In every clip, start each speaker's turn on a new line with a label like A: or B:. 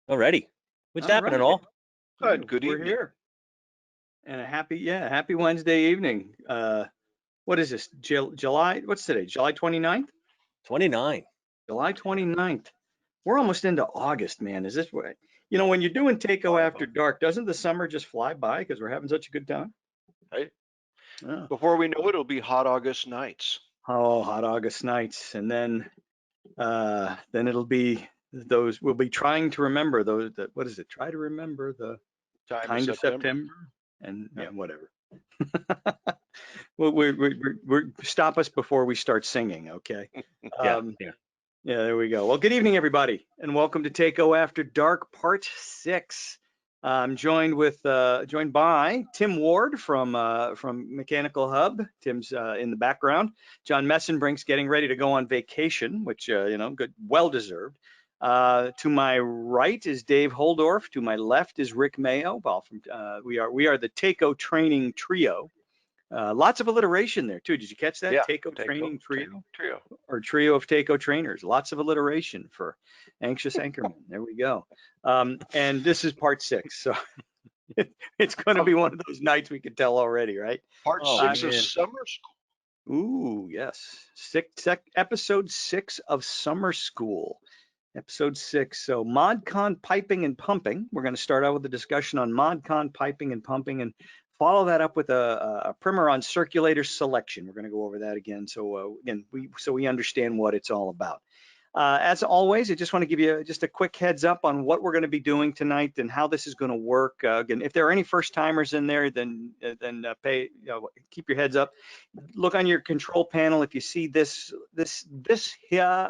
A: Alrighty. What's
B: All
A: happening,
B: right.
A: all?
B: Good.
C: Good
B: We're
C: evening.
B: here. And a happy Wednesday evening. What is this? July, what's today? July 29th?
A: 29.
B: July 29th. We're almost into August, man. Is this what, when you're doing Takeo After Dark, doesn't the summer just fly by because we're having such a good time?
C: Right?
B: Oh,
C: Before we know it, it'll be hot August nights.
B: oh, hot August nights. And then it'll be those, we'll be trying to remember those, what is it? Try to remember the
C: Time
B: kind of
C: September.
B: September and
C: Yeah.
B: yeah, whatever. Well, we're stop us before we start singing, okay?
A: Yeah.
B: Yeah, there we go. Well, good evening, everybody, and welcome to Takeo After Dark, Part 6. I'm joined by Tim Ward from Mechanical Hub. Tim's in the background. John Messenbrink's getting ready to go on vacation, which good, well deserved. To my right is Dave Holdorf. To my left is Rick Mayo. Well, we are the Takeo Training Trio. Lots of alliteration there too. Did you catch that?
C: Yeah.
B: Takeo Training Trio,
C: Trio.
B: or trio of Takeo trainers. Lots of alliteration for anxious anchorman. There we go. And this is part 6, so it's going to be one of those nights we could tell already, right?
C: Part
A: Oh,
C: 6
A: man.
C: of summer school.
B: Ooh, yes. Episode 6 of Summer School. Episode 6. So ModCon piping and pumping. We're going to start out with a discussion on ModCon piping and pumping and follow that up with a primer on circulator selection. We're going to go over that again. So we understand what it's all about. As always, I just want to give you just a quick heads up on what we're going to be doing tonight and how this is going to work. Again, if there are any first timers in there, then keep your heads up. Look on your control panel. If you see this here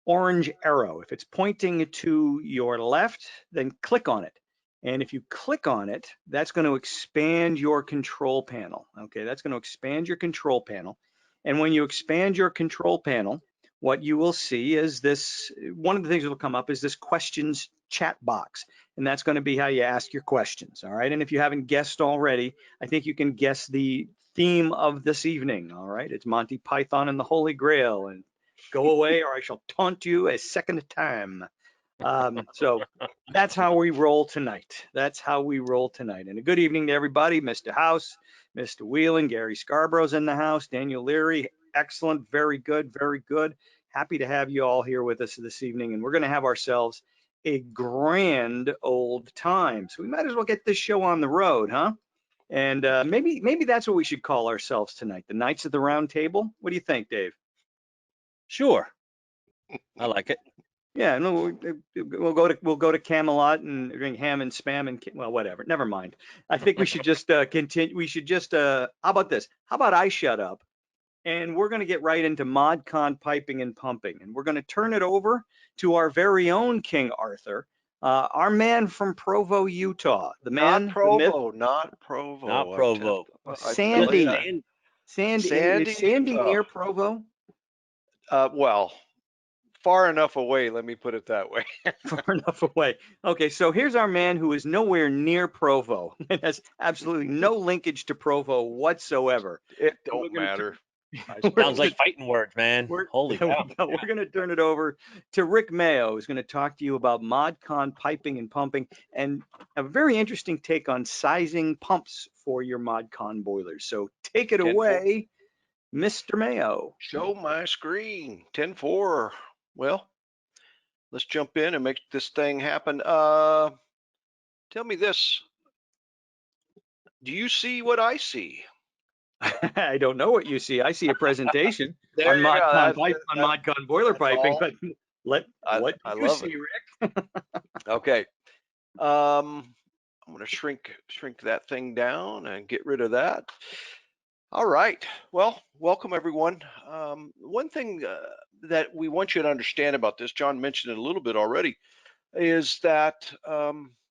B: orange arrow, if it's pointing to your left, then click on it. And if you click on it, that's going to expand your control panel. Okay, that's going to expand your control panel. And when you expand your control panel, what you will see is this, one of the things that will come up is this questions chat box. And that's going to be how you ask your questions. All right. And if you haven't guessed already, I think you can guess the theme of this evening. All right. It's Monty Python and the Holy Grail. And go away or I shall taunt you a second time. So that's how we roll tonight. That's how we roll tonight. And a good evening to everybody. Mr. House, Mr. Whelan, Gary Scarborough's in the house, Daniel Leary, excellent, very good, very good. Happy to have you all here with us this evening. And we're going to have ourselves a grand old time. So we might as well get this show on the road, huh? And maybe that's what we should call ourselves tonight, the Knights of the Round Table. What do you think, Dave?
A: Sure. I like it.
B: Yeah, no, we'll go to Camelot and drink ham and spam and well, whatever. Never mind. I think we should just continue. We should just how about this? How about I shut up and we're going to get right into ModCon piping and pumping, and we're going to turn it over to our very own King Arthur, our man from Provo, Utah, the man,
C: Not
B: the myth,
C: Provo, not Provo.
A: Not Provo.
B: Sandy.
C: Sandy,
B: Is Sandy
C: Utah.
B: near Provo?
C: Well, far enough away, let me put it that way.
B: Far enough away. Okay, so here's our man who is nowhere near Provo and has absolutely no linkage to Provo whatsoever.
C: It don't matter.
A: Sounds like fighting words, man. Holy
B: There
A: cow.
B: we go. We're going to turn it over to Rick Mayo, who's going to talk to you about ModCon piping and pumping and a very interesting take on sizing pumps for your ModCon boilers. So take it away, Mr. Mayo.
C: Show my screen. 10-4. Well, let's jump in and make this thing happen. Tell me this. Do you see what I see?
B: I don't know what you see. I see a presentation on
C: There,
B: ModCon boiler piping,
C: all.
B: but what
C: I
B: do you
C: love
B: see,
C: it.
B: Rick?
C: Okay. I'm going to shrink that thing down and get rid of that. All right. Well, welcome everyone. One thing that we want you to understand about this, John mentioned it a little bit already, is that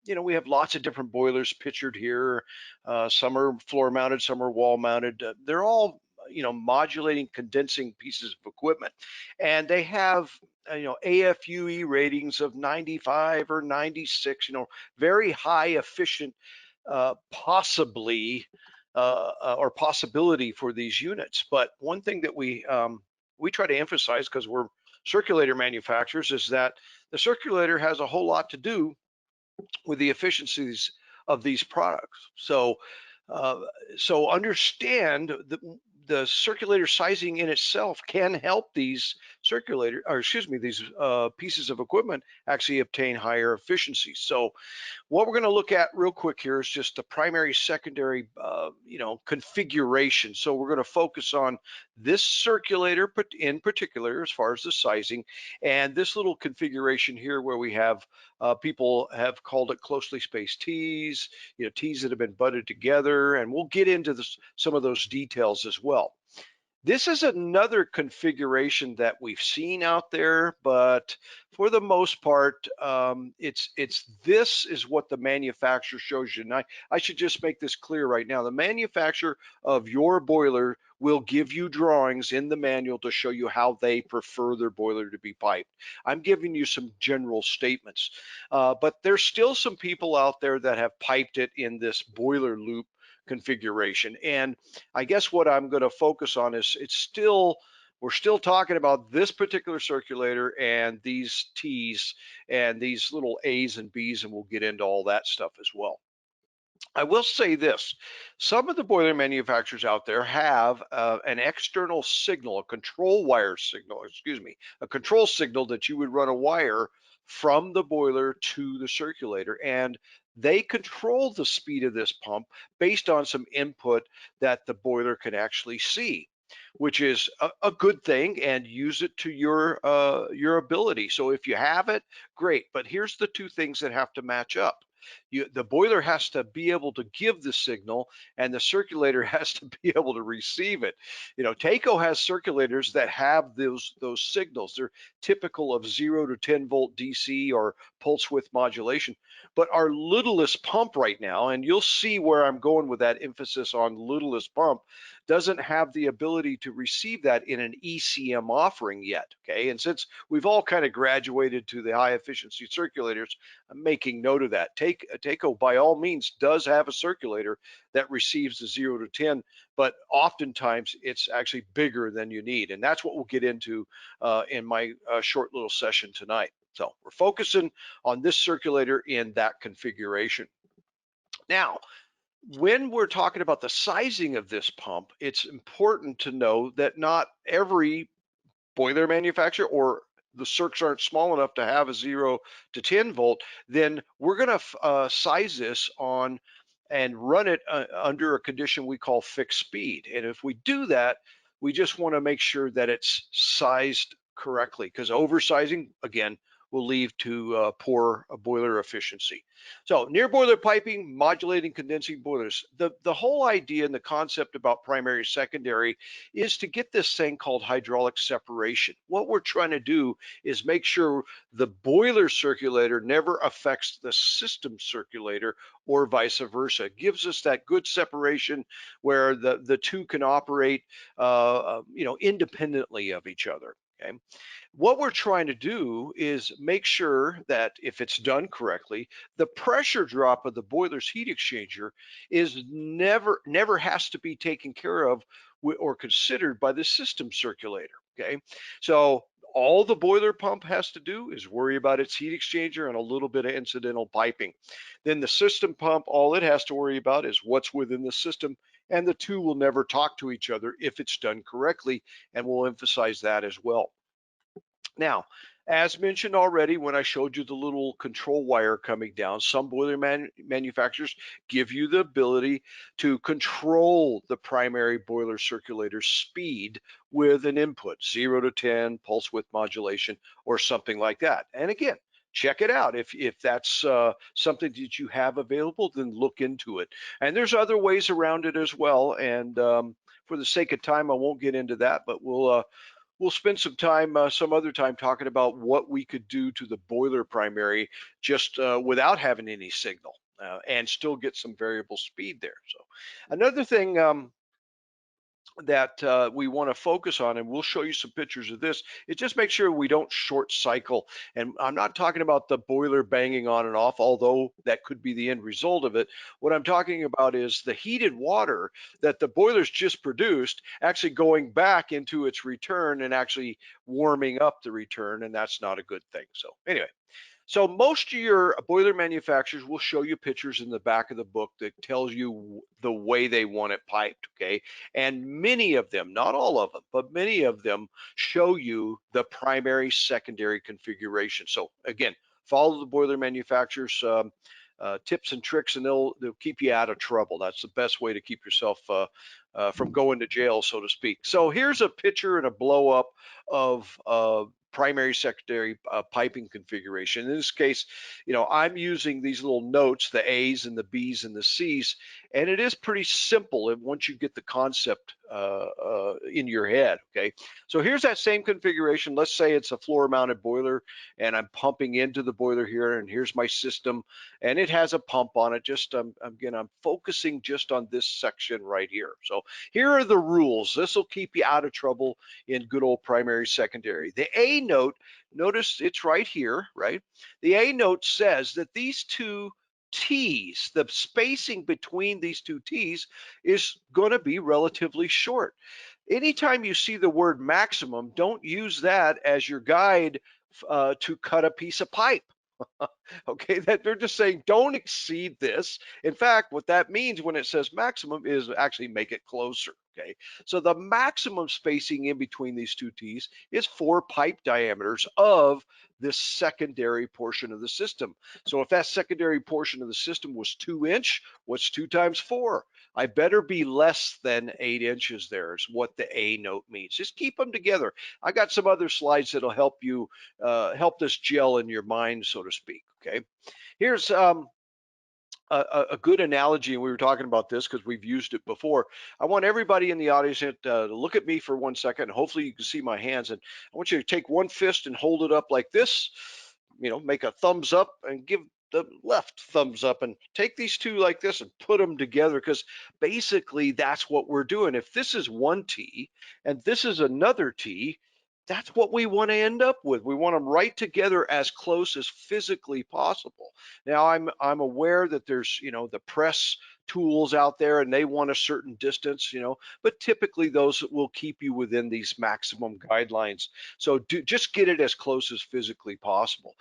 C: we have lots of different boilers pictured here. Some are floor mounted, some are wall mounted. They're all modulating condensing pieces of equipment, and they have AFUE ratings of 95 or 96. Very high efficient, possibly or possibility for these units. But one thing that we try to emphasize, because we're circulator manufacturers is that the circulator has a whole lot to do with the efficiencies of these products. So, so understand the circulator sizing in itself can help these these pieces of equipment actually obtain higher efficiencies. So what we're going to look at real quick here is just the primary, secondary, configuration. So we're going to focus on this circulator in particular, as far as the sizing, and this little configuration here where we have people have called it closely spaced tees, tees that have been butted together, and we'll get into some of those details as well. This is another configuration that we've seen out there, but for the most part, this is what the manufacturer shows you. And I should just make this clear right now. The manufacturer of your boiler will give you drawings in the manual to show you how they prefer their boiler to be piped. I'm giving you some general statements, but there's still some people out there that have piped it in this boiler loop configuration. And I guess what I'm going to focus on is we're still talking about this particular circulator and these T's and these little A's and B's, and we'll get into all that stuff as well. I will say this, some of the boiler manufacturers out there have an external signal, a control wire signal, a control signal that you would run a wire from the boiler to the circulator, and they control the speed of this pump based on some input that the boiler can actually see, which is a good thing, and use it to your ability. So if you have it, great. But here's the two things that have to match up. The boiler has to be able to give the signal, and the circulator has to be able to receive it. Taco has circulators that have those signals. They're typical of 0 to 10 volt DC or pulse width modulation. But our littlest pump right now, and you'll see where I'm going with that emphasis on littlest pump, doesn't have the ability to receive that in an ECM offering yet. Okay, and since we've all kind of graduated to the high efficiency circulators, I'm making note of that. Taco by all means does have a circulator that receives the 0 to 10, but oftentimes it's actually bigger than you need, and that's what we'll get into in my short little session tonight. So we're focusing on this circulator in that configuration. Now, when we're talking about the sizing of this pump, it's important to know that not every boiler manufacturer, or the circs aren't small enough to have a 0 to 10 volt, then we're going to size this on and run it under a condition we call fixed speed. And if we do that, we just want to make sure that it's sized correctly, because oversizing, again, will lead to poor boiler efficiency. So near boiler piping, modulating condensing boilers. The whole idea and the concept about primary, secondary is to get this thing called hydraulic separation. What we're trying to do is make sure the boiler circulator never affects the system circulator or vice versa. It gives us that good separation where the two can operate independently of each other. Okay. What we're trying to do is make sure that if it's done correctly, the pressure drop of the boiler's heat exchanger is never has to be taken care of or considered by the system circulator. Okay, so all the boiler pump has to do is worry about its heat exchanger and a little bit of incidental piping. Then the system pump, all it has to worry about is what's within the system, and the two will never talk to each other if it's done correctly, and we'll emphasize that as well. Now, as mentioned already, when I showed you the little control wire coming down, some boiler manufacturers give you the ability to control the primary boiler circulator speed with an input, 0 to 10, pulse width modulation, or something like that. And again, check it out. If that's something that you have available, then look into it. And there's other ways around it as well. And for the sake of time, I won't get into that, but we'll spend some time, some other time, talking about what we could do to the boiler primary just without having any signal and still get some variable speed there. So another thing that we want to focus on, and we'll show you some pictures of this, is just make sure we don't short cycle. And I'm not talking about the boiler banging on and off, although that could be the end result of it. What I'm talking about is the heated water that the boiler's just produced actually going back into its return and actually warming up the return, and that's not a good thing. So anyway. So most of your boiler manufacturers will show you pictures in the back of the book that tells you the way they want it piped, okay? And many of them, not all of them, but many of them show you the primary, secondary configuration. So again, follow the boiler manufacturers' tips and tricks, and they'll keep you out of trouble. That's the best way to keep yourself from going to jail, so to speak. So here's a picture and a blow up of primary secondary piping configuration. In this case, I'm using these little notes, the A's and the B's and the C's, and it is pretty simple once you get the concept in your head, okay? So here's that same configuration. Let's say it's a floor mounted boiler and I'm pumping into the boiler here, and here's my system, and it has a pump on it. Just again, I'm focusing just on this section right here. So here are the rules. This will keep you out of trouble in good old primary, secondary. The A note, notice it's right here, right? The A note says that these two T's, the spacing between these two T's is going to be relatively short. Anytime you see the word maximum, don't use that as your guide to cut a piece of pipe. Okay, that they're just saying don't exceed this. In fact, what that means when it says maximum is actually make it closer. Okay, so the maximum spacing in between these two T's is 4 pipe diameters of this secondary portion of the system. So if that secondary portion of the system was 2-inch, what's 2 times 4? I better be less than 8 inches there is what the A note means. Just keep them together. I got some other slides that'll help you help this gel in your mind, so to speak. Okay, here's a good analogy, and we were talking about this because we've used it before. I want everybody in the audience to look at me for 1 second. Hopefully you can see my hands, and I want you to take one fist and hold it up like this, make a thumbs up and give the left thumbs up, and take these two like this and put them together, because basically that's what we're doing. If this is one T and this is another T, that's what we want to end up with. We want them right together as close as physically possible. Now I'm aware that there's the press tools out there and they want a certain distance, but typically those will keep you within these maximum guidelines. So just get it as close as physically possible.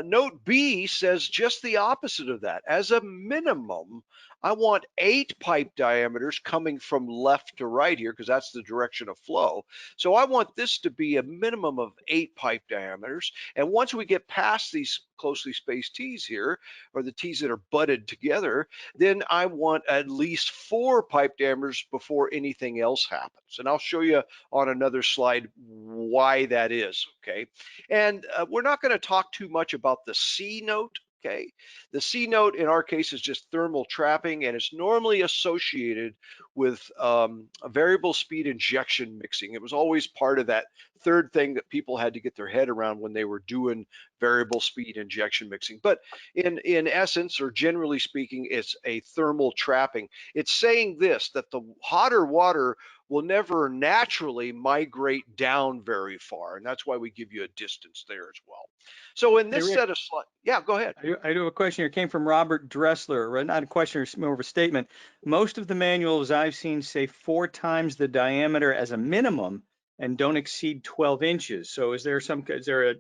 C: Note B says just the opposite of that. As a minimum, I want 8 pipe diameters coming from left to right here, because that's the direction of flow. So I want this to be a minimum of 8 pipe diameters. And once we get past these closely spaced T's here, or the T's that are butted together, then I want at least 4 pipe diameters before anything else happens. And I'll show you on another slide why that is, okay? And we're not going to talk too much about the C note. Okay, the C note in our case is just thermal trapping, and it's normally associated with a variable speed injection mixing. It was always part of that third thing that people had to get their head around when they were doing variable speed injection mixing. But in essence, or generally speaking, it's a thermal trapping. It's saying this, that the hotter water will never naturally migrate down very far, and that's why we give you a distance there as well. So in this set of slides, yeah, go ahead.
B: I do have a question here. It came from Robert Dressler. Not a question, more of a statement. Most of the manuals I've seen say 4 times the diameter as a minimum and don't exceed 12 inches. So is there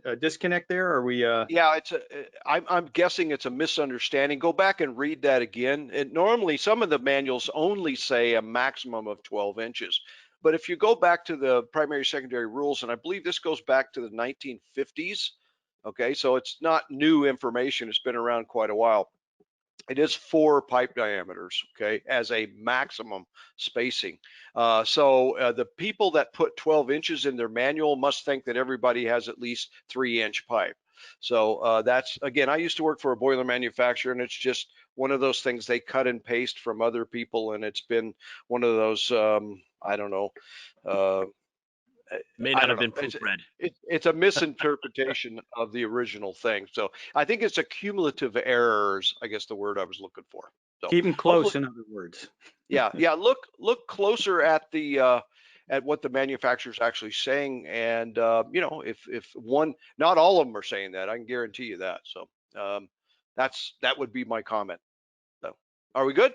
B: a disconnect there? Or are we?
C: Yeah, I'm guessing it's a misunderstanding. Go back and read that again. Normally, some of the manuals only say a maximum of 12 inches. But if you go back to the primary secondary rules, and I believe this goes back to the 1950s, okay, so it's not new information. It's been around quite a while. It is 4 pipe diameters, okay, as a maximum spacing. So the people that put 12 inches in their manual must think that everybody has at least 3-inch pipe. So that's, again, I used to work for a boiler manufacturer, and it's just one of those things they cut and paste from other people, and it's been one of those, I don't know,
A: May not have been proofread.
C: It's a misinterpretation of the original thing. So I think it's a cumulative errors, I guess the word I was looking for. So
B: keep them close, in other words.
C: Yeah, yeah. Look closer at the at what the manufacturer's actually saying, and you know, if one, not all of them are saying that, I can guarantee you that. So that would be my comment. So, are we good?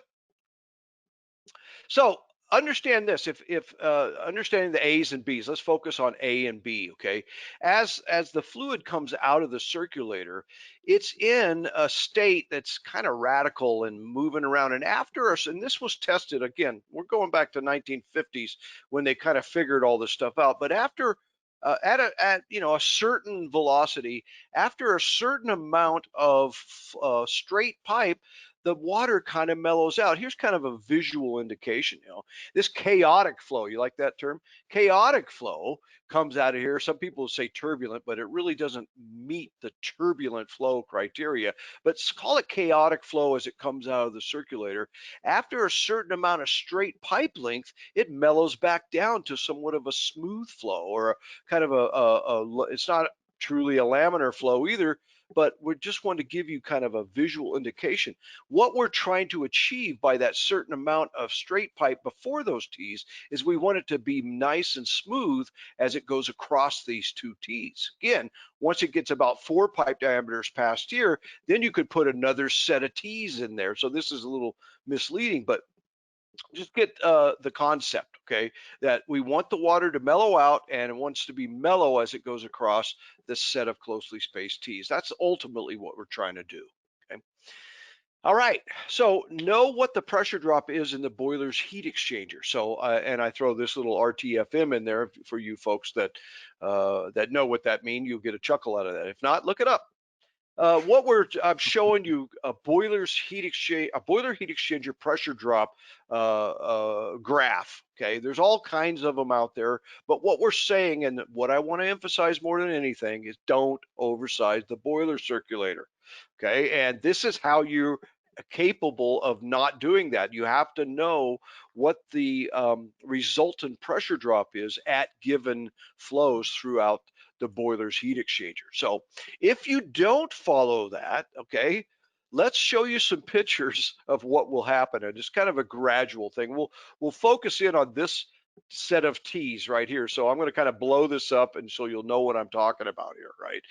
C: So understand this, if understanding the A's and B's, let's focus on A and B, okay? As the fluid comes out of the circulator, it's in a state that's kind of radical and moving around. And after us, and this was tested again, we're going back to 1950s when they kind of figured all this stuff out. But after at you know, a certain velocity, after a certain amount of straight pipe, the water kind of mellows out. Here's kind of a visual indication, you know, this chaotic flow, you like that term? Chaotic flow comes out of here. Some people say turbulent, but it really doesn't meet the turbulent flow criteria. But call it chaotic flow as it comes out of the circulator. After a certain amount of straight pipe length, it mellows back down to somewhat of a smooth flow, or a kind of it's not truly a laminar flow either, but we just want to give you kind of a visual indication. What we're trying to achieve by that certain amount of straight pipe before those tees is we want it to be nice and smooth as it goes across these two tees. Again, once it gets about 4 pipe diameters past here, then you could put another set of tees in there. So this is a little misleading, but just get the concept, okay? That we want the water to mellow out, and it wants to be mellow as it goes across this set of closely spaced tees. That's ultimately what we're trying to do, okay? All right, so know what the pressure drop is in the boiler's heat exchanger. So, and I throw this little RTFM in there for you folks that that know what that means. You'll get a chuckle out of that. If not, look it up. I'm showing you a boiler heat exchanger pressure drop graph. Okay, there's all kinds of them out there, but what we're saying, and what I want to emphasize more than anything, is don't oversize the boiler circulator. Okay, and this is how you're capable of not doing that. You have to know what the resultant pressure drop is at given flows throughout the boiler's heat exchanger. So if you don't follow that, okay, let's show you some pictures of what will happen. And it's kind of a gradual thing. We'll focus in on this set of tees right here. So I'm going to kind of blow this up, and so you'll know what I'm talking about here, right?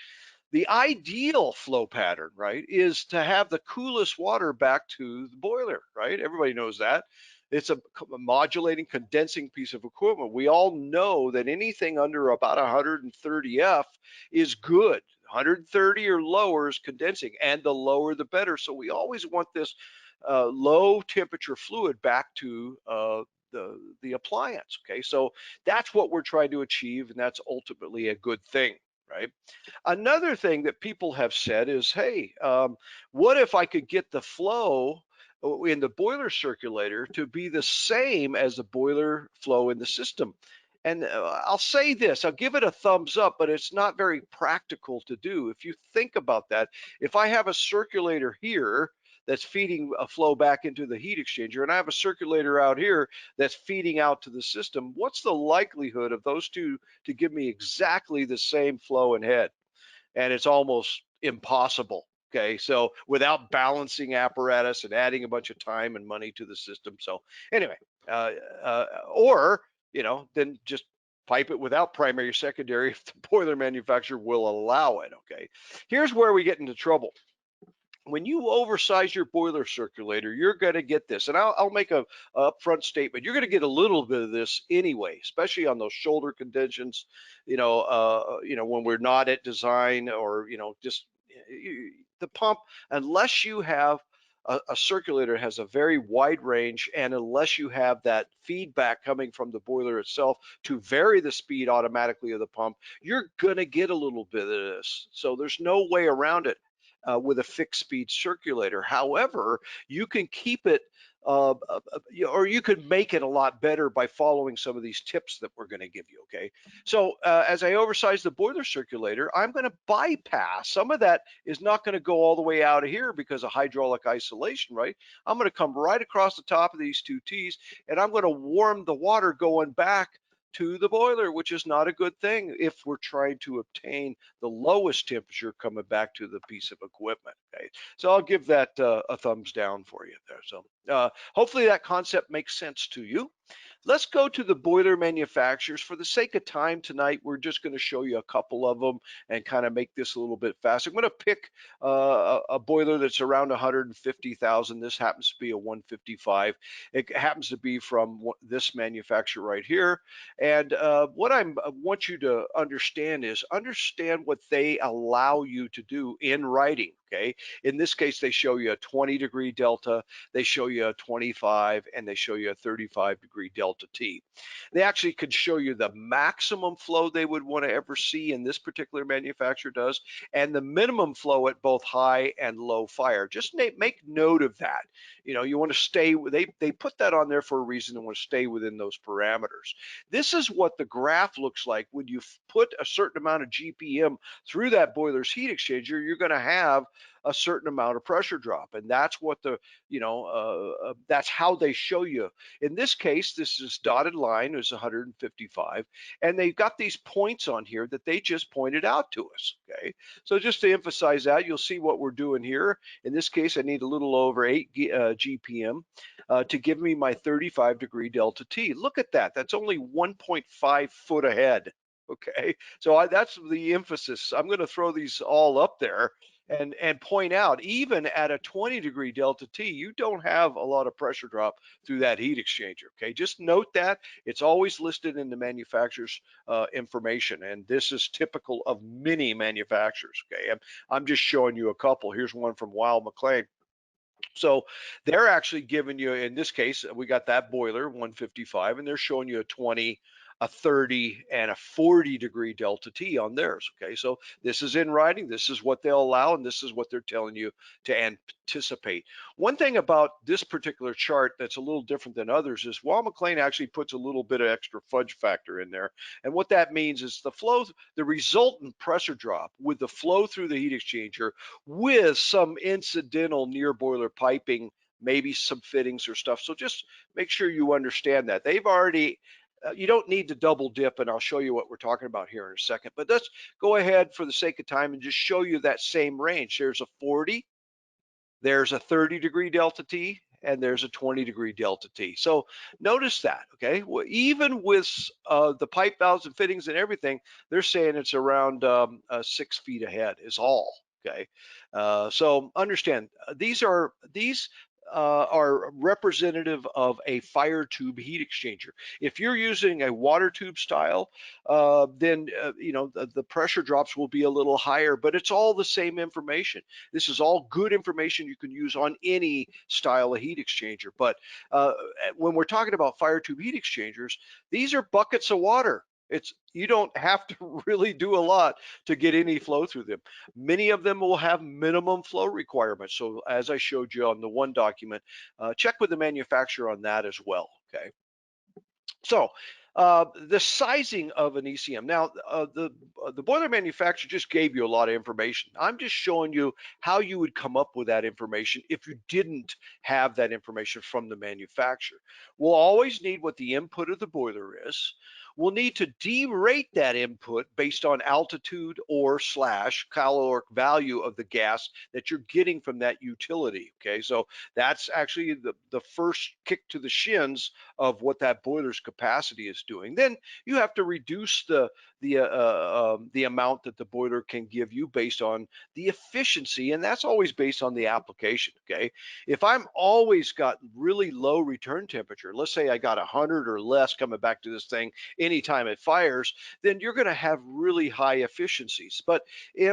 C: The ideal flow pattern, right, is to have the coolest water back to the boiler, right? Everybody knows that. It's a modulating, condensing piece of equipment. We all know that anything under about 130 F is good. 130 or lower is condensing, and the lower the better. So we always want this low temperature fluid back to the appliance, okay? So that's what we're trying to achieve, and that's ultimately a good thing, right? Another thing that people have said is, hey, what if I could get the flow in the boiler circulator to be the same as the boiler flow in the system? And I'll say this, I'll give it a thumbs up, but it's not very practical to do. If you think about that, if I have a circulator here that's feeding a flow back into the heat exchanger, and I have a circulator out here that's feeding out to the system, what's the likelihood of those two to give me exactly the same flow and head? And it's almost impossible. Okay, so without balancing apparatus and adding a bunch of time and money to the system. So anyway, or you know, then just pipe it without primary, secondary if the boiler manufacturer will allow it. Okay, here's where we get into trouble. When you oversize your boiler circulator, you're going to get this, and I'll make a upfront statement. You're going to get a little bit of this anyway, especially on those shoulder condensions. You know, when we're not at design, or just the pump, unless you have a circulator has a very wide range, and unless you have that feedback coming from the boiler itself to vary the speed automatically of the pump, you're going to get a little bit of this. So there's no way around it. With a fixed speed circulator. However, you can keep it, or you could make it a lot better by following some of these tips that we're going to give you, okay? So as I oversize the boiler circulator, I'm going to bypass. Some of that is not going to go all the way out of here because of hydraulic isolation, right? I'm going to come right across the top of these two T's, and I'm going to warm the water going back to the boiler, which is not a good thing if we're trying to obtain the lowest temperature coming back to the piece of equipment. Okay, so I'll give that a thumbs down for you there. So hopefully that concept makes sense to you. Let's go to the boiler manufacturers. For the sake of time tonight, we're just going to show you a couple of them and kind of make this a little bit faster. I'm going to pick a boiler that's around 150,000. This happens to be a 155. It happens to be from this manufacturer right here. And what I want you to understand is understand what they allow you to do in writing. Okay. In this case, they show you a 20-degree delta, they show you a 25, and they show you a 35-degree delta T. They actually could show you the maximum flow they would want to ever see, in this particular manufacturer does, and the minimum flow at both high and low fire. Just make note of that. You know, you want to stay, they put that on there for a reason. They want to stay within those parameters. This is what the graph looks like when you put a certain amount of GPM through that boiler's heat exchanger. You're going to have a certain amount of pressure drop, and that's what the, you know, that's how they show you. In this case, this is dotted line is 155, and they've got these points on here that they just pointed out to us. Okay, so just to emphasize that, you'll see what we're doing here. In this case, I need a little over 8 GPM to give me my 35-degree delta T. Look at that. That's only 1.5 foot ahead. Okay, so that's the emphasis. I'm going to throw these all up there and point out, even at a 20-degree delta T, you don't have a lot of pressure drop through that heat exchanger. Okay, just note that it's always listed in the manufacturer's information, and this is typical of many manufacturers. Okay, I'm just showing you a couple. Here's one from Weil-McLain. So they're actually giving you, in this case, we got that boiler 155, and they're showing you a 20, a 30, and a 40-degree delta T on theirs. Okay, so this is in writing. This is what they'll allow, and this is what they're telling you to anticipate. One thing about this particular chart that's a little different than others is Weil-McLain actually puts a little bit of extra fudge factor in there, and what that means is the flow, the resultant pressure drop with the flow through the heat exchanger with some incidental near boiler piping, maybe some fittings or stuff. So just make sure you understand that. They've already, you don't need to double dip, and I'll show you what we're talking about here in a second. But let's go ahead for the sake of time and just show you that same range. There's a 40, there's a 30-degree delta T, and there's a 20-degree delta T. So notice that, okay? Well, even with the pipe valves and fittings and everything, they're saying it's around 6 feet ahead is all, okay? So understand, these are representative of a fire tube heat exchanger. If you're using a water tube style, then you know, the pressure drops will be a little higher, but it's all the same information. This is all good information you can use on any style of heat exchanger. But when we're talking about fire tube heat exchangers, these are buckets of water. You don't have to really do a lot to get any flow through them. Many of them will have minimum flow requirements. So as I showed you on the one document, check with the manufacturer on that as well. Okay. So the sizing of an ECM. Now, the boiler manufacturer just gave you a lot of information. I'm just showing you how you would come up with that information if you didn't have that information from the manufacturer. We'll always need what the input of the boiler is. We'll need to derate that input based on altitude or / caloric value of the gas that you're getting from that utility. Okay, so that's actually the first kick to the shins of what that boiler's capacity is doing. Then you have to reduce the amount that the boiler can give you based on the efficiency, and that's always based on the application. Okay, if I'm always got really low return temperature, let's say I got 100 or less coming back to this thing anytime it fires, then you're going to have really high efficiencies. But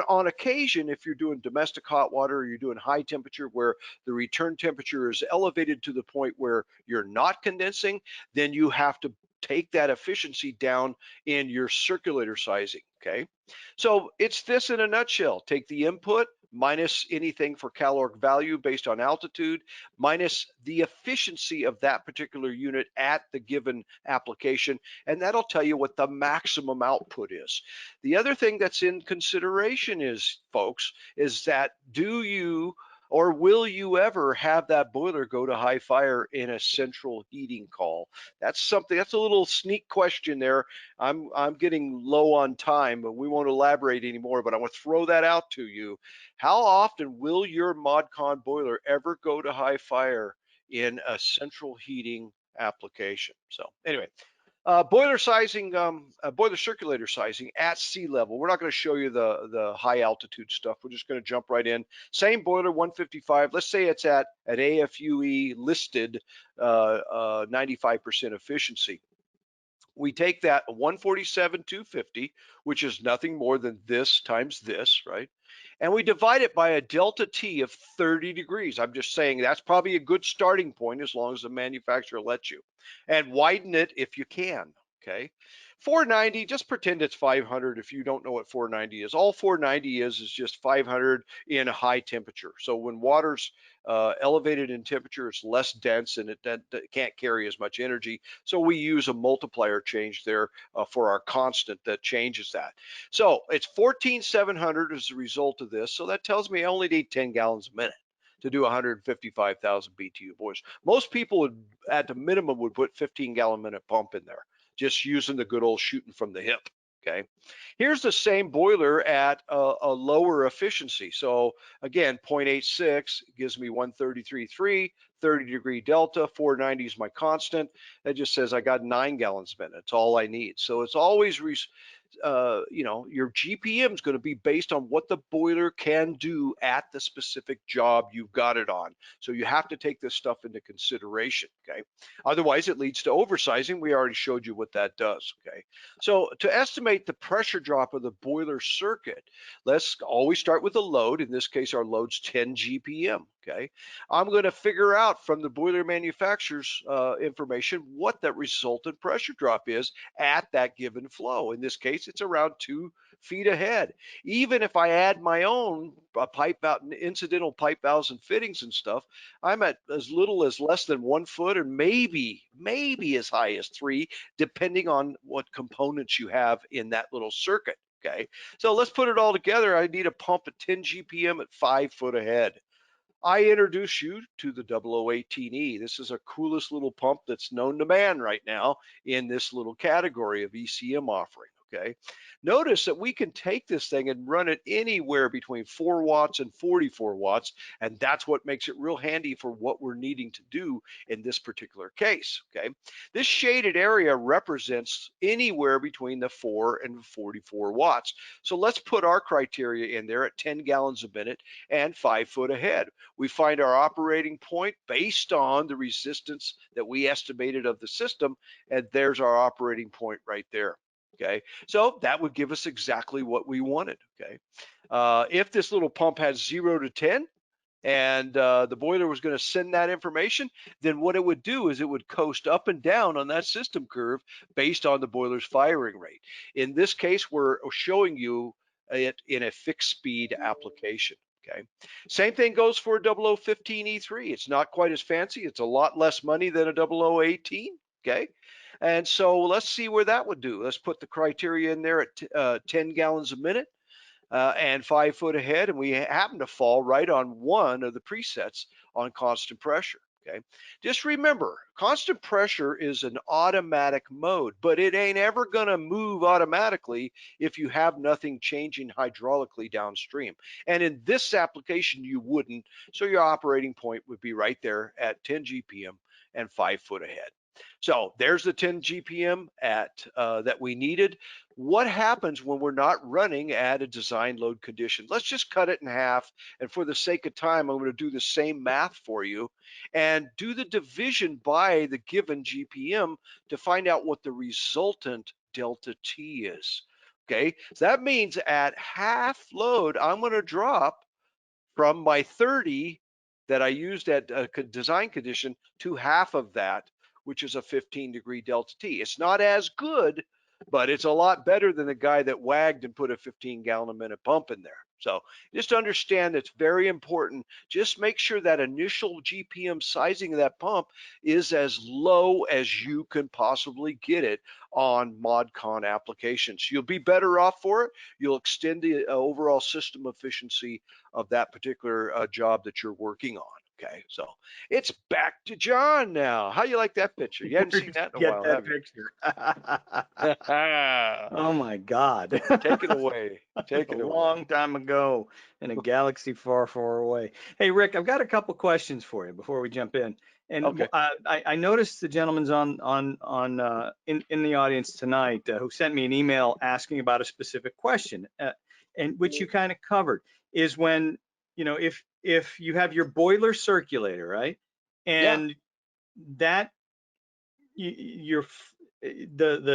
C: on occasion, if you're doing domestic hot water or you're doing high temperature where the return temperature is elevated to the point where you're not condensing, then you have to take that efficiency down in your circulator sizing. Okay, so it's this in a nutshell. Take the input minus anything for caloric value based on altitude, minus the efficiency of that particular unit at the given application, and that'll tell you what the maximum output is. The other thing that's in consideration is, folks, is that do you Or will you ever have that boiler go to high fire in a central heating call? That's something, that's a little sneak question there. I'm getting low on time, but we won't elaborate anymore, but I want to throw that out to you. How often will your ModCon boiler ever go to high fire in a central heating application? So anyway, boiler sizing, boiler circulator sizing at sea level. We're not going to show you the high altitude stuff. We're just going to jump right in. Same boiler, 155. Let's say it's at an AFUE listed 95% efficiency. We take that 147, 250, which is nothing more than this times this, right? And we divide it by a delta T of 30 degrees. I'm just saying that's probably a good starting point as long as the manufacturer lets you. And widen it if you can, okay? 490, just pretend it's 500 if you don't know what 490 is. All 490 is just 500 in a high temperature. So when water's elevated in temperature, it's less dense and it can't carry as much energy. So we use a multiplier change there for our constant that changes that. So it's 14,700 as a result of this. So that tells me I only need 10 gallons a minute to do 155,000 BTU boilers. Most people would, at the minimum, would put 15-gallon minute pump in there, just using the good old shooting from the hip. Okay, here's the same boiler at a lower efficiency. So again, 0.86 gives me 133.3, 30-degree delta, 490 is my constant. That just says I got 9 gallons a minute. That's all I need. So it's always you know, your GPM is going to be based on what the boiler can do at the specific job you've got it on. So you have to take this stuff into consideration, okay? Otherwise, it leads to oversizing. We already showed you what that does, okay? So to estimate the pressure drop of the boiler circuit, let's always start with the load. In this case, our load's 10 GPM, okay? I'm going to figure out from the boiler manufacturer's information what that resultant pressure drop is at that given flow. In this case, it's around 2 feet ahead. Even if I add my own pipe out, incidental pipe valves and fittings and stuff, I'm at as little as less than 1 foot, and maybe as high as 3, depending on what components you have in that little circuit. Okay, so let's put it all together. I need a pump at 10 GPM at 5 foot ahead. I introduce you to the 0018E. This is a coolest little pump that's known to man right now in this little category of ECM offering, okay? Notice that we can take this thing and run it anywhere between 4 watts and 44 watts, and that's what makes it real handy for what we're needing to do in this particular case, okay? This shaded area represents anywhere between the 4 and 44 watts. So let's put our criteria in there at 10 gallons a minute and 5 foot ahead. We find our operating point based on the resistance that we estimated of the system, and there's our operating point right there. Okay, so that would give us exactly what we wanted. Okay, if this little pump has 0 to 10 and the boiler was going to send that information, then what it would do is it would coast up and down on that system curve based on the boiler's firing rate. In this case, we're showing you it in a fixed speed application. Okay, same thing goes for a 0015E3. It's not quite as fancy. It's a lot less money than a 0018. Okay, and so let's see where that would do. Let's put the criteria in there at 10 gallons a minute and 5 foot ahead, and we happen to fall right on one of the presets on constant pressure. Okay, just remember, constant pressure is an automatic mode, but it ain't ever going to move automatically if you have nothing changing hydraulically downstream. And in this application, you wouldn't. So your operating point would be right there at 10 GPM and 5 foot ahead. So there's the 10 GPM at that we needed. What happens when we're not running at a design load condition? Let's just cut it in half. And for the sake of time, I'm going to do the same math for you and do the division by the given GPM to find out what the resultant delta T is. Okay, so that means at half load, I'm going to drop from my 30 that I used at a design condition to half of that, which is a 15-degree delta T. It's not as good, but it's a lot better than the guy that wagged and put a 15-gallon a minute pump in there. So just understand it's very important. Just make sure that initial GPM sizing of that pump is as low as you can possibly get it on ModCon applications. You'll be better off for it. You'll extend the overall system efficiency of that particular job that you're working on. Okay, so it's back to John now. How you like that picture? You haven't seen that in a while, have you?
B: Picture. Oh my God.
C: Take it away. Take
B: A
C: it away.
B: long time ago in a galaxy far, far away. Hey, Rick, I've got a couple questions for you before we jump in. And
C: Okay.
B: I noticed the gentleman's in the audience tonight who sent me an email asking about a specific question, and which you kind of covered, is when, you know, if you have your boiler circulator, right? And that the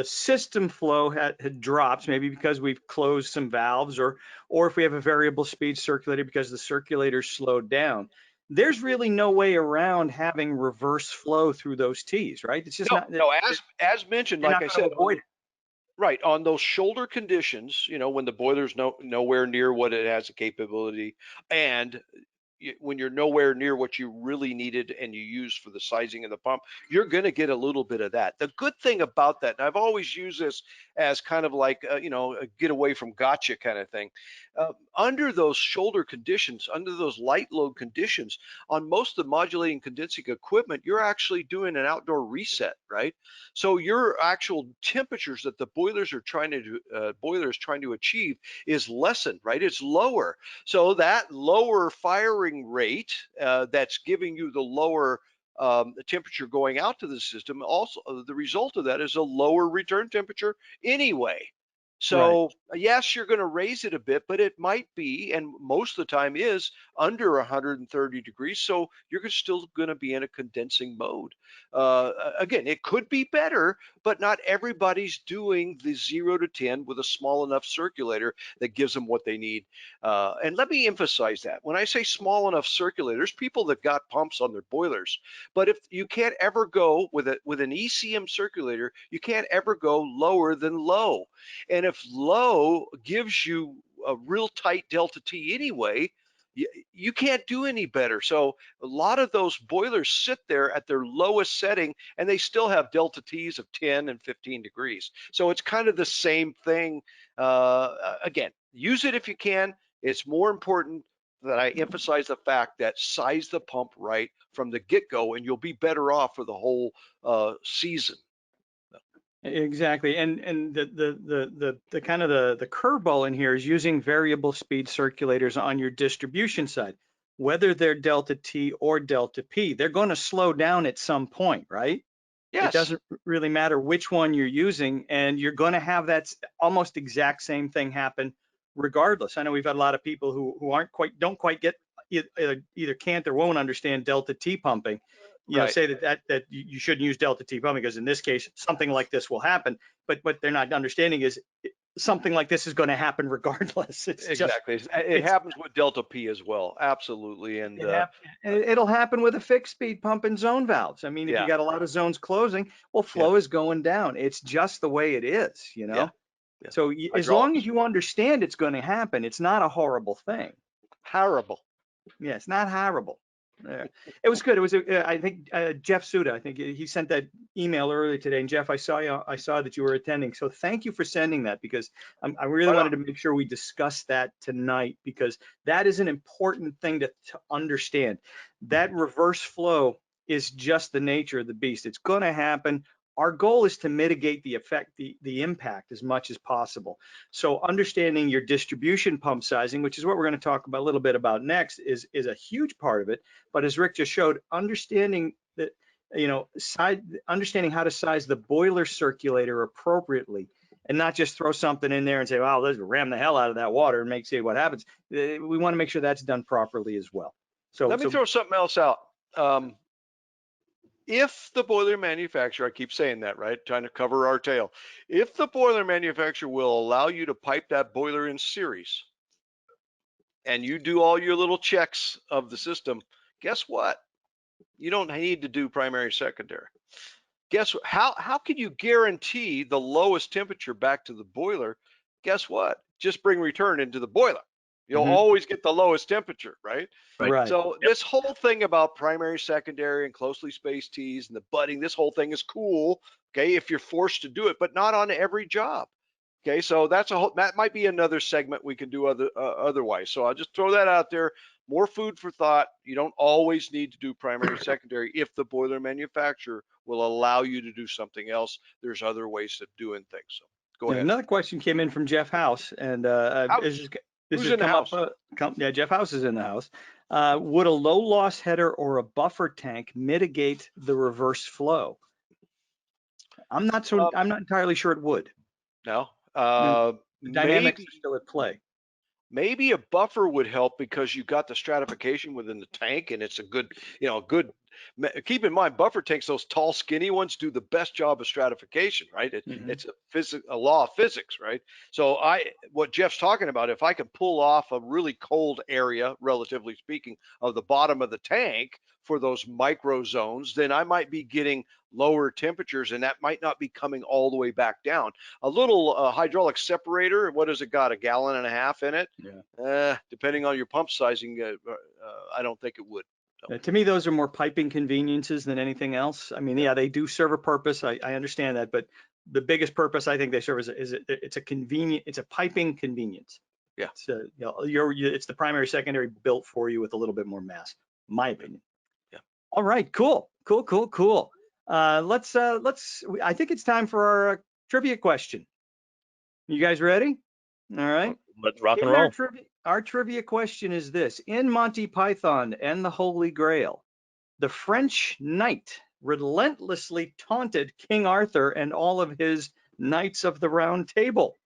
B: system flow had drops, maybe because we've closed some valves, or if we have a variable speed circulator because the circulator slowed down. There's really no way around having reverse flow through those T's, right? It's just not.
C: No, as mentioned,
B: You're
C: like
B: not
C: I
B: going to
C: said,
B: avoid it.
C: right, on those shoulder conditions, you know, when the boiler's nowhere near what it has the capability, and when you're nowhere near what you really needed and you use for the sizing of the pump, you're going to get a little bit of that. The good thing about that, and I've always used this as kind of like, you know, a get away from gotcha kind of thing. Under those shoulder conditions, under those light load conditions, on most of the modulating condensing equipment, you're actually doing an outdoor reset, right? So your actual temperatures that the boilers are trying to achieve is lessened, right? It's lower. So that lower firing rate that's giving you the lower temperature going out to the system, also the result of that is a lower return temperature anyway. So yes, you're going to raise it a bit, but it might be, and most of the time is, under 130 degrees. So you're still going to be in a condensing mode. Again, it could be better, but not everybody's doing the 0 to 10 with a small enough circulator that gives them what they need. And let me emphasize that. When I say small enough circulators, people that got pumps on their boilers, but if you can't ever go with an ECM circulator, you can't ever go lower than low. And if low gives you a real tight delta T anyway, you can't do any better. So a lot of those boilers sit there at their lowest setting and they still have delta T's of 10 and 15 degrees. So it's kind of the same thing. Again, use it if you can. It's more important that I emphasize the fact that size the pump right from the get-go, and you'll be better off for the whole season.
B: Exactly, and the kind of the curveball in here is using variable speed circulators on your distribution side, whether they're delta T or delta P. They're going to slow down at some point, right?
C: Yes.
B: It doesn't really matter which one you're using, and you're going to have that almost exact same thing happen regardless. I know we've had a lot of people who don't quite get either can't or won't understand delta T pumping. You know, say that you shouldn't use delta T pumping because in this case something like this will happen. But what they're not understanding is something like this is going to happen regardless. It's
C: exactly. It happens with delta P as well. Absolutely. And
B: it'll happen with a fixed speed pump and zone valves. I mean, if you got a lot of zones closing, well, flow is going down. It's just the way it is, you know?
C: Yeah.
B: So as long as you understand it's going to happen, it's not a horrible thing.
C: Horrible.
B: Yeah, it's not horrible. Yeah. It was good. It was, I think, Jeff Suda, I think he sent that email earlier today. And Jeff, I saw that you were attending. So thank you for sending that, because I really wanted to make sure we discuss that tonight, because that is an important thing to understand. That reverse flow is just the nature of the beast. It's going to happen. Our goal is to mitigate the effect, the impact as much as possible. So understanding your distribution pump sizing, which is what we're going to talk about a little bit about next, is a huge part of it. But as Rick just showed, understanding that, you know, understanding how to size the boiler circulator appropriately, and not just throw something in there and say, "Wow, let's ram the hell out of that water and see what happens." We want to make sure that's done properly as well. So
C: let me throw something else out. If the boiler manufacturer, I keep saying that, right? Trying to cover our tail. If the boiler manufacturer will allow you to pipe that boiler in series, and you do all your little checks of the system, guess what? You don't need to do primary, secondary. Guess what? How can you guarantee the lowest temperature back to the boiler? Guess what? Just bring return into the boiler. You'll always get the lowest temperature, right?
B: Right.
C: So this whole thing about primary, secondary, and closely spaced tees and the budding, this whole thing is cool, okay, if you're forced to do it, but not on every job. Okay, so that's that might be another segment we can do otherwise. So I'll just throw that out there. More food for thought. You don't always need to do primary, secondary if the boiler manufacturer will allow you to do something else. There's other ways of doing things. So go ahead.
B: Another question came in from Jeff House, and this
C: Who's
B: has
C: in the
B: come
C: house?
B: up. Yeah, Jeff House is in the house. Would a low loss header or a buffer tank mitigate the reverse flow? I'm not entirely sure it would.
C: No.
B: The dynamics
C: Maybe
B: are still at play.
C: maybe a buffer would help because you got the stratification within the tank, and it's a good, keep in mind, buffer tanks, those tall, skinny ones, do the best job of stratification, right? It's a law of physics, right? So what Jeff's talking about, if I can pull off a really cold area, relatively speaking, of the bottom of the tank for those micro zones, then I might be getting lower temperatures, and that might not be coming all the way back down. A little hydraulic separator, what has it got, 1.5 gallons in it?
B: Yeah.
C: Depending on your pump sizing, I don't think it would.
B: To me, those are more piping conveniences than anything else. I mean, yeah, they do serve a purpose. I understand that, but the biggest purpose I think they serve is it's a piping convenience.
C: Yeah.
B: It's the primary, secondary built for you with a little bit more mass, my opinion.
C: Yeah.
B: All right, cool. I think it's time for our trivia question. You guys ready? All right.
A: Let's rock and roll.
B: Our trivia question is this. In Monty Python and the Holy Grail, the French knight relentlessly taunted King Arthur and all of his knights of the Round Table.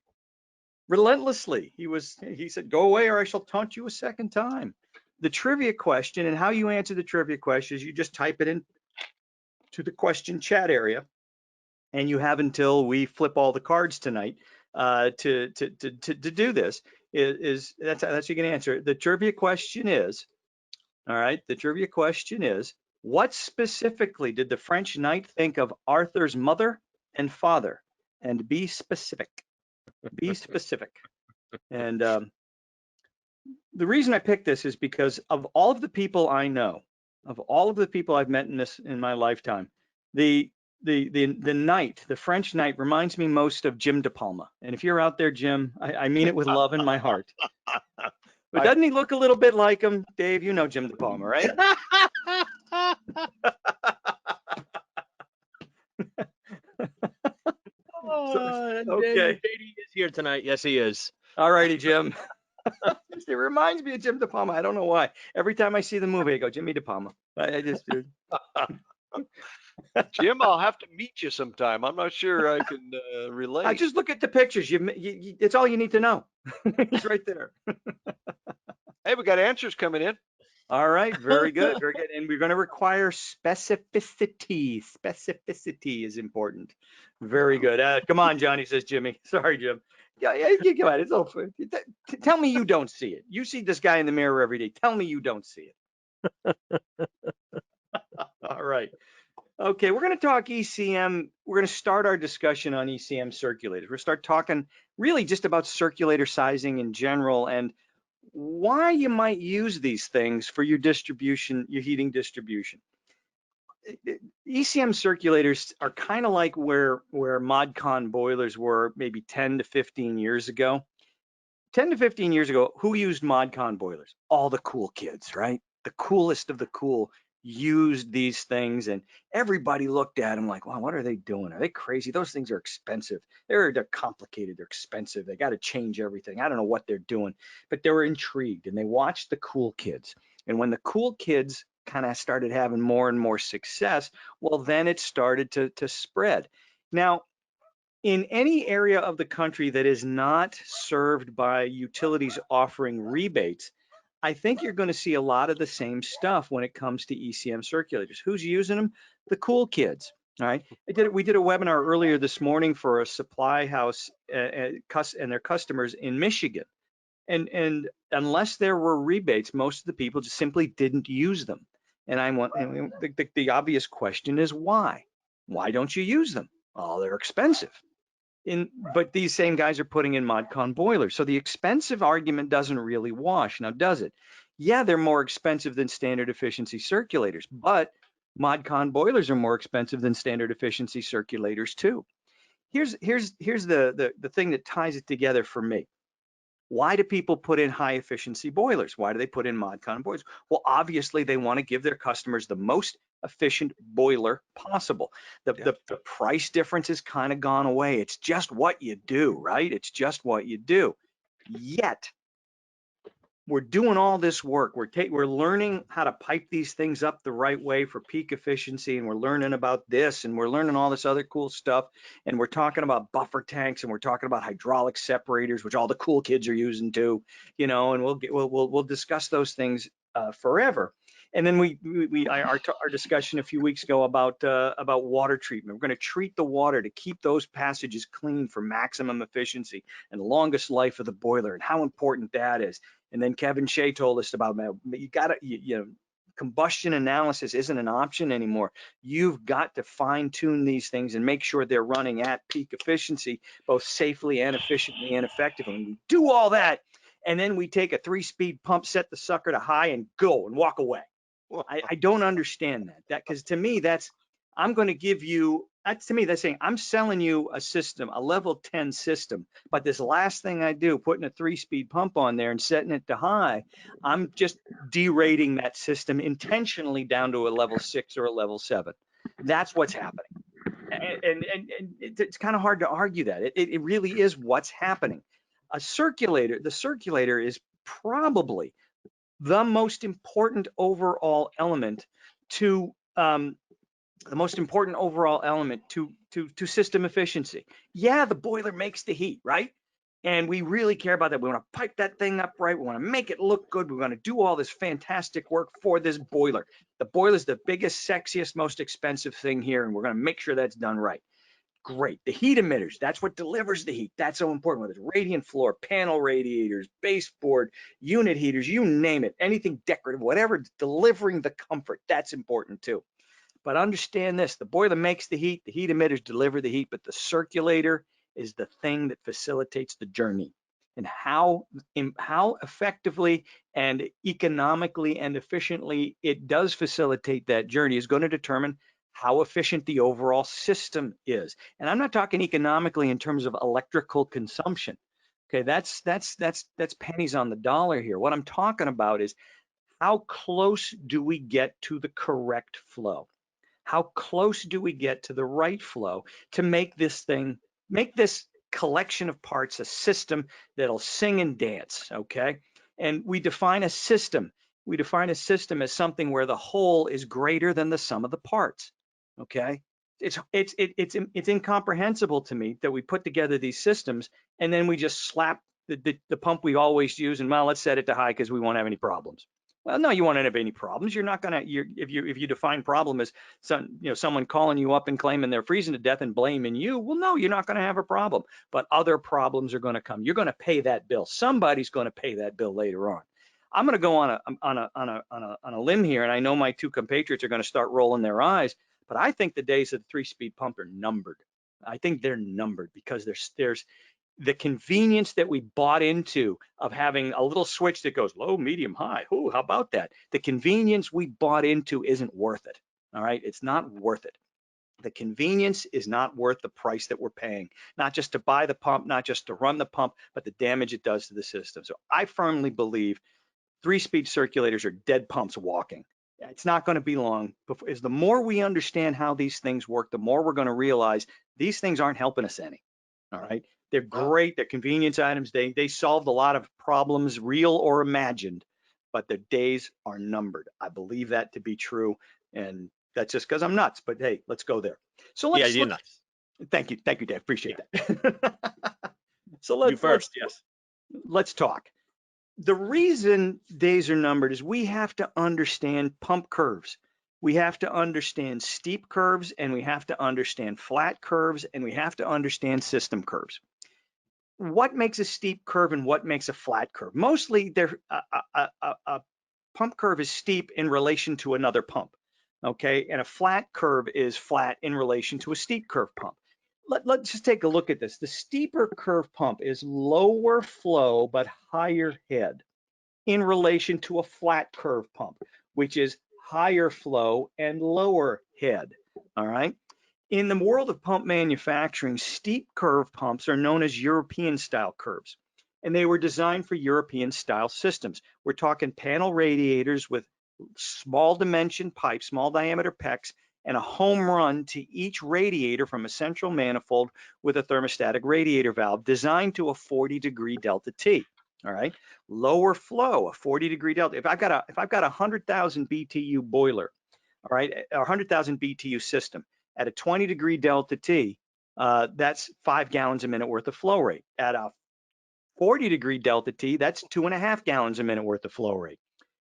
B: Relentlessly. He said, go away or I shall taunt you a second time. The trivia question, and how you answer the trivia question is you just type it in to the question chat area, and you have until we flip all the cards tonight to do this. That's how you can answer it. The trivia question is, all right, what specifically did the French knight think of Arthur's mother and father? And be specific. Be specific. And the reason I picked this is because of all of the people I know, of all of the people I've met in my lifetime, the knight, the French knight, reminds me most of Jim De Palma. And if you're out there, Jim, I mean it with love in my heart. But doesn't he look a little bit like him, Dave? You know Jim De Palma, right?
A: Okay. JD is here tonight. Yes, he is.
B: All righty, Jim. It reminds me of Jim De Palma. I don't know why. Every time I see the movie, I go, Jimmy De Palma. I just do.
C: Jim, I'll have to meet you sometime. I'm not sure I can relate.
B: I just look at the pictures. It's all you need to know. It's right there.
C: Hey, we got answers coming in.
B: All right, very good, very good. And we're going to require specificity. Specificity is important. Very good. Come on, Johnny, says Jimmy. Sorry, Jim. Yeah, come on. It's all. Tell me you don't see it. You see this guy in the mirror every day. Tell me you don't see it. All right. Okay, we're going to talk ECM. We're going to start our discussion on ECM circulators. We're going to start talking really just about circulator sizing in general and why you might use these things for your distribution, your heating distribution. ECM circulators are kind of like where ModCon boilers were maybe 10 to 15 years ago. 10 to 15 years ago, who used ModCon boilers? All the cool kids, right? The coolest of the cool used these things, and everybody looked at them like, wow, what are they doing? Are they crazy? Those things are expensive. They're complicated. They're expensive. They got to change everything. I don't know what they're doing, but they were intrigued and they watched the cool kids. And when the cool kids kind of started having more and more success, well, then it started to spread. Now, in any area of the country that is not served by utilities offering rebates, I think you're going to see a lot of the same stuff when it comes to ECM circulators. Who's using them? The cool kids. All right. We did a webinar earlier this morning for a supply house and their customers in Michigan. And unless there were rebates, most of the people just simply didn't use them. And the obvious question is why? Why don't you use them? Oh, they're expensive. But these same guys are putting in ModCon boilers. So the expensive argument doesn't really wash. Now, does it? Yeah, they're more expensive than standard efficiency circulators, but ModCon boilers are more expensive than standard efficiency circulators too. Here's the thing that ties it together for me. Why do people put in high efficiency boilers? Why do they put in ModCon boilers? Well, obviously they want to give their customers the most efficient boiler possible. The price difference has kind of gone away. It's just what you do, right? It's just what you do. Yet we're doing all this work. We're learning how to pipe these things up the right way for peak efficiency, and we're learning about this, and we're learning all this other cool stuff, and we're talking about buffer tanks, and we're talking about hydraulic separators, which all the cool kids are using too, you know, and we'll discuss those things forever. And then our discussion a few weeks ago about water treatment. We're going to treat the water to keep those passages clean for maximum efficiency and the longest life of the boiler, and how important that is. And then Kevin Shea told us about, combustion analysis isn't an option anymore. You've got to fine tune these things and make sure they're running at peak efficiency, both safely and efficiently and effectively. And we do all that, and then we take a 3-speed pump, set the sucker to high, and go and walk away. I don't understand that because to me, I'm going to give you, to me, that's saying I'm selling you a system, a level 10 system, but this last thing I do, putting a 3-speed pump on there and setting it to high, I'm just derating that system intentionally down to a level 6 or a level 7. That's what's happening. And it's kind of hard to argue that. It really is what's happening. The circulator is probably the most important overall element to system efficiency. Yeah, the boiler makes the heat, right? And we really care about that. We want to pipe that thing up right. We want to make it look good. We want to do all this fantastic work for this boiler. The boiler is the biggest, sexiest, most expensive thing here, and we're going to make sure that's done right. Great. The heat emitters, that's what delivers the heat. That's so important, whether it's radiant floor, panel radiators, baseboard, unit heaters, you name it, anything decorative, whatever, delivering the comfort, that's important too. But understand this, the boiler makes the heat emitters deliver the heat, but the circulator is the thing that facilitates the journey. And how effectively and economically and efficiently it does facilitate that journey is going to determine how efficient the overall system is. And I'm not talking economically in terms of electrical consumption. Okay, that's pennies on the dollar here. What I'm talking about is how close do we get to the correct flow? How close do we get to the right flow to make this collection of parts a system that'll sing and dance, okay? And we define a system. We define a system as something where the whole is greater than the sum of the parts, okay? It's incomprehensible to me that we put together these systems and then we just slap the pump we always use and, well, let's set it to high because we won't have any problems. Well, no, you won't have any problems. You're not gonna. If you define problem as someone calling you up and claiming they're freezing to death and blaming you, well, no, you're not gonna have a problem. But other problems are gonna come. You're gonna pay that bill. Somebody's gonna pay that bill later on. I'm gonna go on a limb here, and I know my two compatriots are gonna start rolling their eyes, but I think the days of the 3-speed pump are numbered. I think they're numbered because there's the convenience that we bought into of having a little switch that goes low, medium, high. Ooh, how about that? The convenience we bought into isn't worth it. All right, it's not worth it. The convenience is not worth the price that we're paying, not just to buy the pump, not just to run the pump, but the damage it does to the system. So I firmly believe 3-speed circulators are dead pumps walking. It's not going to be long. The more we understand how these things work, the more we're going to realize these things aren't helping us any. All right. They're great. They're convenience items. They solved a lot of problems, real or imagined, but their days are numbered. I believe that to be true. And that's just because I'm nuts. But hey, let's go there. So let's.
A: Yeah, you're nuts.
B: Thank you, Dave. Appreciate that. So let's talk. The reason days are numbered is we have to understand pump curves. We have to understand steep curves, and we have to understand flat curves, and we have to understand system curves. What makes a steep curve and what makes a flat curve? Mostly, a pump curve is steep in relation to another pump, okay? And a flat curve is flat in relation to a steep curve pump. let's just take a look at this. The steeper curve pump is lower flow but higher head in relation to a flat curve pump, which is higher flow and lower head. All right. In the world of pump manufacturing, steep curve pumps are known as European style curves, and they were designed for European style systems. We're talking panel radiators with small dimension pipes, small diameter PEX, and a home run to each radiator from a central manifold with a thermostatic radiator valve designed to a 40-degree delta T. All right, lower flow, a 40-degree delta. If I've got a 100,000 BTU boiler, all right, a 100,000 BTU system at a 20-degree delta T, that's 5 gallons a minute worth of flow rate. At a 40-degree delta T, that's 2.5 gallons a minute worth of flow rate.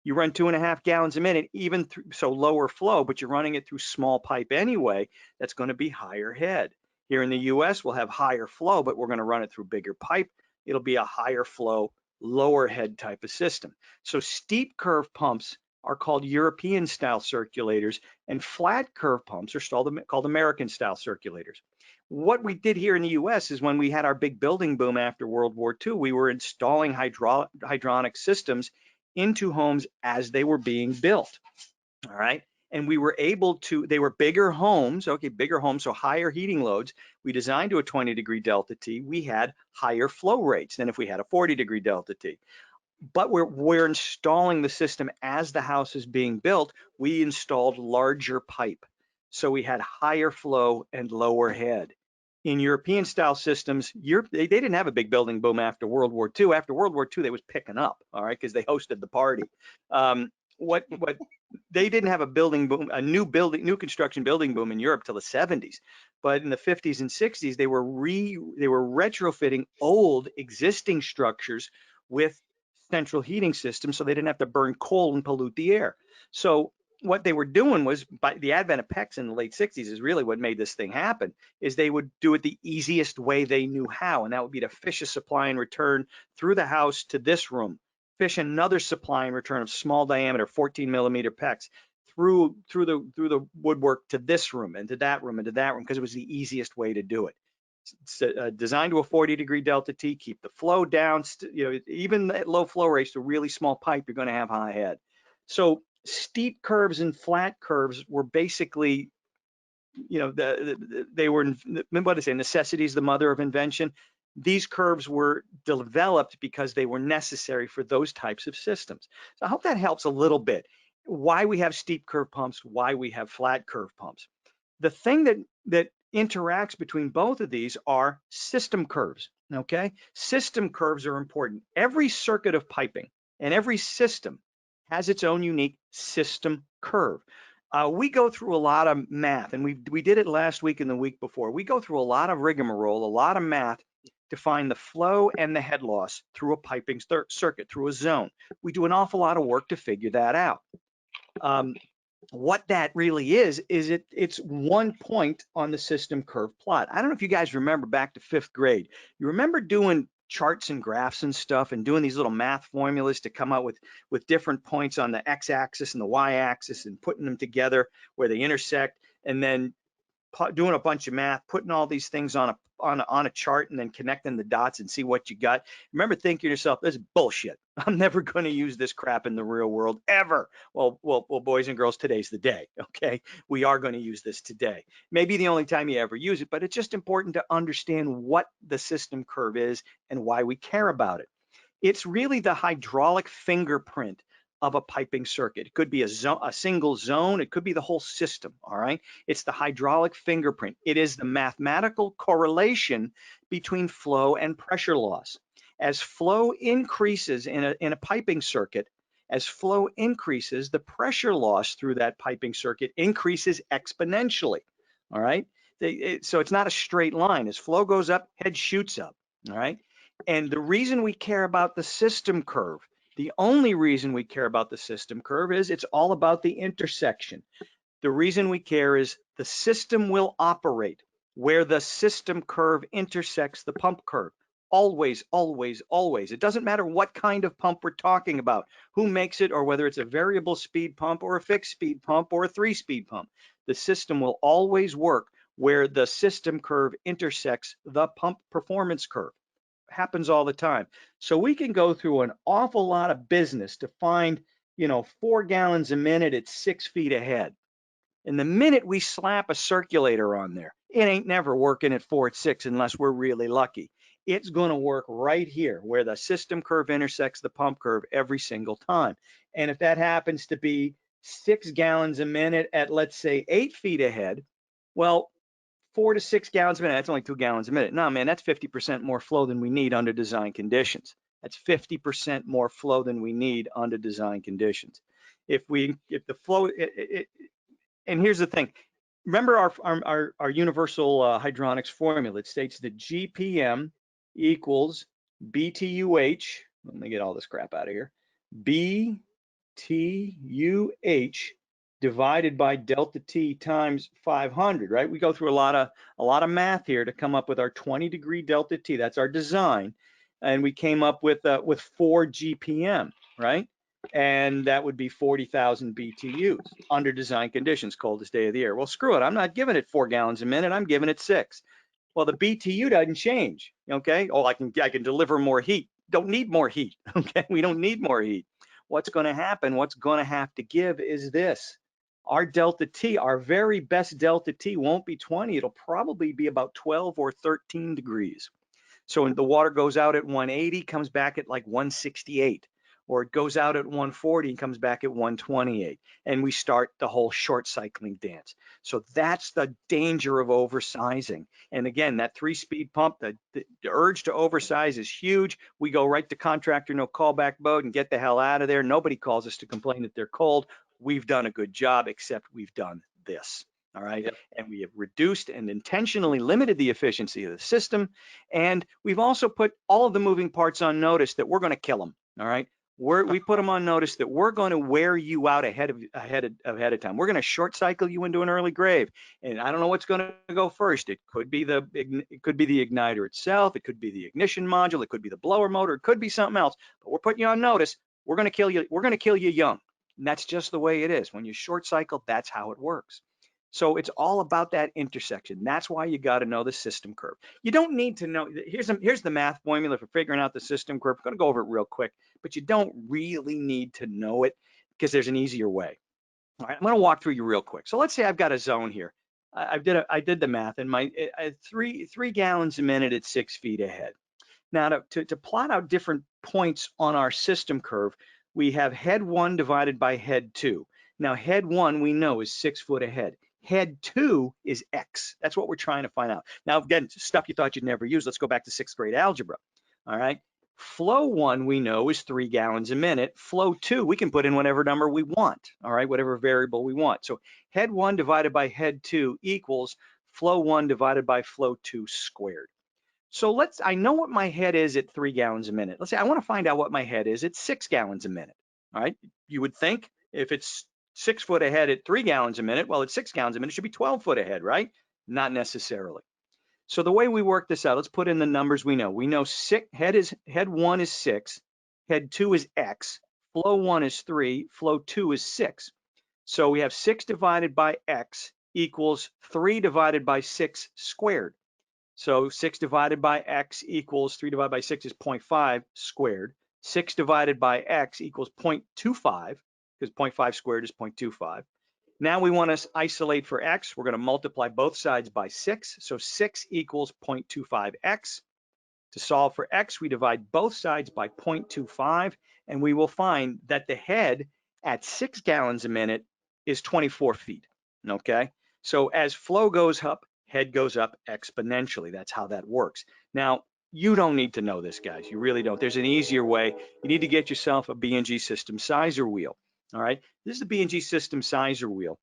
B: You run 2.5 gallons a minute, even through, so lower flow, but you're running it through small pipe anyway, that's going to be higher head. Here in the US, we'll have higher flow, but we're going to run it through bigger pipe. It'll be a higher flow, lower head type of system. So steep curve pumps are called European style circulators, and flat curve pumps are called American style circulators. What we did here in the US is when we had our big building boom after World War II, we were installing hydronic systems into homes as they were being built. All right. And we were able to, they were bigger homes, okay, bigger homes, so higher heating loads. We designed to a 20-degree delta T. We had higher flow rates than if we had a 40-degree delta T. But we're installing the system as the house is being built. We installed larger pipe. So we had higher flow and lower head. In European style systems, they didn't have a big building boom after World War II. After World War II, they was picking up, all right, because they hosted the party. What they didn't have a building boom, a new construction building boom in Europe till the 70s. But in the 50s and 60s, they were retrofitting old existing structures with central heating systems so they didn't have to burn coal and pollute the air. So what they were doing was, by the advent of PEX in the late 60s is really what made this thing happen, is they would do it the easiest way they knew how, and that would be to fish a supply and return through the house to this room, fish another supply and return of small diameter 14 millimeter PEX through the woodwork to this room and to that room and to that room, because it was the easiest way to do it. It's designed to a 40-degree delta T, keep the flow down. Even at low flow rates to really small pipe, you're going to have high head. So steep curves and flat curves were basically, they were, what is it? Necessity is the mother of invention. These curves were developed because they were necessary for those types of systems. So I hope that helps a little bit. Why we have steep curve pumps, why we have flat curve pumps. The thing that interacts between both of these are system curves, okay? System curves are important. Every circuit of piping and every system has its own unique system curve. We go through a lot of math, and we did it last week and the week before. We go through a lot of rigmarole, a lot of math to find the flow and the head loss through a piping circuit, through a zone. We do an awful lot of work to figure that out. What that really is it's one point on the system curve plot. I don't know if you guys remember back to 5th grade. You remember doing charts and graphs and stuff and doing these little math formulas to come out with different points on the x-axis and the y-axis and putting them together where they intersect, and then doing a bunch of math, putting all these things on a chart and then connecting the dots and see what you got. Remember thinking to yourself, this is bullshit. I'm never going to use this crap in the real world ever. Well, boys and girls, today's the day, okay? We are going to use this today. Maybe the only time you ever use it, but it's just important to understand what the system curve is and why we care about it. It's really the hydraulic fingerprint of a piping circuit. It could be a single zone. It could be the whole system, all right? It's the hydraulic fingerprint. It is the mathematical correlation between flow and pressure loss. As flow increases in a piping circuit, as flow increases, the pressure loss through that piping circuit increases exponentially, all right? So it's not a straight line. As flow goes up, head shoots up, all right? And the reason we care about the system curve, the only reason we care about the system curve is it's all about the intersection. The reason we care is the system will operate where the system curve intersects the pump curve. Always, always, always. It doesn't matter what kind of pump we're talking about, who makes it, or whether it's a variable speed pump or a fixed speed pump or a 3-speed pump. The system will always work where the system curve intersects the pump performance curve. Happens all the time. So we can go through an awful lot of business to find, 4 gallons a minute at 6 feet ahead. And the minute we slap a circulator on there, it ain't never working at 4 at 6 unless we're really lucky. It's going to work right here where the system curve intersects the pump curve every single time. And if that happens to be 6 gallons a minute at, let's say, 8 feet ahead, well, 4 to 6 gallons a minute, that's only 2 gallons a minute. No, man, that's 50% more flow than we need under design conditions. That's 50% more flow than we need under design conditions. If the flow, and here's the thing, remember our universal hydronics formula. It states that GPM equals BTUH. Let me get all this crap out of here. BTUH divided by delta T times 500, right? We go through a lot of math here to come up with our 20-degree delta T. That's our design, and we came up with 4 GPM, right? And that would be 40,000 BTUs under design conditions, coldest day of the year. Well, screw it. I'm not giving it 4 gallons a minute. I'm giving it 6. Well, the BTU doesn't change. Okay. Oh, I can deliver more heat. Don't need more heat. Okay. We don't need more heat. What's going to happen? What's going to have to give is this. Our delta T, our very best delta T won't be 20. It'll probably be about 12 or 13 degrees. So when the water goes out at 180, comes back at like 168, or it goes out at 140 and comes back at 128, and we start the whole short cycling dance. So that's the danger of oversizing. And again, that 3-speed pump, the urge to oversize is huge. We go right to contractor no callback mode and get the hell out of there. Nobody calls us to complain that they're cold. We've done a good job, except we've done this. All right. Yep. And we have reduced and intentionally limited the efficiency of the system. And we've also put all of the moving parts on notice that we're going to kill them. All right. We put them on notice that we're going to wear you out ahead of time. We're going to short cycle you into an early grave. And I don't know what's going to go first. It could be the igniter itself. It could be the ignition module. It could be the blower motor. It could be something else. But we're putting you on notice. We're going to kill you. We're going to kill you young. And that's just the way it is. When you short cycle, that's how it works. So it's all about that intersection. That's why you got to know the system curve. You don't need to know. Here's the math formula for figuring out the system curve. I'm going to go over it real quick, but you don't really need to know it because there's an easier way. All right, I'm going to walk through you real quick. So let's say I've got a zone here. I did the math, and my 3 gallons a minute at 6 feet ahead. Now to plot out different points on our system curve, we have head 1 divided by head 2. Now head 1 we know is 6 foot ahead. Head 2 is X. That's what we're trying to find out. Now, again, stuff you thought you'd never use. Let's go back to 6th grade algebra. All right. Flow 1 we know is 3 gallons a minute. Flow 2, we can put in whatever number we want. All right, whatever variable we want. So head 1 divided by head 2 equals flow 1 divided by flow 2 squared. So I know what my head is at 3 gallons a minute. Let's say I want to find out what my head is at 6 gallons a minute. All right. You would think if it's 6 foot ahead at 3 gallons a minute, well, at 6 gallons a minute, it should be 12 foot ahead, right? Not necessarily. So the way we work this out, let's put in the numbers we know. We know head 1 is 6, head 2 is X, flow 1 is 3, flow 2 is 6. So we have 6 divided by X equals 3 divided by 6 squared. So 6 divided by X equals 3 divided by 6 is 0.5 squared. 6 divided by X equals 0.25. Because 0.5 squared is 0.25. Now we want to isolate for X. We're going to multiply both sides by 6. So 6 equals 0.25X. To solve for X, we divide both sides by 0.25, and we will find that the head at 6 gallons a minute is 24 feet, okay? So as flow goes up, head goes up exponentially. That's how that works. Now, you don't need to know this, guys. You really don't. There's an easier way. You need to get yourself a B&G system sizer wheel. All right, this is the B&G system sizer wheel,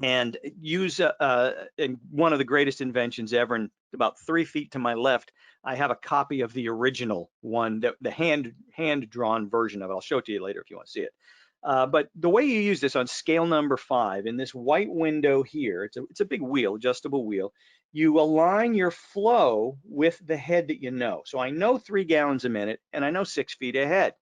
B: and use in one of the greatest inventions ever. And about 3 feet to my left, I have a copy of the original one, the hand-drawn version of it. I'll show it to you later if you want to see it. But the way you use this on scale number 5 in this white window here, it's a big wheel, adjustable wheel. You align your flow with the head that you know. So I know 3 gallons a minute, and I know 6 feet ahead.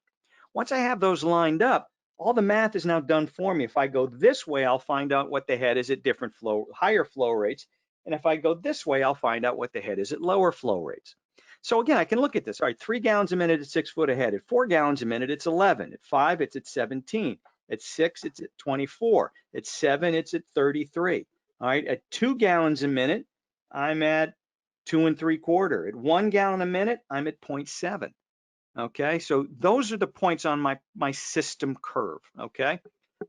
B: Once I have those lined up, all the math is now done for me. If I go this way, I'll find out what the head is at different higher flow rates, And if I go this way, I'll find out what the head is at lower flow rates. So again, I can look at this. All right, 3 gallons a minute at 6 foot ahead. At 4 gallons a minute, it's 11. At 5, it's at 17. At 6, it's at 24. At 7, it's at 33. All right, at 2 gallons a minute, I'm at 2 3/4. At 1 gallon a minute, I'm at 0.7. Okay, so those are the points on my system curve. Okay,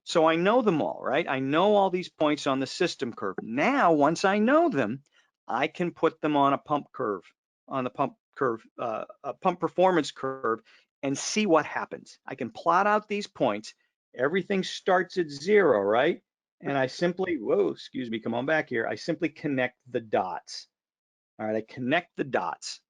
B: so I know them all, right? I know all these points on the system curve. Now, once I know them, I can put them on a pump curve, on the pump curve, a pump performance curve, and see what happens. I can plot out these points. Everything starts at 0, right? And I simply, whoa, excuse me, come on back here. I simply connect the dots. All right, I connect the dots.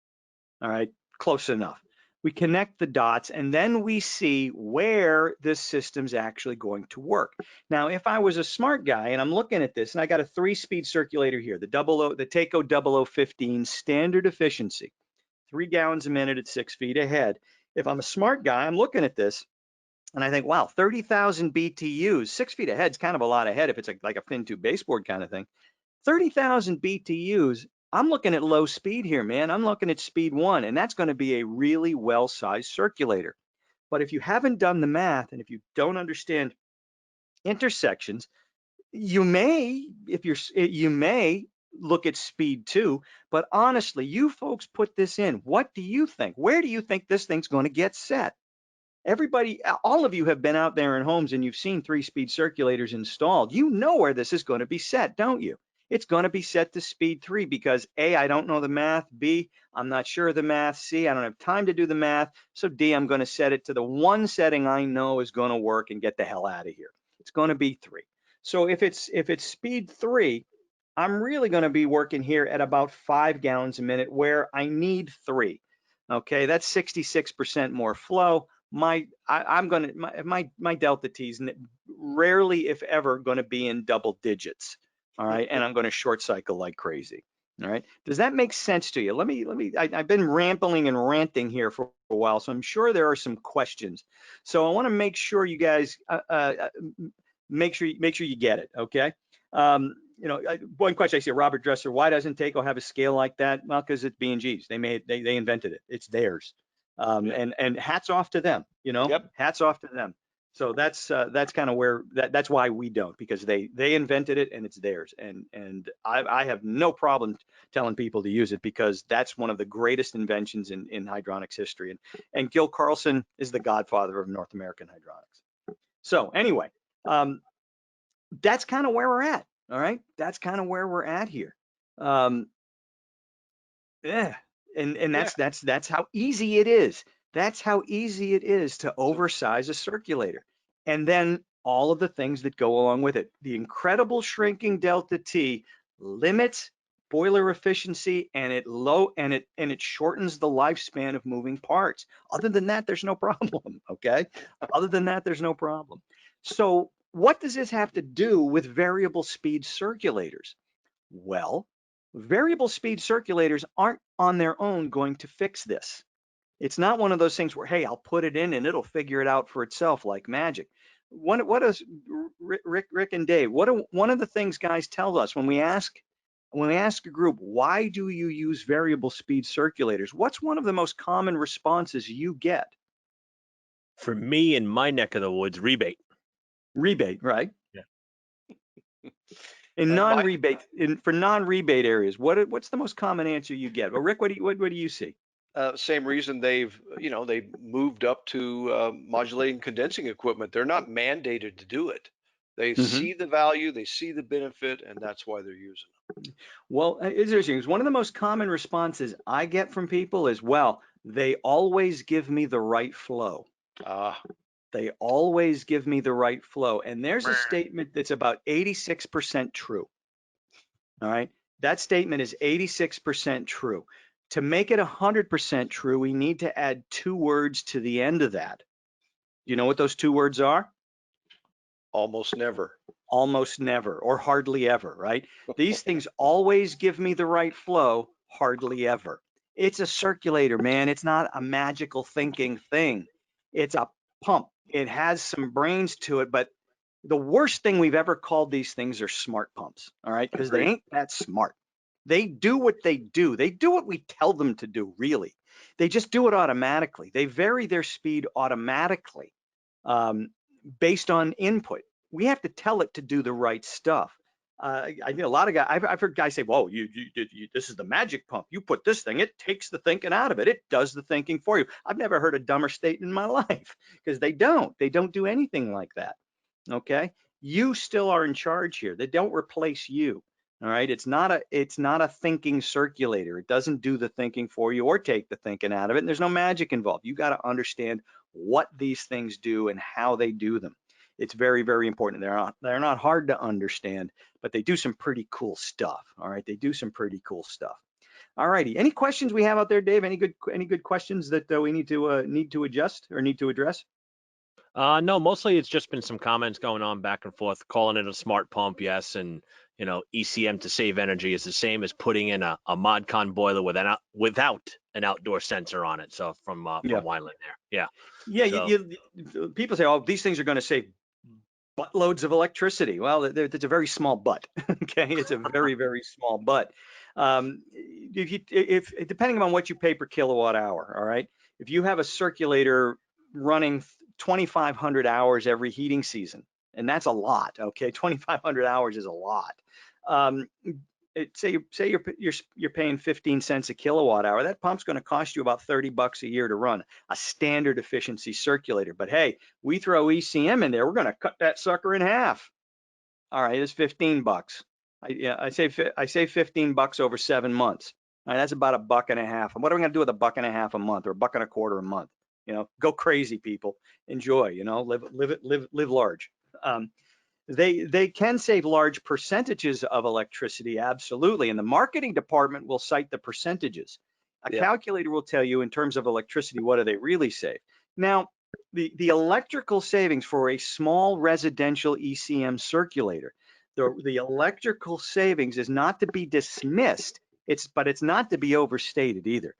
B: All right, close enough. We connect the dots and then we see where this system's actually going to work. Now, if I was a smart guy and I'm looking at this and I got a 3-speed circulator here, the Takeo 0015 standard efficiency, 3 gallons a minute at 6 feet ahead. If I'm a smart guy, I'm looking at this and I think, wow, 30,000 BTUs, 6 feet ahead is kind of a lot ahead if it's like a fin tube baseboard kind of thing. 30,000 BTUs, I'm looking at low speed here, man. I'm looking at speed 1, and that's going to be a really well-sized circulator. But if you haven't done the math and if you don't understand intersections, you may, you may look at speed 2, but honestly, you folks put this in. What do you think? Where do you think this thing's going to get set? Everybody, all of you have been out there in homes and you've seen 3-speed circulators installed. You know where this is going to be set, don't you? It's going to be set to speed 3 because A, I don't know the math. B, I'm not sure of the math. C, I don't have time to do the math. So D, I'm going to set it to the one setting I know is going to work and get the hell out of here. It's going to be 3. So if it's speed 3, I'm really going to be working here at about 5 gallons a minute where I need 3. Okay, that's 66% more flow. My delta T's rarely, if ever, going to be in double digits. All right, and I'm going to short cycle like crazy. All right, does that make sense to you? I've been rambling and ranting here for a while, so I'm sure there are some questions. So I want to make sure you guys make sure you get it. Okay. One question I see, Robert Dresser, why doesn't Takeo have a scale like that? Well, because it's B&G's. They invented it. It's theirs. And hats off to them,
C: Yep.
B: hats off to them. So that's kind of where that's why we don't, because they invented it and it's theirs. And I have no problem telling people to use it because that's one of the greatest inventions in hydronics history. And Gil Carlson is the godfather of North American hydronics. So anyway, that's kind of where we're at. All right, that's kind of where we're at here. Yeah, and that's how easy it is. That's how easy it is to oversize a circulator. And then all of the things that go along with it. The incredible shrinking delta T limits boiler efficiency and it shortens the lifespan of moving parts. Other than that, there's no problem, okay? Other than that, there's no problem. So what does this have to do with variable speed circulators? Well, variable speed circulators aren't on their own going to fix this. It's not one of those things where, hey, I'll put it in and it'll figure it out for itself like magic. What does Rick and Dave, one of the things guys tell us when we ask a group, why do you use variable speed circulators? What's one of the most common responses you get?
A: For me, in my neck of the woods, rebate.
B: Rebate, right?
A: Yeah.
B: In non-rebate, for non-rebate areas, what's the most common answer you get? Well, Rick, what do you see?
C: Same reason they've moved up to modulating condensing equipment. They're not mandated to do it. They see the value, they see the benefit, and that's why they're using them.
B: Well, it's interesting because one of the most common responses I get from people is, well, they always give me the right flow. They always give me the right flow. And there's a statement that's about 86% true. All right. That statement is 86% true. To make it 100% true, we need to add 2 words to the end of that. You know what those 2 words are?
C: Almost never.
B: Almost never, or hardly ever, right? These things always give me the right flow, hardly ever. It's a circulator, man. It's not a magical thinking thing. It's a pump. It has some brains to it, but the worst thing we've ever called these things are smart pumps, all right? Because they ain't that smart. They do what they do. They do what we tell them to do, really. They just do it automatically. They vary their speed automatically based on input. We have to tell it to do the right stuff. I know a lot of guys, I've heard guys say, whoa, this is the magic pump. You put this thing, it takes the thinking out of it. It does the thinking for you. I've never heard a dumber statement in my life because they don't do anything like that. Okay. You still are in charge here. They don't replace you. All right. It's not a thinking circulator. It doesn't do the thinking for you or take the thinking out of it. And there's no magic involved. You got to understand what these things do and how they do them. It's very, very important. They're not hard to understand, but they do some pretty cool stuff. All right. They do some pretty cool stuff. All righty. Any questions we have out there, Dave? Any good questions that we need to adjust or need to address?
A: No, mostly it's just been some comments going on back and forth, calling it a smart pump, yes, and ECM to save energy is the same as putting in a ModCon boiler without an outdoor sensor on it. So from Wineland there, yeah.
B: Yeah, so, people say, oh, these things are going to save buttloads of electricity. Well, it's a very small butt. Okay, it's a very, very small butt. If depending on what you pay per kilowatt hour, all right. If you have a circulator running 2,500 hours every heating season, and that's a lot. Okay, 2,500 hours is a lot. Say you're paying 15 cents a kilowatt hour. That pump's going to cost you about $30 a year to run a standard efficiency circulator. But hey, we throw ECM in there, we're going to cut that sucker in half. All right, it's $15. I say $15 over 7 months. All right, that's about $1.50. And what are we going to do with $1.50 a month or $1.25 a month? Go crazy, people. Enjoy. Live large. They can save large percentages of electricity, absolutely. And the marketing department will cite the percentages. A calculator will tell you in terms of electricity, what do they really save? Now, the electrical savings for a small residential ECM circulator, the electrical savings is not to be dismissed, but it's not to be overstated either.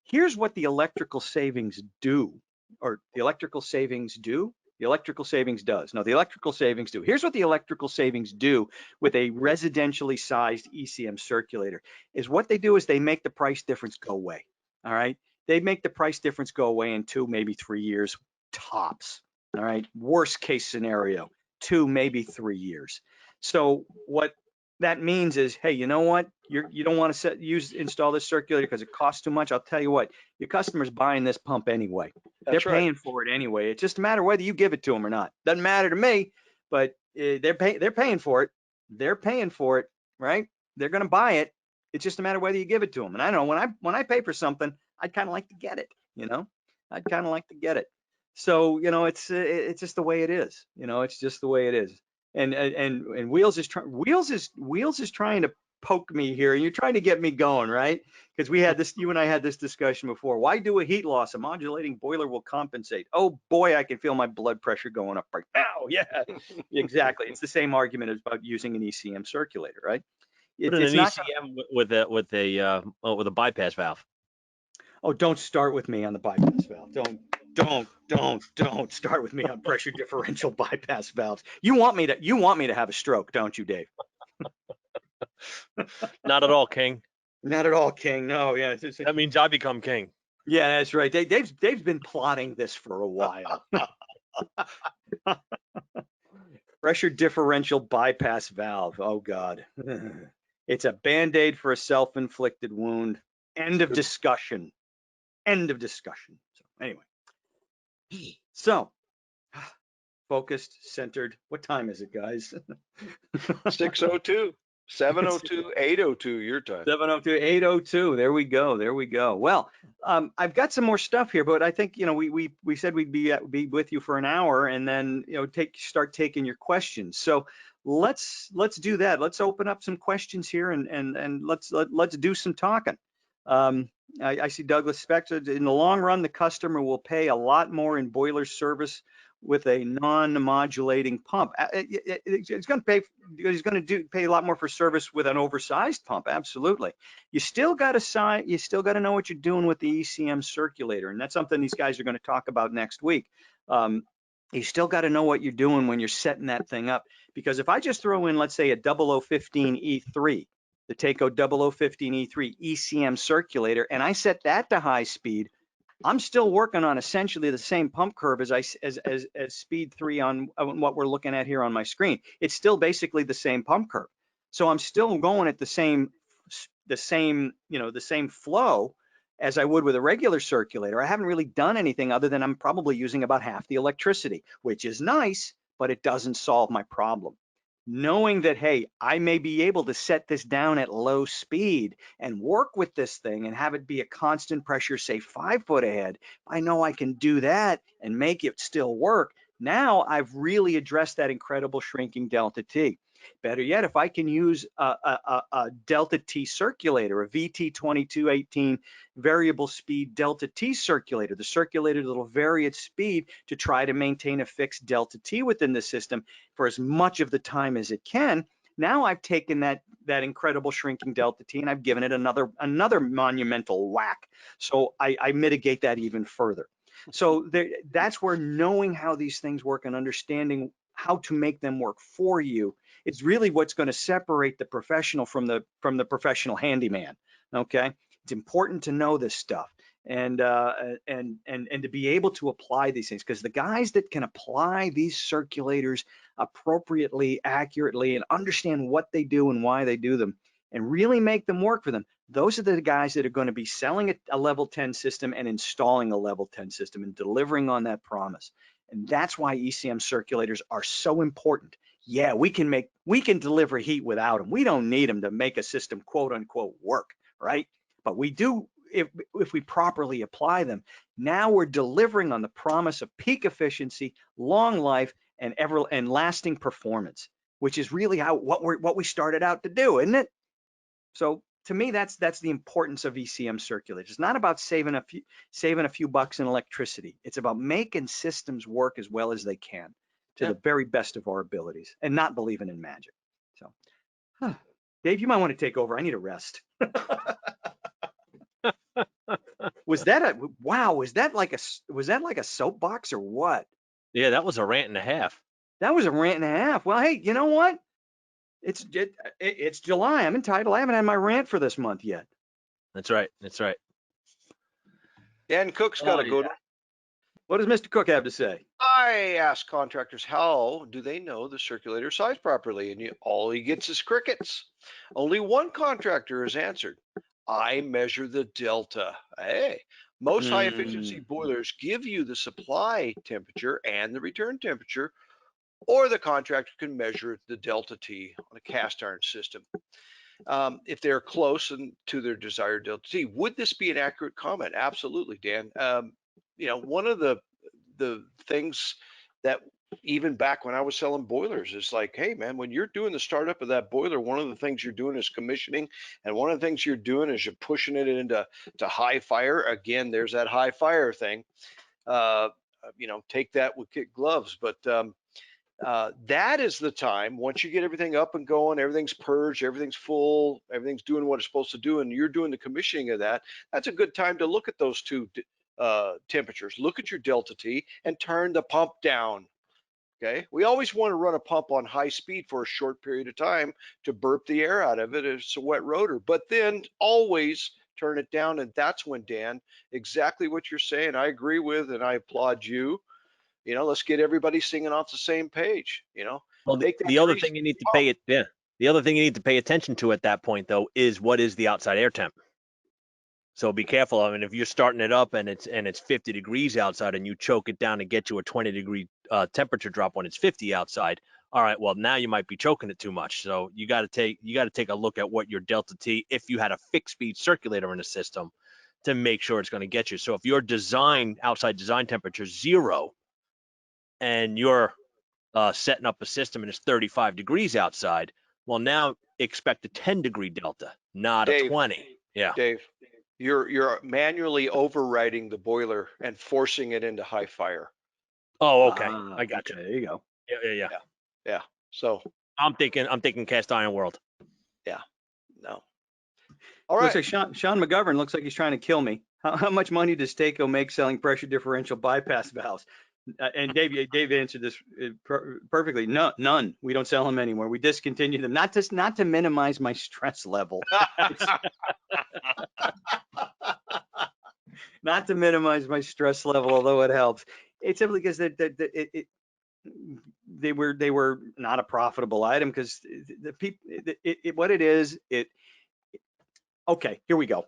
B: Here's what the electrical savings do, or the electrical savings do. The electrical savings does. No, the electrical savings do. Here's what the electrical savings do with a residentially sized ECM circulator is what they do is they make the price difference go away. All right. They make the price difference go away in 2, maybe 3 years tops. All right. Worst case scenario, 2, maybe 3 years. So what that means is, hey, you know what? You don't want to install this circulator because it costs too much. I'll tell you what, your customer's buying this pump anyway. They're paying for it anyway. It's just a matter of whether you give it to them or not. Doesn't matter to me, but they're paying for it. They're paying for it, right? They're going to buy it. It's just a matter of whether you give it to them. And I know when I pay for something, I'd kind of like to get it. I'd kind of like to get it. So it's just the way it is. It's just the way it is. And Wheels is trying to poke me here, and you're trying to get me going, right? Because you and I had this discussion before. Why do a heat loss? A modulating boiler will compensate. Oh boy, I can feel my blood pressure going up right now. Yeah, exactly. It's the same argument as about using an ECM circulator, right?
A: Put in an ECM with a bypass valve.
B: Oh, don't start with me on the bypass valve. Don't start with me on pressure differential bypass valves. You want me to have a stroke, don't you, Dave?
A: Not at all, King.
B: Not at all, King. No, yeah.
A: That means I become king.
B: Yeah, that's right. Dave's been plotting this for a while. Pressure differential bypass valve. Oh God. It's a Band-Aid for a self-inflicted wound. End of discussion. End of discussion. So anyway. So, focused, centered. What time is it, guys?
C: 6:02, 7:02, 8:02 your time.
B: 7:02, 8:02. There we go. Well, I've got some more stuff here, but I think we said we'd be with you for an hour, and then start taking your questions. So let's do that. Let's open up some questions here, and let's do some talking. I see Douglas Speck. In the long run, the customer will pay a lot more in boiler service with a non-modulating pump. It's going to pay because he's going to pay a lot more for service with an oversized pump. Absolutely. You still got to know what you're doing with the ECM circulator, and that's something these guys are going to talk about next week. You still got to know what you're doing when you're setting that thing up, because if I just throw in, let's say, a 0015 E3, the Taco 0015E3 ECM circulator, and I set that to high speed, I'm still working on essentially the same pump curve as speed 3 on what we're looking at here on my screen. It's still basically the same pump curve. So I'm still going at the same flow as I would with a regular circulator. I haven't really done anything other than I'm probably using about half the electricity, which is nice, but it doesn't solve my problem. Knowing that, hey, I may be able to set this down at low speed and work with this thing and have it be a constant pressure, say 5 foot ahead, I know I can do that and make it still work. Now I've really addressed that incredible shrinking delta T. Better yet, if I can use a delta T circulator, a VT2218 variable speed delta T circulator, the circulator that will vary its speed to try to maintain a fixed delta T within the system for as much of the time as it can. Now I've taken that incredible shrinking delta T and I've given it another monumental whack. So I mitigate that even further. So that's where knowing how these things work and understanding how to make them work for you, it's really what's going to separate the professional from the professional handyman. Okay, it's important to know this stuff and to be able to apply these things, because the guys that can apply these circulators appropriately, accurately, and understand what they do and why they do them and really make them work for them, those are the guys that are going to be selling a level 10 system and installing a level 10 system and delivering on that promise. And that's why ECM circulators are so important. Yeah, we can deliver heat without them. We don't need them to make a system quote unquote work, right? But we do if we properly apply them. Now we're delivering on the promise of peak efficiency, long life, and lasting performance, which is really what we started out to do, isn't it? So to me, that's the importance of ECM circulators. It's not about saving a few bucks in electricity. It's about making systems work as well as they can to the very best of our abilities and not believing in magic. So, Dave, you might want to take over. I need a rest. Was that like a soapbox or what?
A: Yeah, that was a rant and a half.
B: That was a rant and a half. Well, hey, you know what? It's July. I'm entitled. I haven't had my rant for this month yet.
A: That's right. That's right.
C: Dan Cook's got a good one.
B: What does Mr. Cook have to say?
C: I ask contractors how do they know the circulator size properly, and all he gets is crickets. Only one contractor has answered. I measure the delta. Hey, most high efficiency boilers give you the supply temperature and the return temperature, or the contractor can measure the delta T on a cast iron system. If they're close to their desired delta T. Would this be an accurate comment? Absolutely, Dan. One of the things that even back when I was selling boilers is like, hey man, when you're doing the startup of that boiler, one of the things you're doing is commissioning, and one of the things you're doing is you're pushing it into high fire. Again, there's that high fire thing. Take that with kid gloves, but that is the time, once you get everything up and going, everything's purged, everything's full, everything's doing what it's supposed to do, and you're doing the commissioning of that, that's a good time to look at those two temperatures. Look at your delta T and turn the pump down. Okay, we always want to run a pump on high speed for a short period of time to burp the air out of it. It's a wet rotor, but then always turn it down. And that's when, Dan, exactly what you're saying, I agree with, and I applaud you. Let's get everybody singing off the same page.
A: Well, the other thing you need to pay the other thing you need to pay attention to at that point though is what is the outside air temp. So be careful. I mean, if you're starting it up and it's 50 degrees outside and you choke it down and get you a 20-degree temperature drop when it's 50 outside, all right, well now you might be choking it too much. So you got to take a look at what your delta T, if you had a fixed speed circulator in the system, to make sure it's going to get you. So if your outside design temperature is 0 and you're setting up a system and it's 35 degrees outside, well now expect a 10-degree delta, not a 20. Yeah,
C: Dave, you're manually overriding the boiler and forcing it into high fire.
A: Oh, okay. I got you.
B: There you go.
C: Yeah. So
A: I'm thinking cast iron world.
C: Yeah. No. All right.
B: Looks like Sean McGovern looks like he's trying to kill me. How much money does Taco make selling pressure differential bypass valves? And Dave answered this perfectly. No, none. We don't sell them anymore. We discontinued them. Not to minimize my stress level. Not to minimize my stress level, although it helps. It's simply because they were not a profitable item because the people. What it is. Okay, here we go.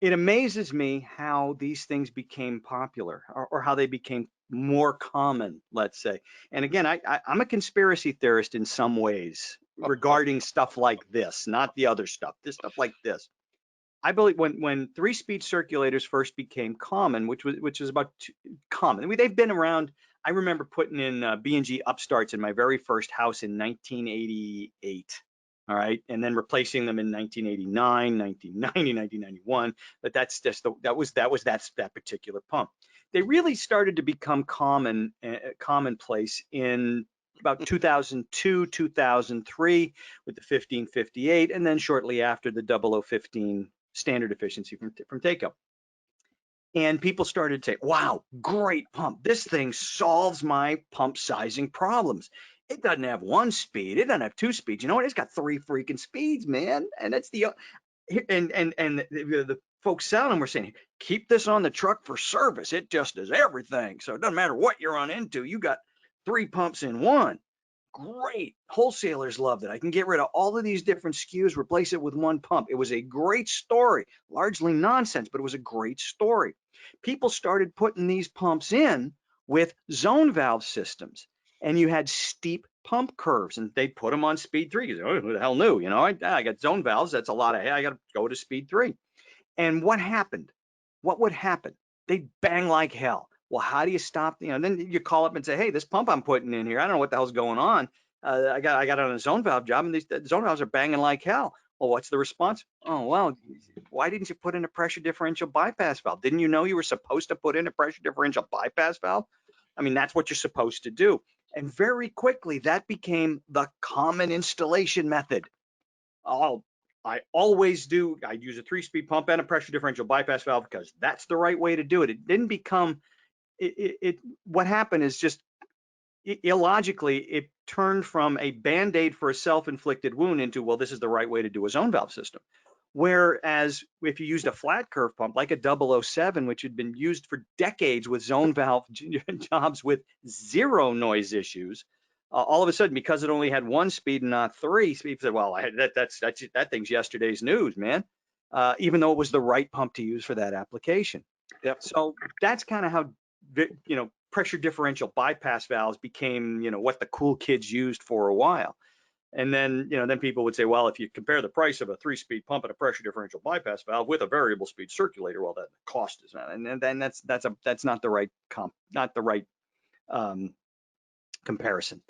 B: It amazes me how these things became popular or how they became more common, let's say. And again, I'm a conspiracy theorist in some ways regarding stuff like this, not the other stuff, this stuff like this. I believe when 3-speed circulators first became common, which was about common. They've been around. I remember putting in B&G Upstarts in my very first house in 1988. All right, and then replacing them in 1989, 1990, 1991. But that's just that particular pump. They really started to become commonplace in about 2002, 2003 with the 1558, and then shortly after the 0015 standard efficiency from Takeo. And people started to say, wow, great pump. This thing solves my pump sizing problems. It doesn't have 1 speed. It doesn't have 2 speeds. You know what? It's got 3 freaking speeds, man. And that's the folks selling them were saying, keep this on the truck for service. It just does everything. So it doesn't matter what you run into. You got 3 pumps in 1. Great. Wholesalers loved it. I can get rid of all of these different SKUs, replace it with 1 pump. It was a great story, largely nonsense, but it was a great story. People started putting these pumps in with zone valve systems, and you had steep pump curves, and they'd put them on speed 3. You know, who the hell knew? You know, I got zone valves. That's a lot of, hey, I got to go to speed 3. And what happened? What would happen? They'd bang like hell. Well, how do you stop? You know, then you call up and say, hey, this pump I'm putting in here, I don't know what the hell's going on. I got it on a zone valve job, and these zone valves are banging like hell. Well, what's the response? Oh, well, why didn't you put in a pressure differential bypass valve? Didn't you know you were supposed to put in a pressure differential bypass valve? I mean, that's what you're supposed to do. And very quickly, that became the common installation method. I always do. I use a 3-speed pump and a pressure differential bypass valve because that's the right way to do it. It didn't become. What happened is just illogically, it turned from a Band-Aid for a self-inflicted wound into, well, this is the right way to do a zone valve system. Whereas if you used a flat curve pump like a 007, which had been used for decades with zone valve jobs with 0 noise issues, all of a sudden, because it only had 1 speed and not 3, people said, well, that thing's yesterday's news, man. Even though it was the right pump to use for that application.
C: Yep.
B: So that's kind of how, you know, pressure differential bypass valves became, you know, what the cool kids used for a while. And then, you know, then people would say, well, if you compare the price of a 3-speed pump and a pressure differential bypass valve with a variable speed circulator, well, that cost is not, and then that's not the right comparison.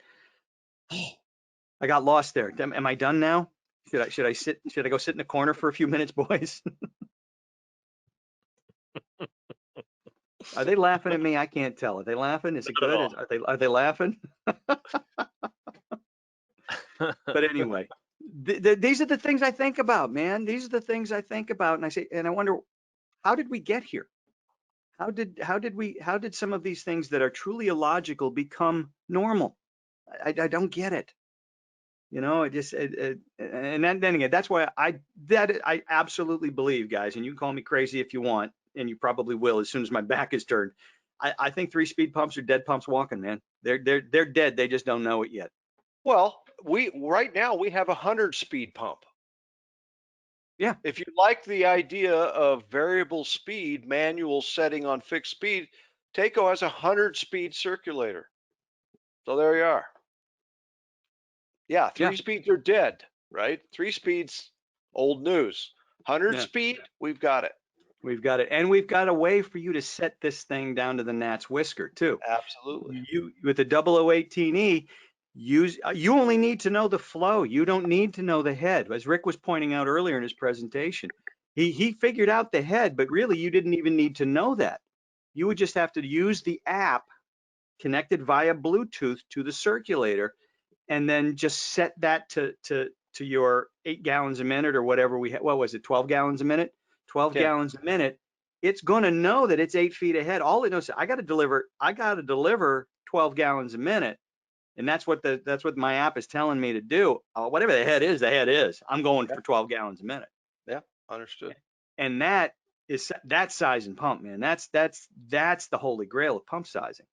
B: I got lost there. Am I done now? Should I go sit in the corner for a few minutes, boys? Are they laughing at me? I can't tell. Are they laughing? Is it good? Are they laughing? But anyway, these are the things I think about, man. These are the things I think about, and I say, and I wonder, how did we get here? How did some of these things that are truly illogical become normal? I don't get it. You know, and then again, that's why I absolutely believe, guys, and you can call me crazy if you want, and you probably will as soon as my back is turned. I think 3-speed pumps are dead pumps walking, man. They're dead. They just don't know it yet.
C: Well, right now we have a 100-speed pump.
B: Yeah.
C: If you like the idea of variable speed, manual setting on fixed speed, Takeo has a 100-speed circulator. So there you are. Yeah, 3 speeds are dead, right? 3 speeds, old news. 100 speed, we've got it.
B: We've got it. And we've got a way for you to set this thing down to the gnat's whisker too.
C: Absolutely.
B: With the 0018E, you only need to know the flow. You don't need to know the head. As Rick was pointing out earlier in his presentation, he figured out the head, but really you didn't even need to know that. You would just have to use the app connected via Bluetooth to the circulator, and then just set that to your 8 gallons a minute or whatever we had. What was it? 12 gallons a minute? 12 gallons a minute. it's going to know that it's 8 feet ahead. All it knows is I got to deliver 12 gallons a minute. And that's what my app is telling me to do. Whatever the head is. I'm going for 12 gallons a minute.
C: Yeah, understood.
B: And that's size and pump, man. That's the holy grail of pump sizing.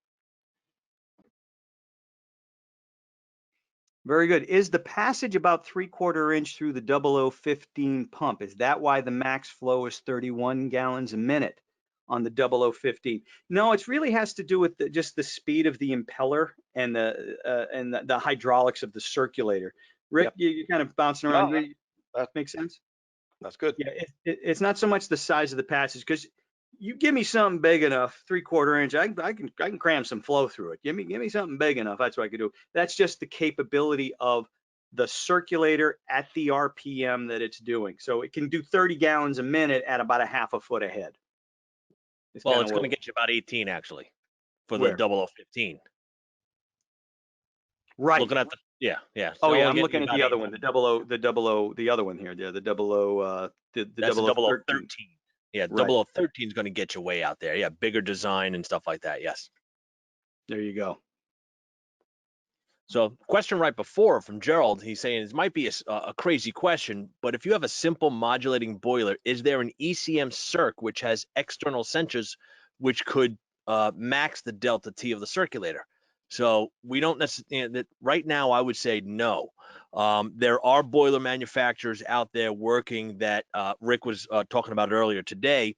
B: Very good. Is the passage about 3/4 inch through the 0015 pump? Is that why the max flow is 31 gallons a minute on the 0015? No, it really has to do with just the speed of the impeller and the hydraulics of the circulator. Rick,
C: Yep.
B: you're kind of bouncing around.
C: No,
B: That makes sense?
C: That's good.
B: Yeah, it's not so much the size of the passage, because you give me something big enough, 3/4 inch, I can cram some flow through it. Give me something big enough. That's what I could do. That's just the capability of the circulator at the RPM that it's doing. So it can do 30 gallons a minute at about a half a foot ahead.
A: Well, it's going to get you about 18 actually for the
B: Where?
A: 0015.
B: Right.
A: Looking at the yeah.
B: Oh yeah,
A: It'll
B: I'm
A: get
B: looking
A: you
B: at
A: about
B: the other
A: 18.
B: one, the other one here. Yeah, the 0013.
A: That's the 0013. Yeah,
B: Right.
A: 0013 is going to get you way out there. Yeah, bigger design and stuff like that. Yes.
B: There you go.
A: So, question right before from Gerald, he's saying this might be a crazy question, but if you have a simple modulating boiler, is there an ECM circ which has external sensors which could max the delta T of the circulator? So we don't necessarily, right now I would say no. There are boiler manufacturers out there working that Rick was talking about earlier today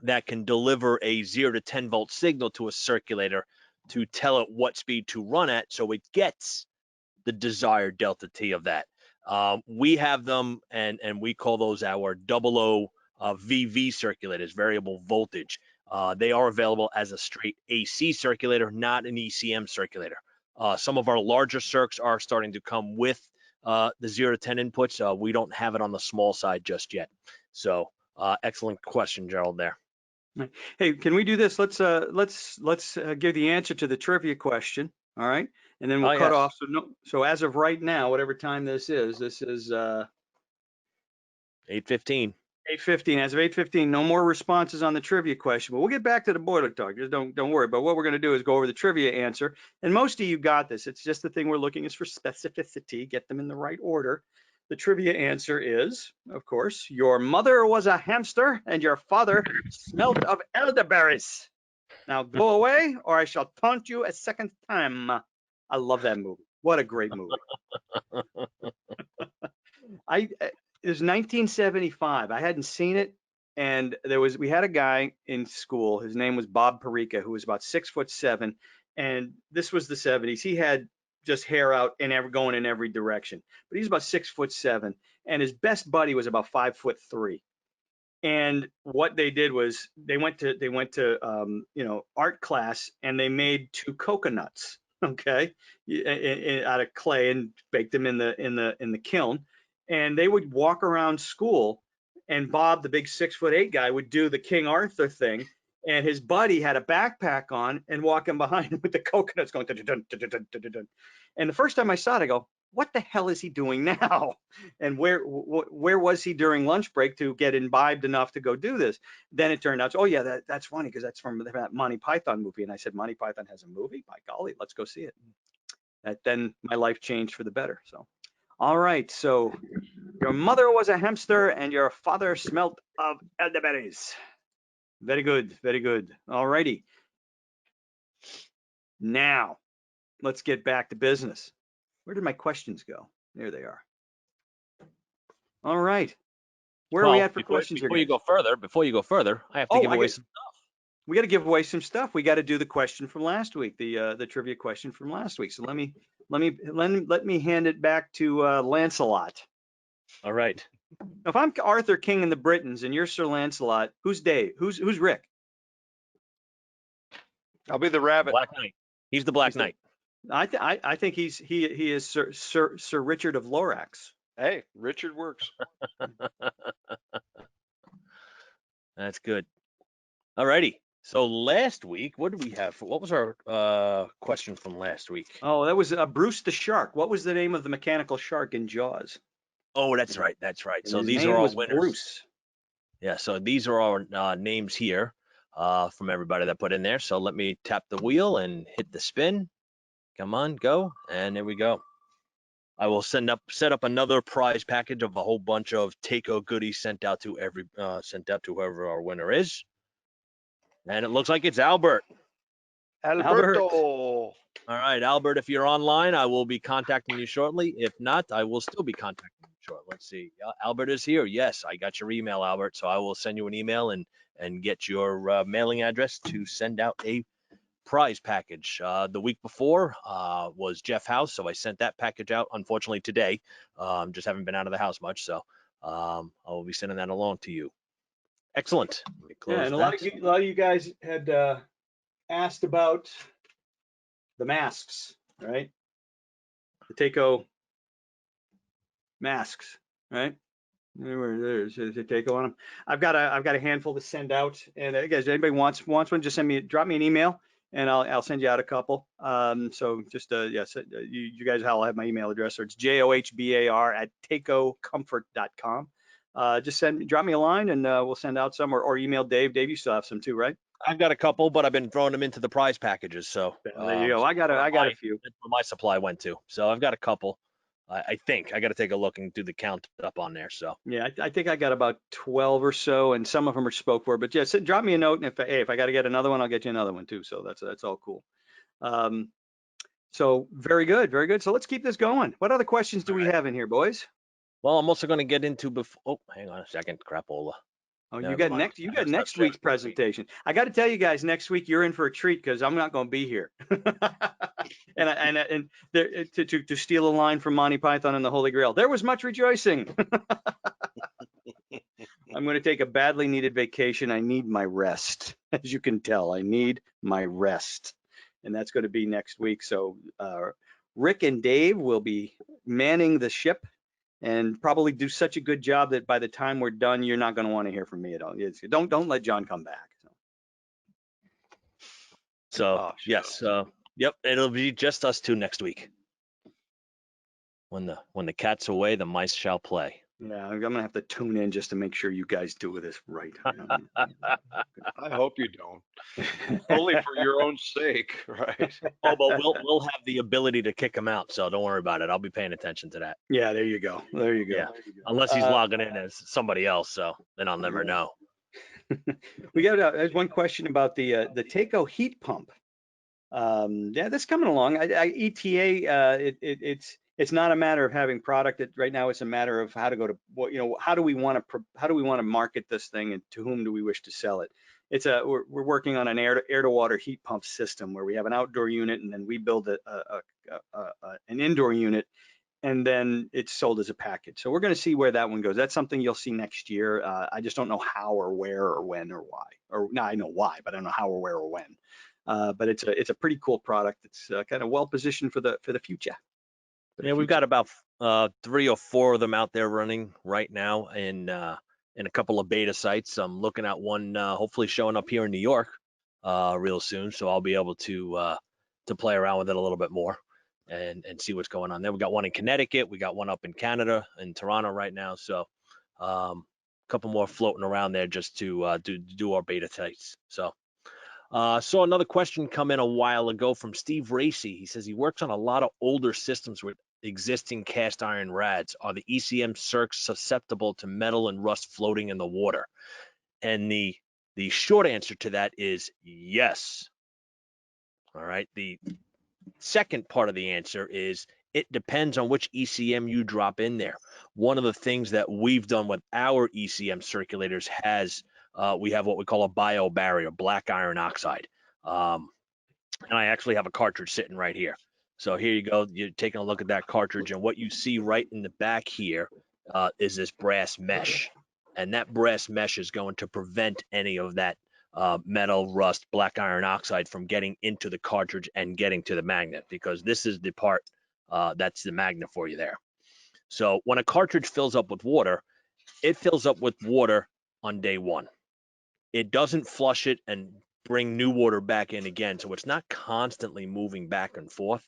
A: that can deliver a 0 to 10 volt signal to a circulator to tell it what speed to run at so it gets the desired delta T of that. We have them, and we call those our 00 VV circulators, variable voltage. They are available as a straight AC circulator, not an ECM circulator. Some of our larger circs are starting to come with the 0 to 10 inputs. We don't have it on the small side just yet. So excellent question, Gerald, there.
B: Hey, can we do this? Let's give the answer to the trivia question. All right, and then we'll cut off. So as of right now, whatever time this is
A: 8:15.
B: 8:15. As of 8:15, no more responses on the trivia question, but we'll get back to the boiler talk. Just don't worry. But what we're going to do is go over the trivia answer, and most of you got this. It's just the thing we're looking is for specificity. Get them in the right order. The trivia answer is, of course, your mother was a hamster and your father smelt of elderberries. Now go away or I shall taunt you a second time. I love that movie. What a great movie. It was 1975. I hadn't seen it. And we had a guy in school. His name was Bob Perica, who was about 6'7". And this was the 70s. He had just hair out and going in every direction. But he's about 6'7", and his best buddy was about 5'3". And what they did was they went to art class, and they made 2 coconuts, okay, out of clay, and baked them in the kiln. And they would walk around school, and Bob, the big 6'8" guy, would do the King Arthur thing. And his buddy had a backpack on and walking behind him with the coconuts going. Dun, dun, dun, dun, dun, dun. And the first time I saw it, I go, what the hell is he doing now? And where was he during lunch break to get imbibed enough to go do this? Then it turned out, oh yeah, that's funny because that's from that Monty Python movie. And I said, Monty Python has a movie? By golly, let's go see it. Then my life changed for the better. So, all right. So your mother was a hamster and your father smelt of elderberries. Very good. Very good. All righty. Now, let's get back to business. Where did my questions go? There they are. All right. Where are we at for questions here?
A: Before you go further, I have to give away some stuff.
B: We got to give away some stuff. We got to do the question from last week, the trivia question from last week. So let me hand it back to Lancelot.
A: All right.
B: If I'm Arthur King and the Britons and you're Sir Lancelot, who's Dave? Who's Rick?
C: I'll be the rabbit.
A: Black Knight. He's the Black Knight.
B: I think he is Sir Richard of Lorax.
C: Hey, Richard works.
A: That's good. All righty. So last week, what did we have? What was our question from last week?
B: Oh, that was Bruce the Shark. What was the name of the mechanical shark in Jaws?
A: Oh, that's right. That's right. So
B: his
A: these
B: name
A: are all
B: was
A: winners.
B: Bruce.
A: Yeah, so these are our names here from everybody that put in there. So let me tap the wheel and hit the spin. Come on, go, and there we go. I will set up another prize package of a whole bunch of Takeo goodies sent out to whoever our winner is. And it looks like it's Albert.
B: Albert.
C: Alberto.
A: All right, Albert, if you're online, I will be contacting you shortly. If not, I will still be contacting you shortly. Let's see. Albert is here. Yes, I got your email, Albert. So I will send you an email and get your mailing address to send out a prize package. The week before was Jeff House, so I sent that package out. Unfortunately, today, just haven't been out of the house much, so I will be sending that along to you. Excellent. Let me close
B: And a
A: that.
B: lot of you guys had asked about the masks, right? The Takeo masks, right? There's a Takeo on them. I've got a handful to send out, and guys, anybody wants one, just drop me an email, and I'll send you out a couple. So just yes, you guys all have my email address, or it's johbar@takeocomfort.com. Just drop me a line, and we'll send out some, or email Dave. Dave, you still have some too, right?
A: I've got a couple, but I've been throwing them into the prize packages. So
B: There you go. I got a few.
A: That's where my supply went to. So I've got a couple. I think I got to take a look and do the count up on there. So
B: Yeah, I think I got about 12 or so, and some of them are spoke for. But yeah, drop me a note, and if I got to get another one, I'll get you another one too. So that's all cool. So very good, very good. So let's keep this going. What other questions do we have in here, boys?
A: well, I'm also going to get into before. Oh, hang on a second, crapola.
B: Oh,
A: Never
B: you got
A: mind.
B: next week's presentation. I got to tell you guys, next week you're in for a treat because I'm not going to be here. and there, to steal a line from Monty Python and the Holy Grail, there was much rejoicing. I'm going to take a badly needed vacation. I need my rest. As you can tell, I need my rest. And that's going to be next week. So Rick and Dave will be manning the ship and probably do such a good job that by the time we're done, you're not going to want to hear from me at all. Don't let John come back.
A: So yes, yep, it'll be just us two next week. When the cat's away, the mice shall play.
B: Yeah, I'm gonna have to tune in just to make sure you guys do this right.
C: I hope you don't. Only for your own sake, right?
A: Oh, but we'll have the ability to kick him out, so don't worry about it. I'll be paying attention to that.
B: Yeah, there you go. There you go.
A: Yeah, unless he's logging in as somebody else, so then I'll never know.
B: We got there's one question about the Takeo heat pump. Yeah, that's coming along. ETA, it's not a matter of having product. Right now, it's a matter of how to go to how do we want to market this thing, and to whom do we wish to sell it. We're working on an air to water heat pump system where we have an outdoor unit, and then we build an indoor unit, and then it's sold as a package. So we're going to see where that one goes. That's something you'll see next year. I just don't know how or where or when or why. Or no, I know why, but I don't know how or where or when. But it's a pretty cool product. It's kind of well positioned for the future.
A: Yeah, we've got about 3 or 4 of them out there running right now in a couple of beta sites. I'm looking at one hopefully showing up here in New York real soon, so I'll be able to play around with it a little bit more and see what's going on there. We got one in Connecticut, we got one up in Canada, in Toronto right now, so a couple more floating around there just to do our beta sites. So. Saw another question come in a while ago from Steve Racy. He says he works on a lot of older systems with existing cast iron rads. Are the ECM circs susceptible to metal and rust floating in the water? And the short answer to that is yes. All right. The second part of the answer is it depends on which ECM you drop in there. One of the things that we've done with our ECM circulators we have what we call a bio barrier, black iron oxide. And I actually have a cartridge sitting right here. So here you go. You're taking a look at that cartridge, and what you see right in the back here is this brass mesh. And that brass mesh is going to prevent any of that metal, rust, black iron oxide from getting into the cartridge and getting to the magnet, because this is the part that's the magnet for you there. So when a cartridge fills up with water, it fills up with water on day one. It doesn't flush it and bring new water back in again. So it's not constantly moving back and forth.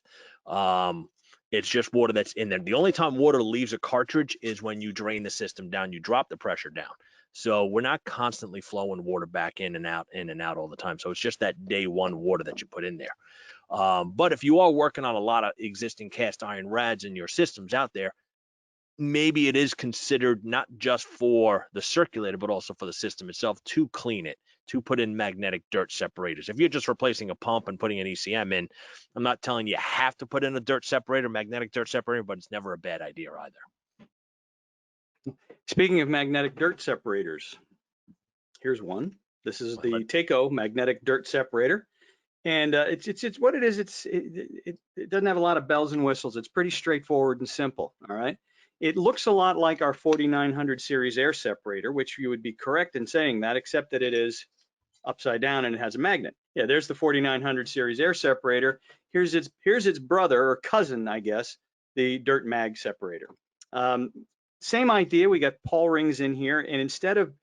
A: It's just water that's in there. The only time water leaves a cartridge is when you drain the system down, you drop the pressure down. So we're not constantly flowing water back in and out all the time. So it's just that day one water that you put in there. But if you are working on a lot of existing cast iron rads in your systems out there, maybe it is considered not just for the circulator, but also for the system itself to clean it, to put in magnetic dirt separators. If you're just replacing a pump and putting an ECM in, I'm not telling you have to put in a dirt separator, magnetic dirt separator, but it's never a bad idea either.
B: Speaking of magnetic dirt separators, here's one. This is the Takeo magnetic dirt separator. And it's what it is. It doesn't have a lot of bells and whistles. It's pretty straightforward and simple. All right. It looks a lot like our 4900 series air separator, which you would be correct in saying that, except that it is upside down and it has a magnet. Yeah, there's the 4900 series air separator. Here's its brother or cousin, I guess, the dirt mag separator. Same idea. We got Paul rings in here, and instead of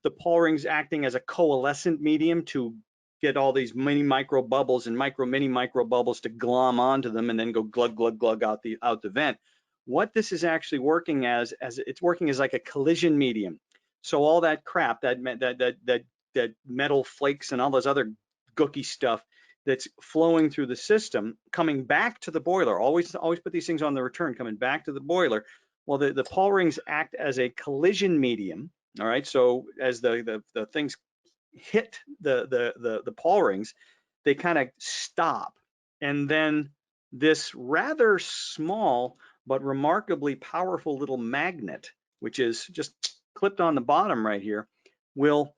B: the Paul rings acting as a coalescent medium to get all these mini micro bubbles and mini micro bubbles to glom onto them and then go glug glug glug out the vent. What this is actually working as it's working as like a collision medium. So all that crap, that metal flakes and all those other gooky stuff that's flowing through the system, coming back to the boiler. Always put these things on the return, coming back to the boiler. Well, the Paul rings act as a collision medium. All right, so as the things hit the Paul rings, they kind of stop, and then this rather small but remarkably powerful little magnet, which is just clipped on the bottom right here, will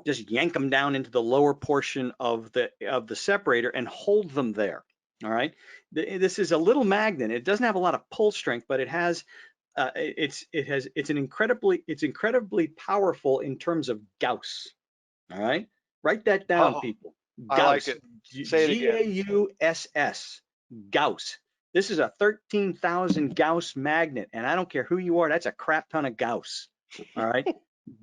B: just yank them down into the lower portion of the separator and hold them there. All right, this is a little magnet. It doesn't have a lot of pull strength, but it has it's incredibly powerful in terms of Gauss. All right, write that down, people. Gauss.
C: I like it. Say it again.
B: G-A-U-S-S. Gauss. This is a 13,000 Gauss magnet, and I don't care who you are. That's a crap ton of Gauss. All right.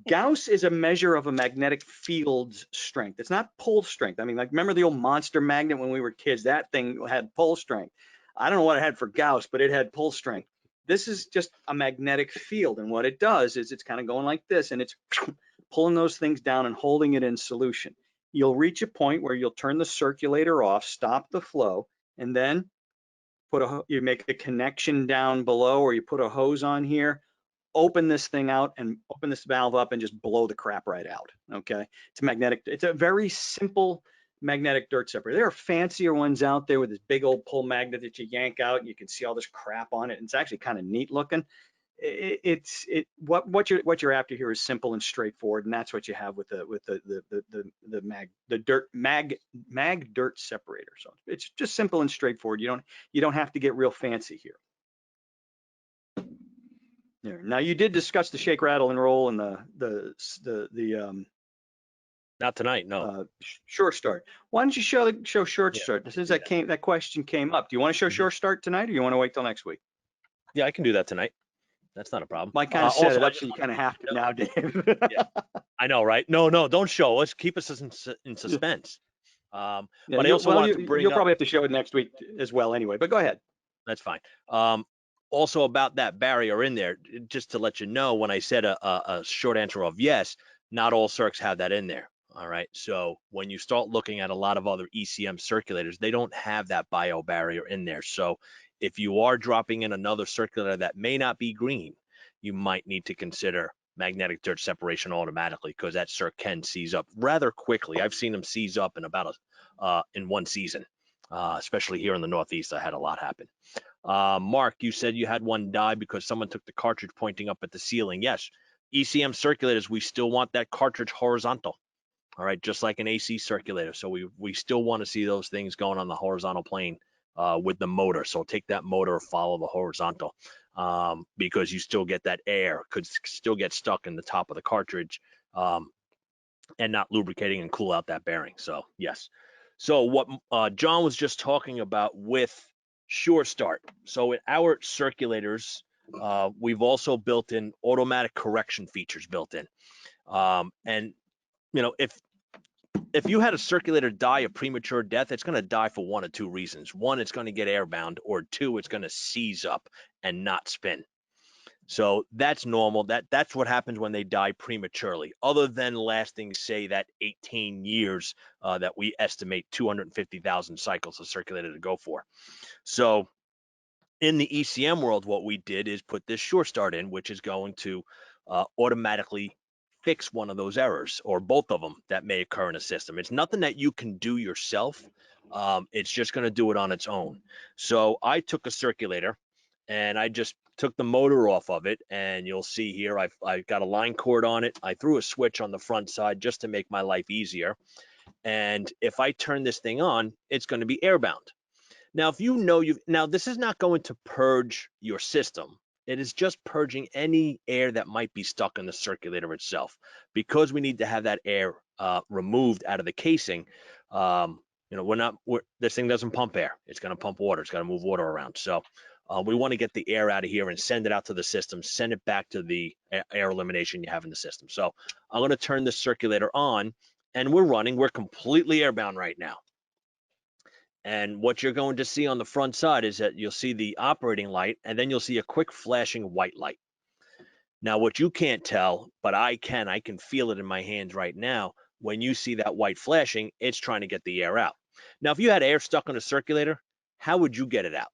B: Gauss is a measure of a magnetic field's strength. It's not pull strength. I mean, like, remember the old monster magnet when we were kids? That thing had pull strength. I don't know what it had for Gauss, but it had pull strength. This is just a magnetic field, and what it does is it's kind of going like this, and it's pulling those things down and holding it in solution. You'll reach a point where you'll turn the circulator off, stop the flow, and then you make a connection down below, or you put a hose on here, open this thing out and open this valve up and just blow the crap right out. Okay, it's magnetic. It's a very simple magnetic dirt separator. There are fancier ones out there with this big old pull magnet that you yank out and you can see all this crap on it. And it's actually kind of neat looking. What you're after here is simple and straightforward, and that's what you have with the mag dirt separator. So it's just simple and straightforward. You don't have to get real fancy here. There. Now, you did discuss the shake, rattle, and roll and the
A: not tonight, no.
B: Short start. Why don't you show short start? Since that question came up, do you want to show short start tonight, or you want to wait till next week?
A: Yeah, I can do that tonight. That's not a problem.
B: I kind of set it up, so you kind of have to now, Dave.
A: Yeah. I know, right? No, don't show us. Keep us in suspense. But I also wanted to bring
B: you'll probably have to show it next week as well anyway, but go ahead.
A: That's fine. Also about that barrier in there, just to let you know, when I said a short answer of yes, not all circs have that in there. All right. So when you start looking at a lot of other ECM circulators, they don't have that bio barrier in there. So if you are dropping in another circulator that may not be green, you might need to consider magnetic dirt separation automatically, because that circ can seize up rather quickly. I've seen them seize up in about in one season, especially here in the Northeast. I had a lot happen. Mark, you said you had one die because someone took the cartridge pointing up at the ceiling. Yes, ECM circulators, we still want that cartridge horizontal. All right, just like an AC circulator. So we still want to see those things going on the horizontal plane with the motor. So take that motor, follow the horizontal, because you still get that air, could still get stuck in the top of the cartridge and not lubricating and cool out that bearing. So yes. So what John was just talking about with Sure Start. So in our circulators, we've also built in automatic correction features built in. And you know, if you had a circulator die a premature death, it's going to die for one of two reasons. One, it's going to get airbound, or two, it's going to seize up and not spin. So that's normal. That's what happens when they die prematurely, other than lasting, say, that 18 years that we estimate 250,000 cycles of circulator to go for. So in the ECM world, what we did is put this sure start in, which is going to automatically fix one of those errors or both of them that may occur in a system. It's nothing that you can do yourself. It's just going to do it on its own. So I took a circulator and I just took the motor off of it, and you'll see here I've got a line cord on it. I threw a switch on the front side just to make my life easier. And if I turn this thing on, it's going to be airbound. Now, if you know now this is not going to purge your system. It is just purging any air that might be stuck in the circulator itself. Because we need to have that air removed out of the casing, this thing doesn't pump air. It's going to pump water. It's got to move water around. So we want to get the air out of here and send it out to the system, send it back to the air elimination you have in the system. So I'm going to turn the circulator on, and we're running. We're completely airbound right now. And what you're going to see on the front side is that you'll see the operating light, and then you'll see a quick flashing white light. Now, what you can't tell, but I can feel it in my hands right now. When you see that white flashing, it's trying to get the air out. Now, if you had air stuck on a circulator, how would you get it out?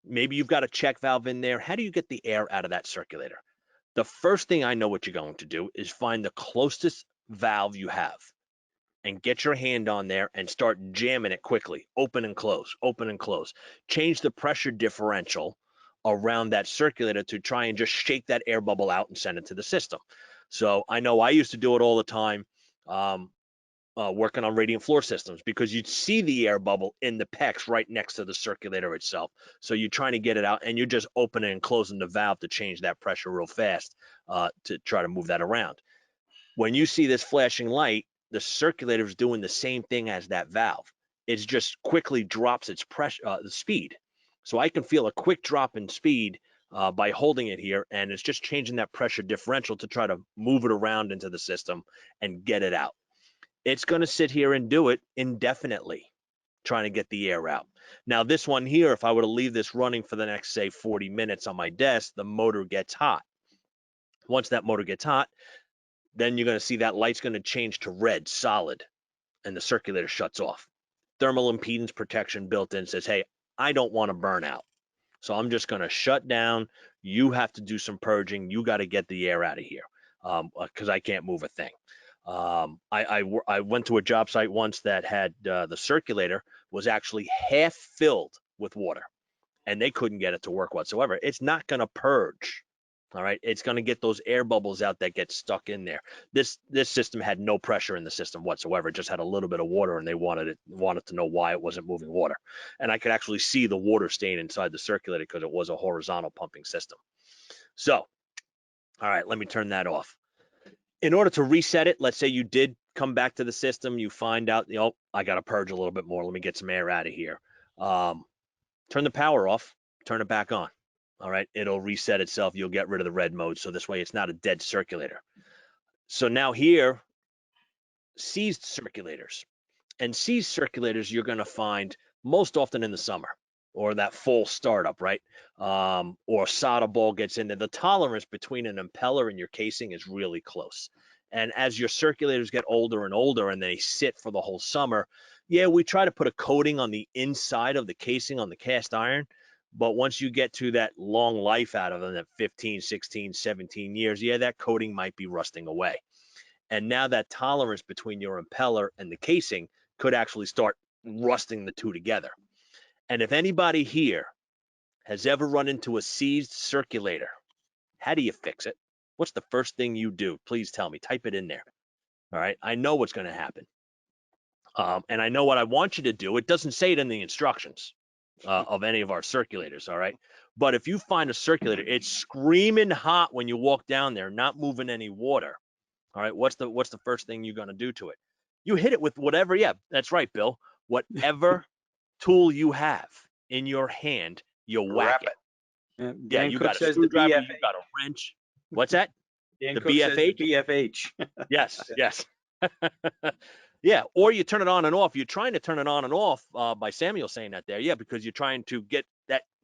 A: Maybe you've got a check valve in there. How do you get the air out of that circulator? The first thing I know what you're going to do is find the closest valve you have and get your hand on there and start jamming it quickly. Open and close, open and close. Change the pressure differential around that circulator to try and just shake that air bubble out and send it to the system. So I know I used to do it all the time working on radiant floor systems, because you'd see the air bubble in the PEX right next to the circulator itself. So you're trying to get it out, and you're just opening and closing the valve to change that pressure real fast to try to move that around. When you see this flashing light, the circulator is doing the same thing as that valve. It just quickly drops its pressure, the speed. So I can feel a quick drop in speed by holding it here, and it's just changing that pressure differential to try to move it around into the system and get it out. It's going to sit here and do it indefinitely, trying to get the air out. Now, this one here, if I were to leave this running for the next, say, 40 minutes on my desk, the motor gets hot. Once that motor gets hot, then you're going to see that light's going to change to red, solid, and the circulator shuts off. Thermal impedance protection built in says, hey, I don't want to burn out. So I'm just going to shut down. You have to do some purging. You got to get the air out of here because I can't move a thing. I went to a job site once that had the circulator was actually half filled with water, and they couldn't get it to work whatsoever. It's not going to purge. All right, it's going to get those air bubbles out that get stuck in there. This system had no pressure in the system whatsoever. It just had a little bit of water, and they wanted to know why it wasn't moving water. And I could actually see the water stain inside the circulator because it was a horizontal pumping system. So, all right, let me turn that off. In order to reset it, let's say you did come back to the system, you find out, I got to purge a little bit more. Let me get some air out of here. Turn the power off, turn it back on. All right, it'll reset itself. You'll get rid of the red mode. So this way it's not a dead circulator. So now here, seized circulators. And seized circulators you're going to find most often in the summer or that full startup, right? Or solder ball gets in there. The tolerance between an impeller and your casing is really close. And as your circulators get older and older and they sit for the whole summer, yeah, we try to put a coating on the inside of the casing on the cast iron. But once you get to that long life out of them, that 15, 16, 17 years, yeah, that coating might be rusting away. And now that tolerance between your impeller and the casing could actually start rusting the two together. And if anybody here has ever run into a seized circulator, how do you fix it? What's the first thing you do? Please tell me. Type it in there. All right. I know what's going to happen. And I know what I want you to do. It doesn't say it in the instructions of any of our circulators. All right. But if you find a circulator, it's screaming hot when you walk down there, not moving any water. All right. What's the first thing you're going to do to it? You hit it with whatever. Yeah, that's right, Bill. Whatever tool you have in your hand, you whack it. Yeah, you got a screwdriver, you got a wrench. What's that?
B: Dan
A: The
B: Cook says the
A: BFH?
B: BFH.
A: Yes. Yeah, or you turn it on and off. You're trying to turn it on and off by Samuel saying that there. Yeah, because you're trying to get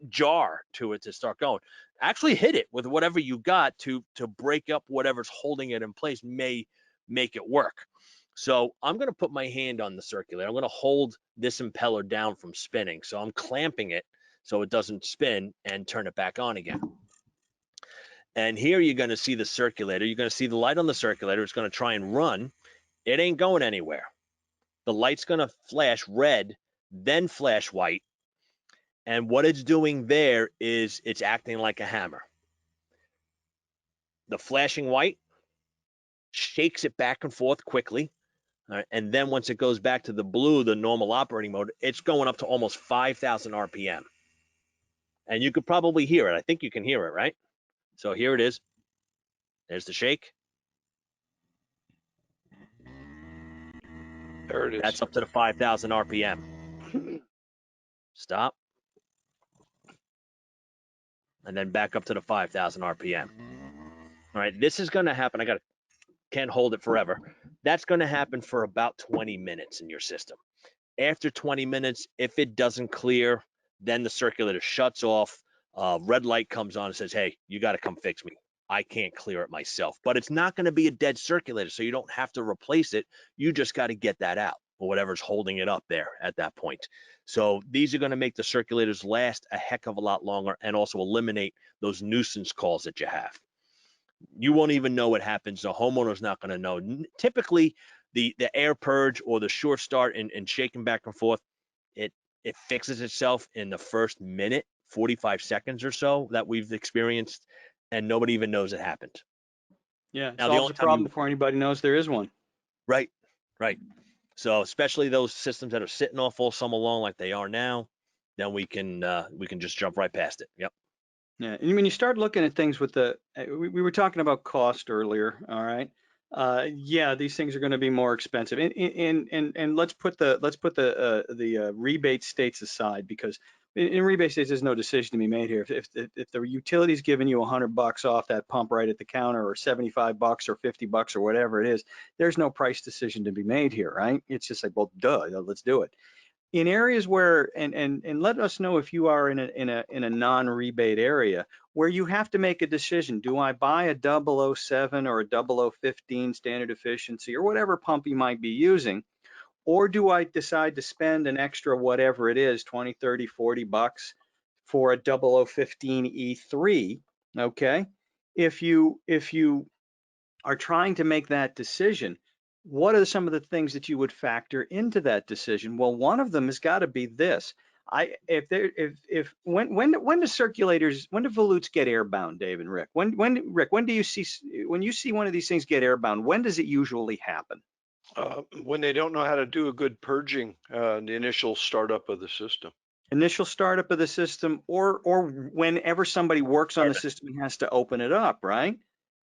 A: jar to it to start going. Actually hit it with whatever you got to break up whatever's holding it in place, may make it work. So I'm going to put my hand on the circulator. I'm going to hold this impeller down from spinning. So I'm clamping it so it doesn't spin, and turn it back on again. And here you're going to see the circulator. You're going to see the light on the circulator. It's going to try and run. It ain't going anywhere. The light's going to flash red, then flash white. And what it's doing there is it's acting like a hammer. The flashing white shakes it back and forth quickly. All right, and then once it goes back to the blue, the normal operating mode, it's going up to almost 5,000 RPM. And you could probably hear it. I think you can hear it, right? So here it is. There's the shake.
C: There it is.
A: That's up to the 5,000 RPM. Stop. And then back up to the 5,000 RPM. All right, this is going to happen. Can't hold it forever. That's going to happen for about 20 minutes in your system. After 20 minutes, if it doesn't clear, then the circulator shuts off. Red light comes on and says, hey, you got to come fix me. I can't clear it myself. But it's not going to be a dead circulator, so you don't have to replace it. You just got to get that out, or whatever's holding it up there at that point. So these are going to make the circulators last a heck of a lot longer, and also eliminate those nuisance calls that you have. You won't even know what happens. The homeowner's not going to know. Typically, the air purge or the short start and shaking back and forth, it fixes itself in the first minute, 45 seconds or so that we've experienced, and nobody even knows it happened.
B: Yeah, it
A: Now,
B: solves the problem before anybody knows there is one.
A: Right. So especially those systems that are sitting off all summer long like they are now, then we can just jump right past it. Yep.
B: Yeah, and when you start looking at things with the, we were talking about cost earlier, all right? Yeah, these things are going to be more expensive, and let's put the rebate states aside, because in rebate states there's no decision to be made here. If the utility's giving you $100 off that pump right at the counter, or $75 or $50 or whatever it is, there's no price decision to be made here, right? It's just like, well, duh, let's do it. In areas where, and let us know if you are in a non-rebate area where you have to make a decision. Do I buy a 007 or a 0015 standard efficiency or whatever pump you might be using, or do I decide to spend an extra whatever it is, 20, 30, $40 for a 0015 E3? Okay, if you are trying to make that decision, what are some of the things that you would factor into that decision? Well, one of them has got to be this. When do circulators, when do volutes get airbound, Dave and Rick? When do you see, when you see one of these things get airbound, when does it usually happen?
C: When they don't know how to do a good purging, the initial startup of the system.
B: Initial startup of the system, or whenever somebody works on the system and has to open it up, right?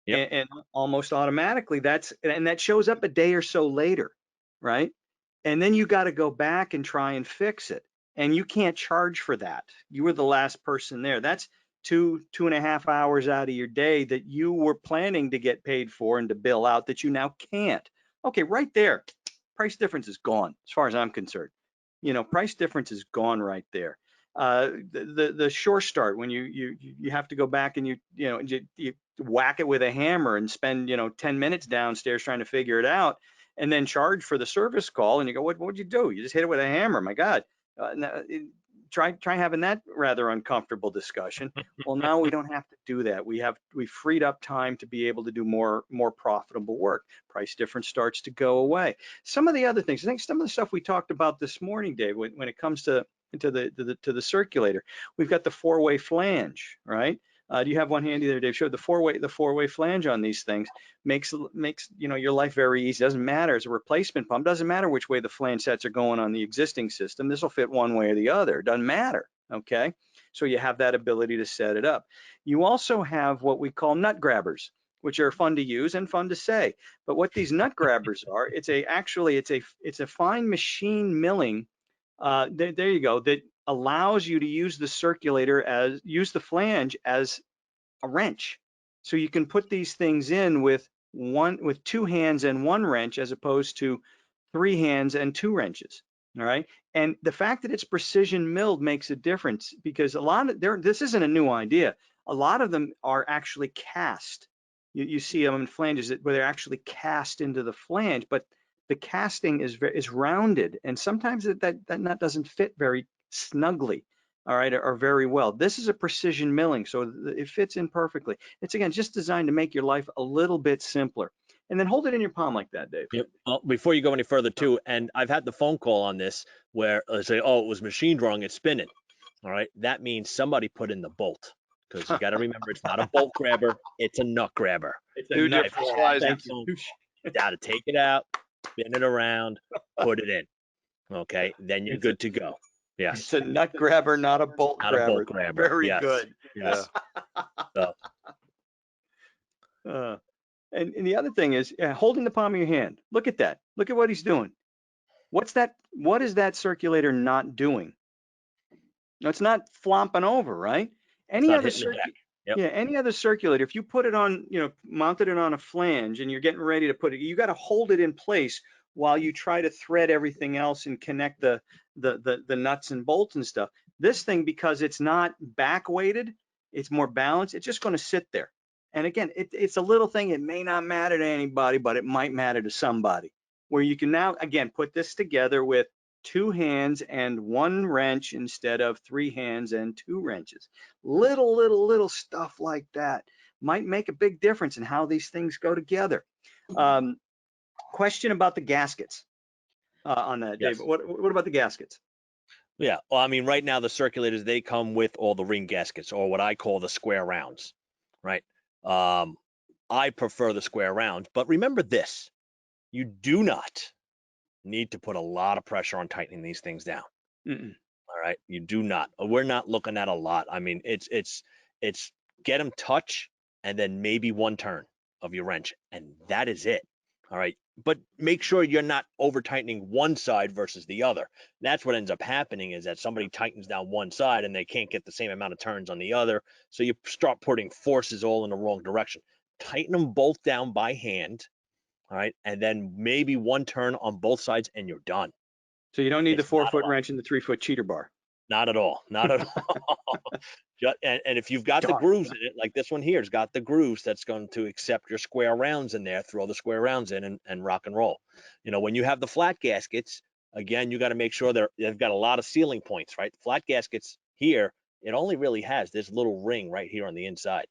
A: Yep.
B: And almost automatically that shows up a day or so later, right? And then you got to go back and try and fix it, and you can't charge for that. You were the last person there. That's 2.5 hours out of your day that you were planning to get paid for and to bill out that you now can't. Okay, right there, price difference is gone as far as I'm concerned. Price difference is gone right there. The short start, when you have to go back and you whack it with a hammer and spend 10 minutes downstairs trying to figure it out, and then charge for the service call, and you go, what'd you do? You just hit it with a hammer. My God. Try having that rather uncomfortable discussion. Well, now we don't have to do that. We freed up time to be able to do more profitable work. Price difference starts to go away. Some of the other things, I think some of the stuff we talked about this morning, Dave, when it comes to the circulator, we've got the four-way flange, right? Do you have one handy there, Dave? Show the four-way flange on these things makes your life very easy. Doesn't matter as a replacement pump. Doesn't matter which way the flange sets are going on the existing system. This will fit one way or the other. Doesn't matter. Okay, so you have that ability to set it up. You also have what we call nut grabbers, which are fun to use and fun to say. But what these nut grabbers are, it's a fine machine milling. There you go. That allows you to use the circulator use the flange as a wrench. So you can put these things in with two hands and one wrench, as opposed to 3 hands and 2 wrenches. All right. And the fact that it's precision milled makes a difference, because a lot of this isn't a new idea. A lot of them are actually cast. You see them in flanges where they're actually cast into the flange, but the casting is rounded, and sometimes that nut doesn't fit very snugly, all right, or very well. This is a precision milling, so it fits in perfectly. It's, again, just designed to make your life a little bit simpler. And then hold it in your palm like that, Dave.
A: Yep. Well, before you go any further too, and I've had the phone call on this where they say, oh, it was machined wrong, it's spinning. All right. That means somebody put in the bolt, because you got to remember, it's not a bolt grabber, it's a nut grabber.
B: It's a
C: Two
B: nut.
C: different
B: Yeah,
C: sizes.
B: thank you.
A: You got to take it out, spin it around, put it in. Okay. Then you're good to go. Yes.
B: It's a nut grabber, not a bolt
A: Not a
B: grabber.
A: bolt grabber.
B: Very
A: Yes.
B: good.
A: Yes. So,
B: And the other thing is, holding the palm of your hand. Look at that. Look at what he's doing. What's that? What is that circulator not doing? No, it's not flopping over, right?
A: it's not hitting the deck. Yep.
B: Yeah, any other circulator, if you put it on, mounted it on a flange and you're getting ready to put it, you got to hold it in place while you try to thread everything else and connect the nuts and bolts and stuff. This thing, because it's not back weighted, it's more balanced, it's just going to sit there. And again, it's a little thing. It may not matter to anybody, but it might matter to somebody, where you can now, again, put this together with 2 hands and 1 wrench instead of 3 hands and 2 wrenches. Little stuff like that might make a big difference in how these things go together. Question about the gaskets on that,
A: Yes.
B: Dave. What about the gaskets?
A: Yeah. Well, I mean, right now the circulators, they come with all the ring gaskets, or what I call the square rounds, right? I prefer the square rounds, but remember this, you do not need to put a lot of pressure on tightening these things down.
B: Mm-mm.
A: All right. You do not. We're not looking at a lot. I mean, it's get them touch and then maybe 1 turn of your wrench, and that is it. All right. But make sure you're not over tightening one side versus the other. That's what ends up happening, is that somebody tightens down one side and they can't get the same amount of turns on the other. So you start putting forces all in the wrong direction. Tighten them both down by hand. All right. And then maybe 1 turn on both sides and you're done.
B: So you don't need
A: It's
B: the
A: not a
B: 4-foot
A: lot.
B: wrench and the 3-foot cheater bar.
A: Not at all. Not at all. And if you've got the
B: Darn.
A: grooves in it, like this one here has got the grooves, that's going to accept your square rounds in there, throw the square rounds in and rock and roll. When you have the flat gaskets, again, you got to make sure they've got a lot of sealing points, right? Flat gaskets here, it only really has this little ring right here on the inside,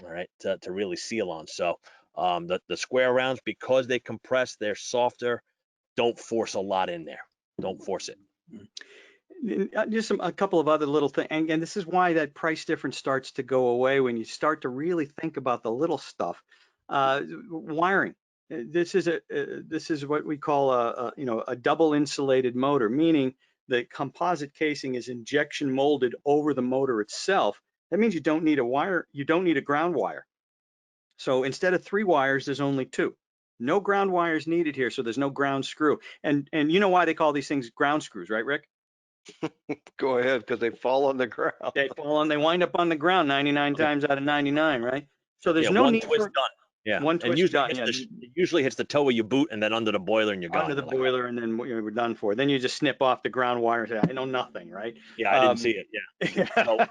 A: all right, to really seal on. So the square rounds, because they compress, they're softer. Don't force a lot in there. Don't force it.
B: Just a couple of other little things, and this is why that price difference starts to go away when you start to really think about the little stuff. Wiring. This is what we call a double insulated motor, meaning the composite casing is injection molded over the motor itself. That means you don't need a wire. You don't need a ground wire. So instead of 3 wires, there's only 2. No ground wires needed here, so there's no ground screw. And you know why they call these things ground screws, right, Rick?
C: Go ahead, because they fall on the ground.
B: They wind up on the ground 99 times out of 99, right? So there's no
A: one
B: need
A: twist
B: for
A: done. Yeah,
B: one
A: and
B: twist
A: usually
B: done.
A: it usually hits the toe of your boot and then under the boiler and you're gone.
B: Under the
A: You're like,
B: boiler, and then we're done for. Then you just snip off the ground wire and say, I know nothing, right?
A: yeah, I didn't see it. Yeah. So,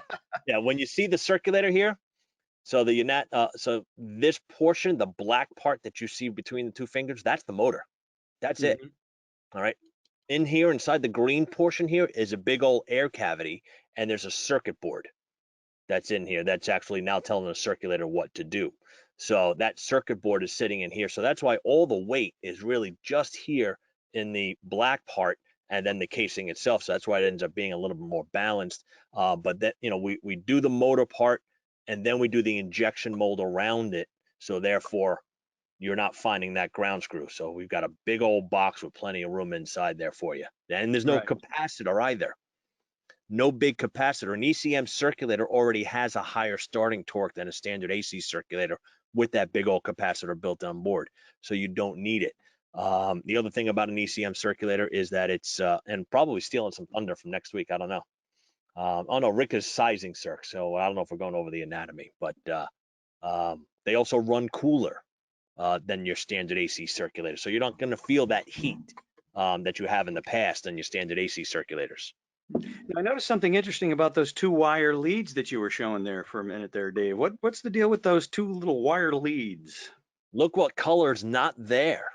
A: yeah, when you see the circulator here, so so this portion, the black part that you see between the 2 fingers, that's the motor. That's it. All right. In here, inside the green portion here, is a big old air cavity, and there's a circuit board that's in here that's actually now telling the circulator what to do. So that circuit board is sitting in here. So that's why all the weight is really just here in the black part, and then the casing itself. So that's why it ends up being a little bit more balanced. But that, we do the motor part, and then we do the injection mold around it. So therefore, you're not finding that ground screw. So we've got a big old box with plenty of room inside there for you. And there's no
B: Right.
A: capacitor either. No big capacitor. An ECM circulator already has a higher starting torque than a standard AC circulator with that big old capacitor built on board. So you don't need it. The other thing about an ECM circulator is that it's, and probably stealing some thunder from next week, I don't know. Oh no, Rick is sizing circ, so I don't know if we're going over the anatomy, but they also run cooler than your standard AC circulator. So you're not going to feel that heat that you have in the past than your standard AC circulators.
B: Now, I noticed something interesting about those 2 wire leads that you were showing there for a minute there, Dave. What's the deal with those 2 little wire leads?
A: Look what color's not there.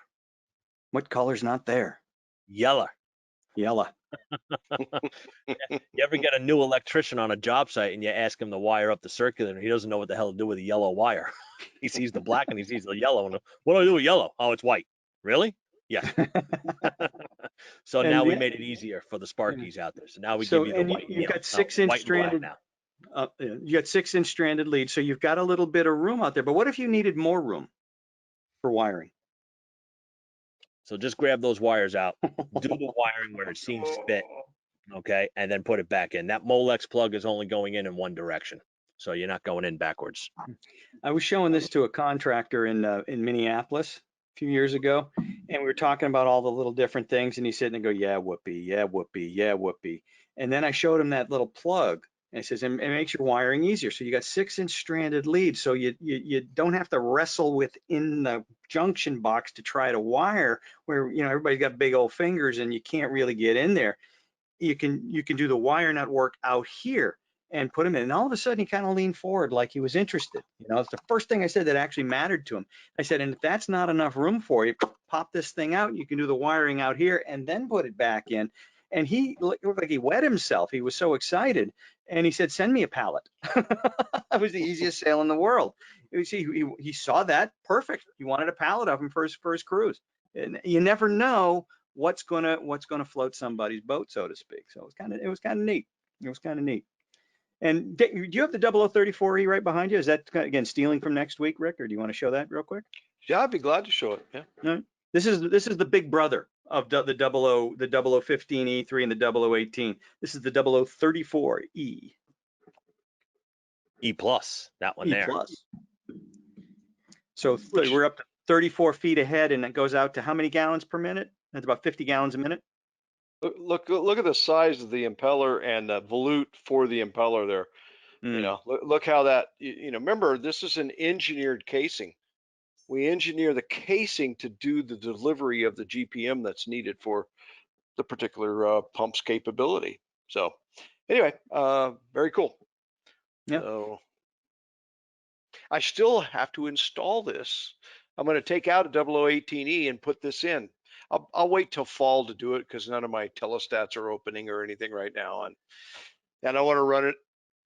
B: What color's not there?
A: Yellow.
B: Yellow.
A: You ever get a new electrician on a job site and you ask him to wire up the circulator, he doesn't know what the hell to do with a yellow wire. He sees the black and he sees the yellow. And what do I do with yellow? Oh, it's white. Really? Yes. So
B: And
A: now we
B: the-
A: made it easier for the Sparkies out there. So now we
B: So,
A: give you the
B: and
A: white.
B: you've got
A: no,
B: 6-inch
A: white and black
B: stranded.
A: now.
B: You got 6-inch stranded leads, so you've got a little bit of room out there. But what if you needed more room for wiring?
A: So just grab those wires out, do the wiring where it seems fit, okay, and then put it back in. That Molex plug is only going in one direction, so you're not going in backwards.
B: I was showing this to a contractor in Minneapolis a few years ago, and we were talking about all the little different things, and he said, and go, yeah, whoopee, yeah, whoopee, yeah, whoopee. And then I showed him that little plug, and it says, and it makes your wiring easier. So you got 6-inch stranded leads, so you don't have to wrestle within the junction box to try to wire, where everybody's got big old fingers and you can't really get in there. You can do the wire nut work out here and put him in. And all of a sudden he kind of leaned forward like he was interested. It's the first thing I said that actually mattered to him. I said, and if that's not enough room for you, pop this thing out. You can do the wiring out here and then put it back in. And he looked like he wet himself. He was so excited. And he said, send me a pallet. That was the easiest sale in the world. He saw that perfect. He wanted a pallet of him for his cruise. And you never know what's gonna float somebody's boat, so to speak. So it was kind of neat. It was kind of neat. And do you have the 0034E right behind you? Is that again stealing from next week, Rick, or do you want to show that real quick?
C: Yeah, I'd be glad to show it. Yeah.
B: No. This is the big brother of the 0015E3 and the 0018. This is the 0034E.
A: E plus, that one
B: E
A: there.
B: plus. So we're up to 34 feet ahead, and it goes out to how many gallons per minute? That's about 50 gallons a minute.
C: Look at the size of the impeller and the volute for the impeller there. Look how that, remember, this is an engineered casing. We engineer the casing to do the delivery of the GPM that's needed for the particular pump's capability. So anyway, very cool.
B: Yeah.
C: So I still have to install this. I'm going to take out a 0018E and put this in. I'll wait till fall to do it because none of my telestats are opening or anything right now, and I want to run it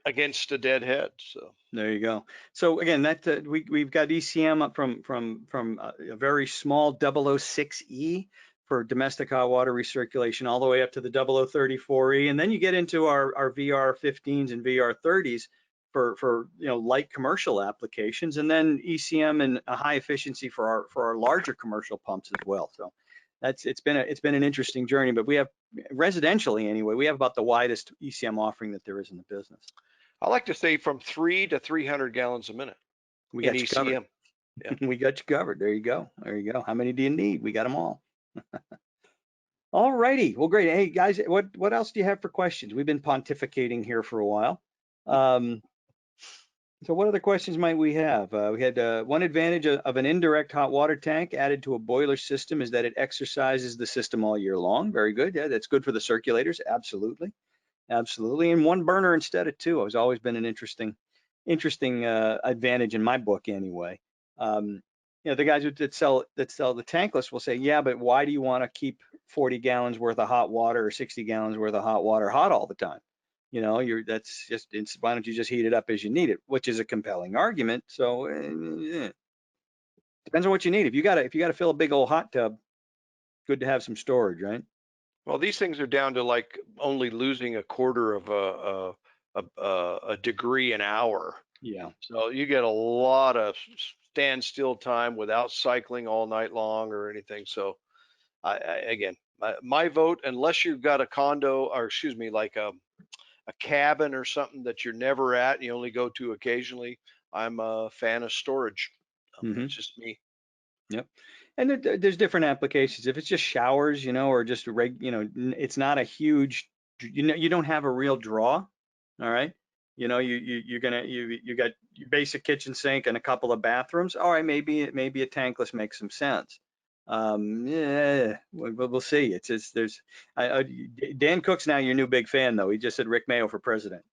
C: against a dead head. So
B: there you go. So again, that we've got ECM up from a very small 006E for domestic hot water recirculation all the way up to the 0034E, and then you get into our VR15s and VR30s for light commercial applications, and then ECM and a high efficiency for our larger commercial pumps as well. So it's been an interesting journey, but we have residentially anyway, we have about the widest ECM offering that there is in the business.
C: I like to say from 3 to 300 gallons a minute.
B: We got you
C: ECM.
B: covered.
C: Yeah.
B: We got you covered. There you go. There you go. How many do you need? We got them all. All righty. Well, great. Hey guys, what else do you have for questions? We've been pontificating here for a while. So what other questions might we have? We had one advantage of an indirect hot water tank added to a boiler system is that it exercises the system all year long. Very good. Yeah, that's good for the circulators. Absolutely. Absolutely. And one burner instead of two has always been an interesting advantage in my book anyway. The guys that sell the tankless will say, yeah, but why do you want to keep 40 gallons worth of hot water or 60 gallons worth of hot water hot all the time? Why don't you just heat it up as you need it, which is a compelling argument. So depends on what you need. If you got to fill a big old hot tub, good to have some storage, right?
C: Well, these things are down to like only losing a quarter of a degree an hour.
B: Yeah.
C: So you get a lot of standstill time without cycling all night long or anything. So again, my vote, unless you've got a condo or excuse me, like a cabin or something that you're never at and you only go to occasionally, I'm a fan of storage. That's just me.
B: Yep. And there's different applications. If it's just showers, or just it's not a huge, you don't have a real draw. All right. You got your basic kitchen sink and a couple of bathrooms. All right, maybe a tankless makes some sense. Yeah, we'll see. It's just there's Dan Cook's now your new big fan though. He just said Rick Mayo for president.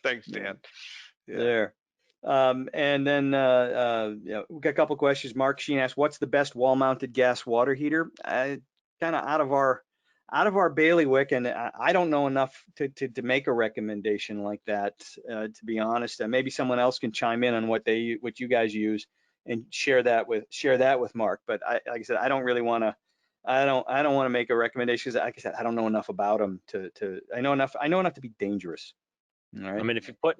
C: Thanks,
B: Yeah.
C: Dan. Yeah.
B: There. And then yeah, we got a couple questions. Mark Sheen asked, "What's the best wall-mounted gas water heater?" Kind of out of our bailiwick, and I don't know enough to make a recommendation like that. To be honest, maybe someone else can chime in on what you guys use and share that with Mark. But like I said, I don't really want to. I don't want to make a recommendation because, like I said, I don't know enough about them I know enough to be dangerous. All
A: I
B: right.
A: mean, if you put,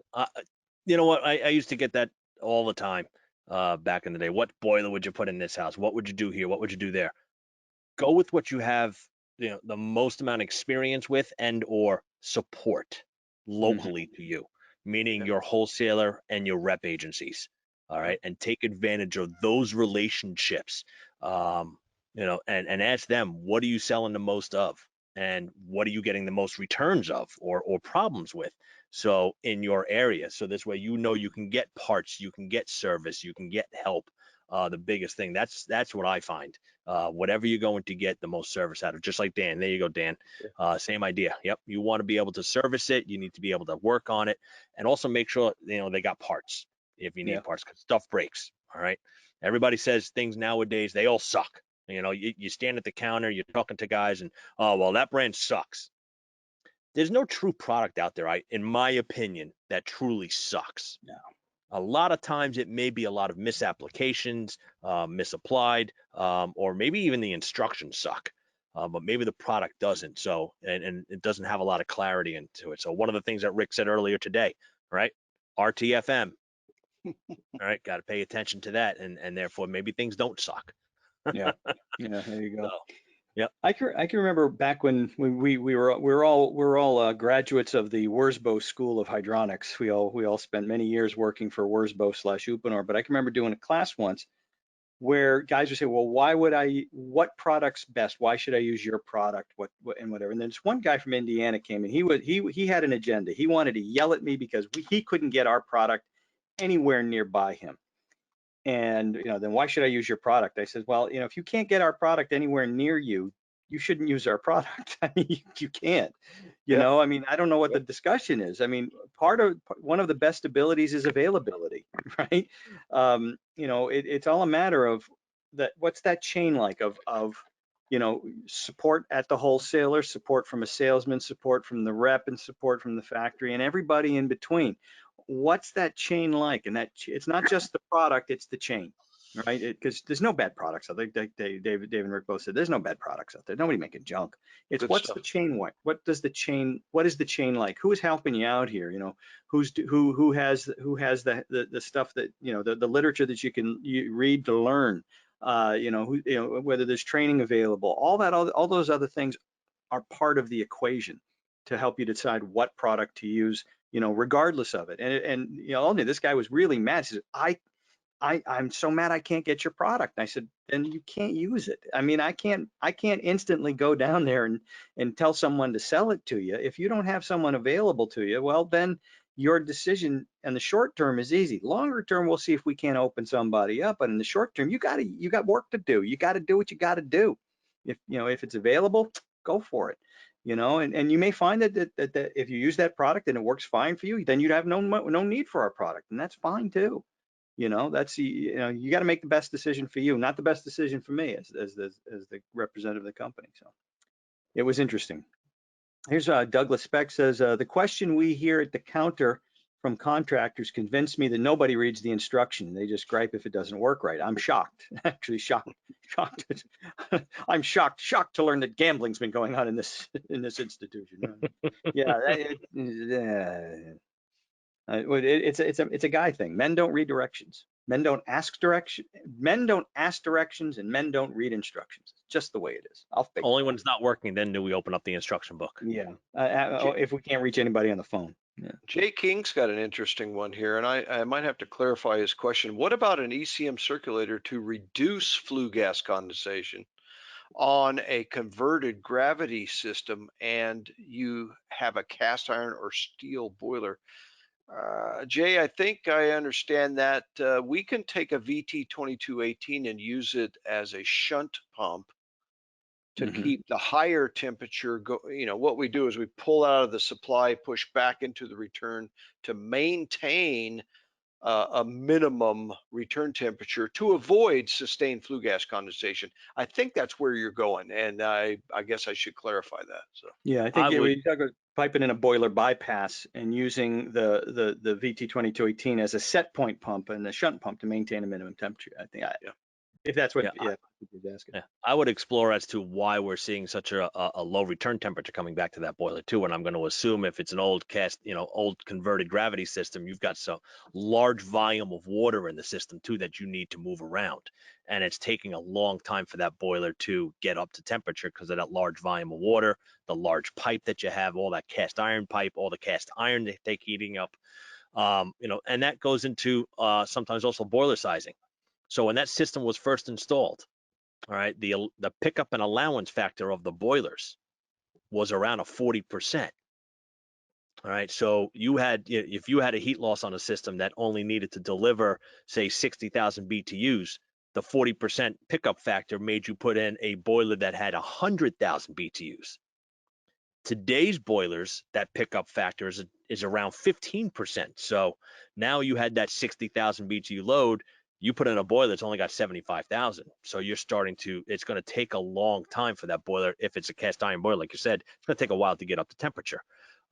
A: you know what, I used to get that all the time back in the day. What boiler would you put in this house? What would you do here? What would you do there? Go with what you have, you know, the most amount of experience with and or support locally to you, meaning
C: Yeah.
A: your wholesaler and your rep agencies. All right, and take advantage of those relationships. You know, and ask them, what are you selling the most of, and what are you getting the most returns of or problems with? So in your area, so this way you know you can get parts, you can get service, you can get help. The biggest thing, that's what I find. Whatever you're going to get the most service out of, just like Dan. There you go, Dan. Same idea. Yep. You want to be able to service it. You need to be able to work on it, and also make sure you know they got parts if you
B: Yeah.
A: need parts, because stuff breaks. All right. Everybody says things nowadays, they all suck. You know, you stand at the counter, you're talking to guys, and oh well, that brand sucks. There's no true product out there, in my opinion, that truly sucks.
B: No.
A: A lot of times it may be a lot of misapplications, misapplied, or maybe even the instructions suck, but maybe the product doesn't. So, and it doesn't have a lot of clarity into it. So one of the things that Rick said earlier today, right? RTFM, all right, got to pay attention to that, and therefore maybe things don't suck.
B: Yeah. Yeah. There you
A: So,
B: go.
A: yep.
B: I can remember back when we were all graduates of the Wurzbo School of Hydronics. We all spent many years working for Wurzbo / Uponor. But I can remember doing a class once where guys would say, "Well, what product's best? Why should I use your product? What and whatever." And then this one guy from Indiana came and he had an agenda. He wanted to yell at me because he couldn't get our product anywhere nearby him. And then why should I use your product? I said, well, if you can't get our product anywhere near you, you shouldn't use our product. I mean, you can't.
C: Yeah.
B: I mean, I don't know what the discussion is. I mean, one of the best abilities is availability, right? It's all a matter of that. What's that chain like of support at the wholesaler, support from a salesman, support from the rep, and support from the factory, and everybody in between. What's that chain like? And it's not just the product, it's the chain, right? Because there's no bad products out there. Dave and Rick both said there's no bad products out there. Nobody making junk. It's
C: Good
B: what's
C: stuff.
B: the chain like? What is the chain like? Who is helping you out here? Who has the stuff that the literature that you can read to learn. Whether there's training available. All those other things are part of the equation to help you decide what product to use, regardless of it. And only this guy was really mad. He said, I'm so mad I can't get your product. And I said, then you can't use it. I mean, I can't instantly go down there and tell someone to sell it to you. If you don't have someone available to you, well, then your decision in the short term is easy. Longer term, we'll see if we can't open somebody up. But in the short term, you got work to do. You got to do what you got to do. If it's available, go for it. And you may find that if you use that product and it works fine for you, then you'd have no need for our product, and that's fine too. That's you got to make the best decision for you, not the best decision for me as the representative of the company. So it was interesting. Here's Douglas Speck says the question we hear at the counter from contractors convinced me that nobody reads the instruction. They just gripe if it doesn't work right. I'm shocked, actually shocked. I'm shocked to learn that gambling's been going on in this institution. Yeah, it's a guy thing. Men don't read directions. Men don't ask directions, and men don't read instructions. It's just the way it is. I'll fix
A: Only when it's not working, then do we open up the instruction book.
B: Yeah. If we can't reach anybody on the phone. Yeah.
C: Jay King's got an interesting one here, and I might have to clarify his question. What about an ECM circulator to reduce flue gas condensation on a converted gravity system and you have a cast iron or steel boiler? Jay, I think I understand that we can take a VT2218 and use it as a shunt pump to keep the higher temperature what we do is we pull out of the supply, push back into the return to maintain a minimum return temperature to avoid sustained flue gas condensation. I think that's where you're going, and I guess I should clarify that. So
B: Yeah, I think when you talk about piping in a boiler bypass and using the VT2218 as a set point pump and a shunt pump to maintain a minimum temperature. I think if that's what you're asking.
A: Yeah, I would explore as to why we're seeing such a low return temperature coming back to that boiler too. And I'm going to assume if it's an old old converted gravity system, you've got some large volume of water in the system too that you need to move around. And it's taking a long time for that boiler to get up to temperature because of that large volume of water, the large pipe that you have, all that cast iron pipe, all the cast iron they take heating up. And that goes into sometimes also boiler sizing. So when that system was first installed, all right, the pickup and allowance factor of the boilers was around a 40%. All right, so if you had a heat loss on a system that only needed to deliver, say, 60,000 BTUs, the 40% pickup factor made you put in a boiler that had 100,000 BTUs. Today's boilers, that pickup factor is around 15%. So now you had that 60,000 BTU load, you put in a boiler that's only got 75,000. So you're it's going to take a long time for that boiler. If it's a cast iron boiler, like you said, it's going to take a while to get up to temperature.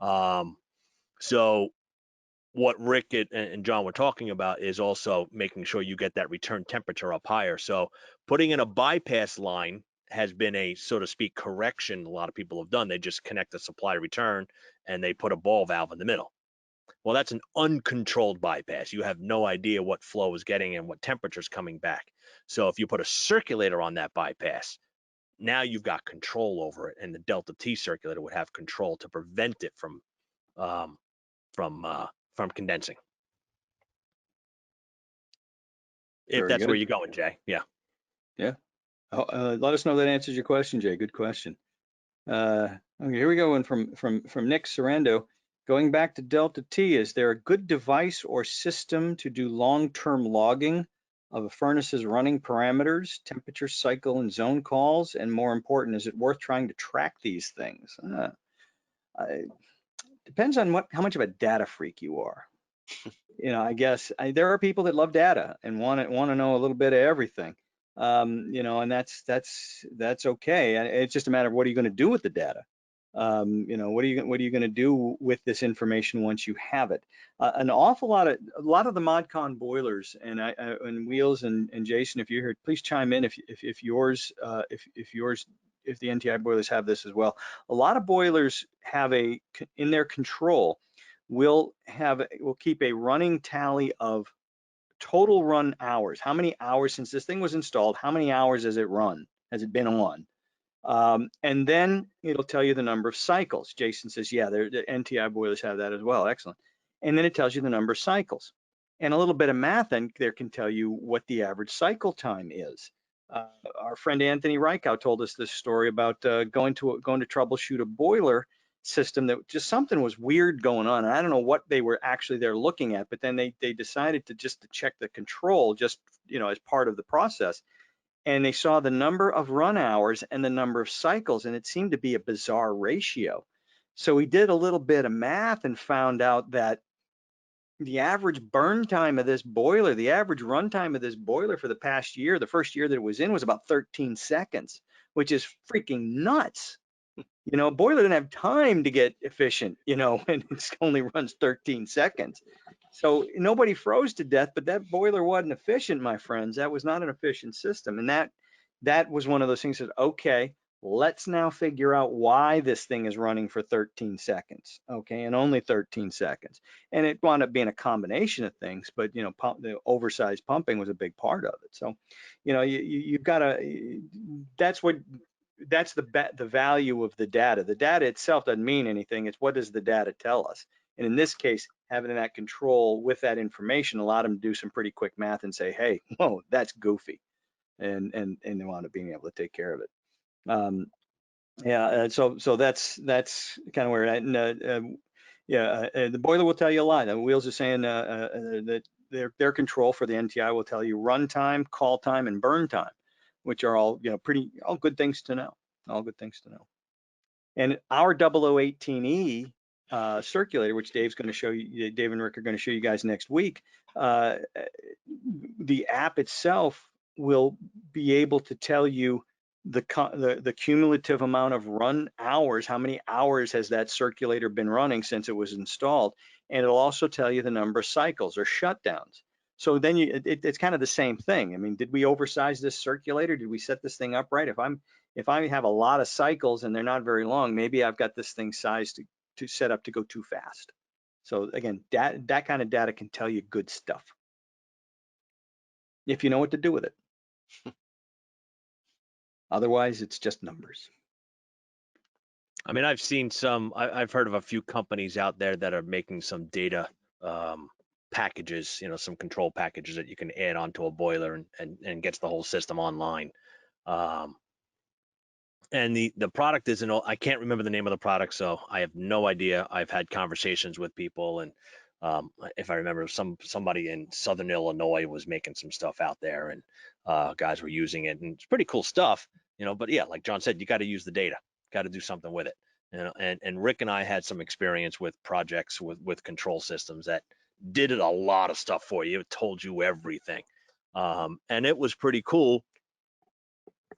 A: So what Rick and John were talking about is also making sure you get that return temperature up higher. So putting in a bypass line has been a, so to speak, correction a lot of people have done. They just connect the supply return and they put a ball valve in the middle. Well, that's an uncontrolled bypass. You have no idea what flow is getting and what temperature is coming back. So if you put a circulator on that bypass, now you've got control over it, and the Delta T circulator would have control to prevent it from condensing. If that's where you're going, Jay. Yeah.
B: Yeah. Let us know that answers your question, Jay. Good question. Okay, here we go. And from Nick Sorrento, going back to Delta T, is there a good device or system to do long-term logging of a furnace's running parameters, temperature, cycle, and zone calls? And more important, is it worth trying to track these things? Depends on how much of a data freak you are. I guess there are people that love data and want to know a little bit of everything. And that's okay. It's just a matter of what are you going to do with the data? What are you going to do with this information once you have it? A lot of the ModCon boilers and Wheels and Jason, if you're here, please chime in if the NTI boilers have this as well. A lot of boilers have in their control will keep a running tally of total run hours. How many hours since this thing was installed? How many hours has it run? Has it been on? And then it'll tell you the number of cycles. Jason says, yeah, the NTI boilers have that as well. Excellent. And then it tells you the number of cycles. And a little bit of math in there can tell you what the average cycle time is. Our friend Anthony Reichow told us this story about going to troubleshoot a boiler system that just something was weird going on. And I don't know what they were actually there looking at, but then they decided to check the control just as part of the process. And they saw the number of run hours and the number of cycles, and it seemed to be a bizarre ratio. So we did a little bit of math and found out that the average burn time of this boiler, the average run time of this boiler for the past year, the first year that it was in, was about 13 seconds, which is freaking nuts. A boiler didn't have time to get efficient, and it only runs 13 seconds. So nobody froze to death, but that boiler wasn't efficient, my friends. That was not an efficient system. And that was one of those things that, okay, let's now figure out why this thing is running for 13 seconds, okay, and only 13 seconds. And it wound up being a combination of things, but, the oversized pumping was a big part of it. So, you've got to, that's the value of the data. The data itself doesn't mean anything. It's what does the data tell us? And in this case, having that control with that information allowed them to do some pretty quick math and say, hey, whoa, that's goofy. And they wound up being able to take care of it. So that's kind of where The boiler will tell you a lot. The wheels are saying that their control for the NTI will tell you run time, call time, and burn time, which are all all good things to know. All good things to know. And our 0018E circulator, which Dave's going to show you, Dave and Rick are going to show you guys next week. The app itself will be able to tell you the cumulative amount of run hours, how many hours has that circulator been running since it was installed, and it'll also tell you the number of cycles or shutdowns. So then it's kind of the same thing. I mean, did we oversize this circulator? Did we set this thing up right? If I have a lot of cycles and they're not very long, maybe I've got this thing sized to set up to go too fast. So again, that kind of data can tell you good stuff if you know what to do with it. Otherwise, it's just numbers.
A: I mean, I've heard of a few companies out there that are making some data packages, some control packages that you can add onto a boiler and gets the whole system online. And the product isn't, I can't remember the name of the product, so I have no idea. I've had conversations with people, and if I remember, somebody in Southern Illinois was making some stuff out there, and guys were using it, and it's pretty cool stuff, but yeah, like John said, you got to use the data, got to do something with it. And Rick and I had some experience with projects with control systems that did a lot of stuff for you. It told you everything. And it was pretty cool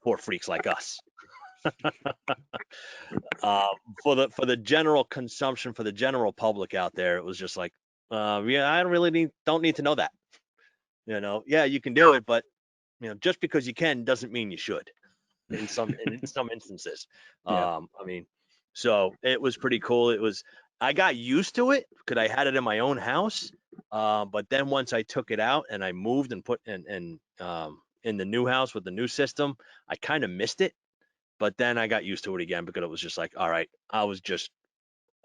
A: for freaks like us. For the general consumption, for the general public out there, it was just like, yeah, I don't need to know that. Yeah, you can do it, but just because you can doesn't mean you should. In some instances,
B: Yeah.
A: I mean, so it was pretty cool. I got used to it because I had it in my own house, but then once I took it out and I moved and put in the new house with the new system, I kind of missed it. But then I got used to it again because it was just like, all right, I was just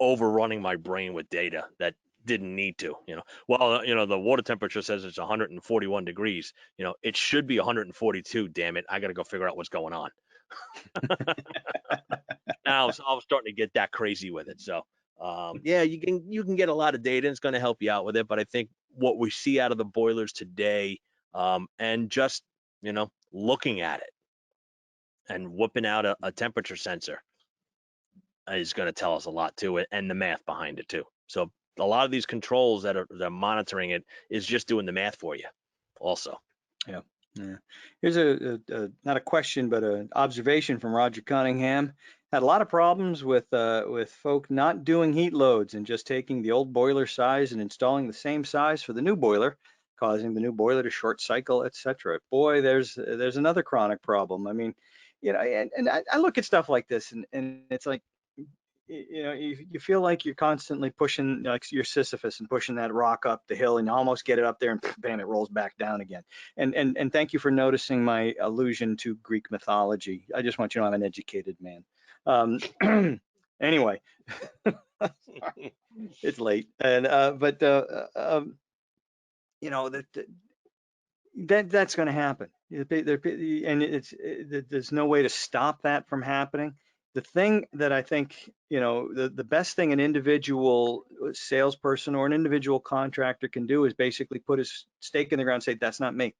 A: overrunning my brain with data that didn't need to. Well, the water temperature says it's 141 degrees. It should be 142. Damn it, I got to go figure out what's going on. Now I was starting to get that crazy with it. So yeah, you can get a lot of data, and it's going to help you out with it. But I think what we see out of the boilers today, and just looking at it and whipping out a temperature sensor is going to tell us a lot too, and the math behind it too. So a lot of these controls that are monitoring it is just doing the math for you also.
B: Yeah. Here's not a question, but an observation from Roger Cunningham. Had a lot of problems with folk not doing heat loads and just taking the old boiler size and installing the same size for the new boiler, causing the new boiler to short cycle, etc. Boy, there's another chronic problem. I mean, and I look at stuff like this, and it's like, you feel like you're constantly pushing, like you're Sisyphus and pushing that rock up the hill, and you almost get it up there, and bam, it rolls back down again. And thank you for noticing my allusion to Greek mythology. I just want you to know I'm an educated man. Anyway, it's late, and that's going to happen, and there's no way to stop that from happening. The thing that I think, the best thing an individual salesperson or an individual contractor can do is basically put his stake in the ground and say, that's not me.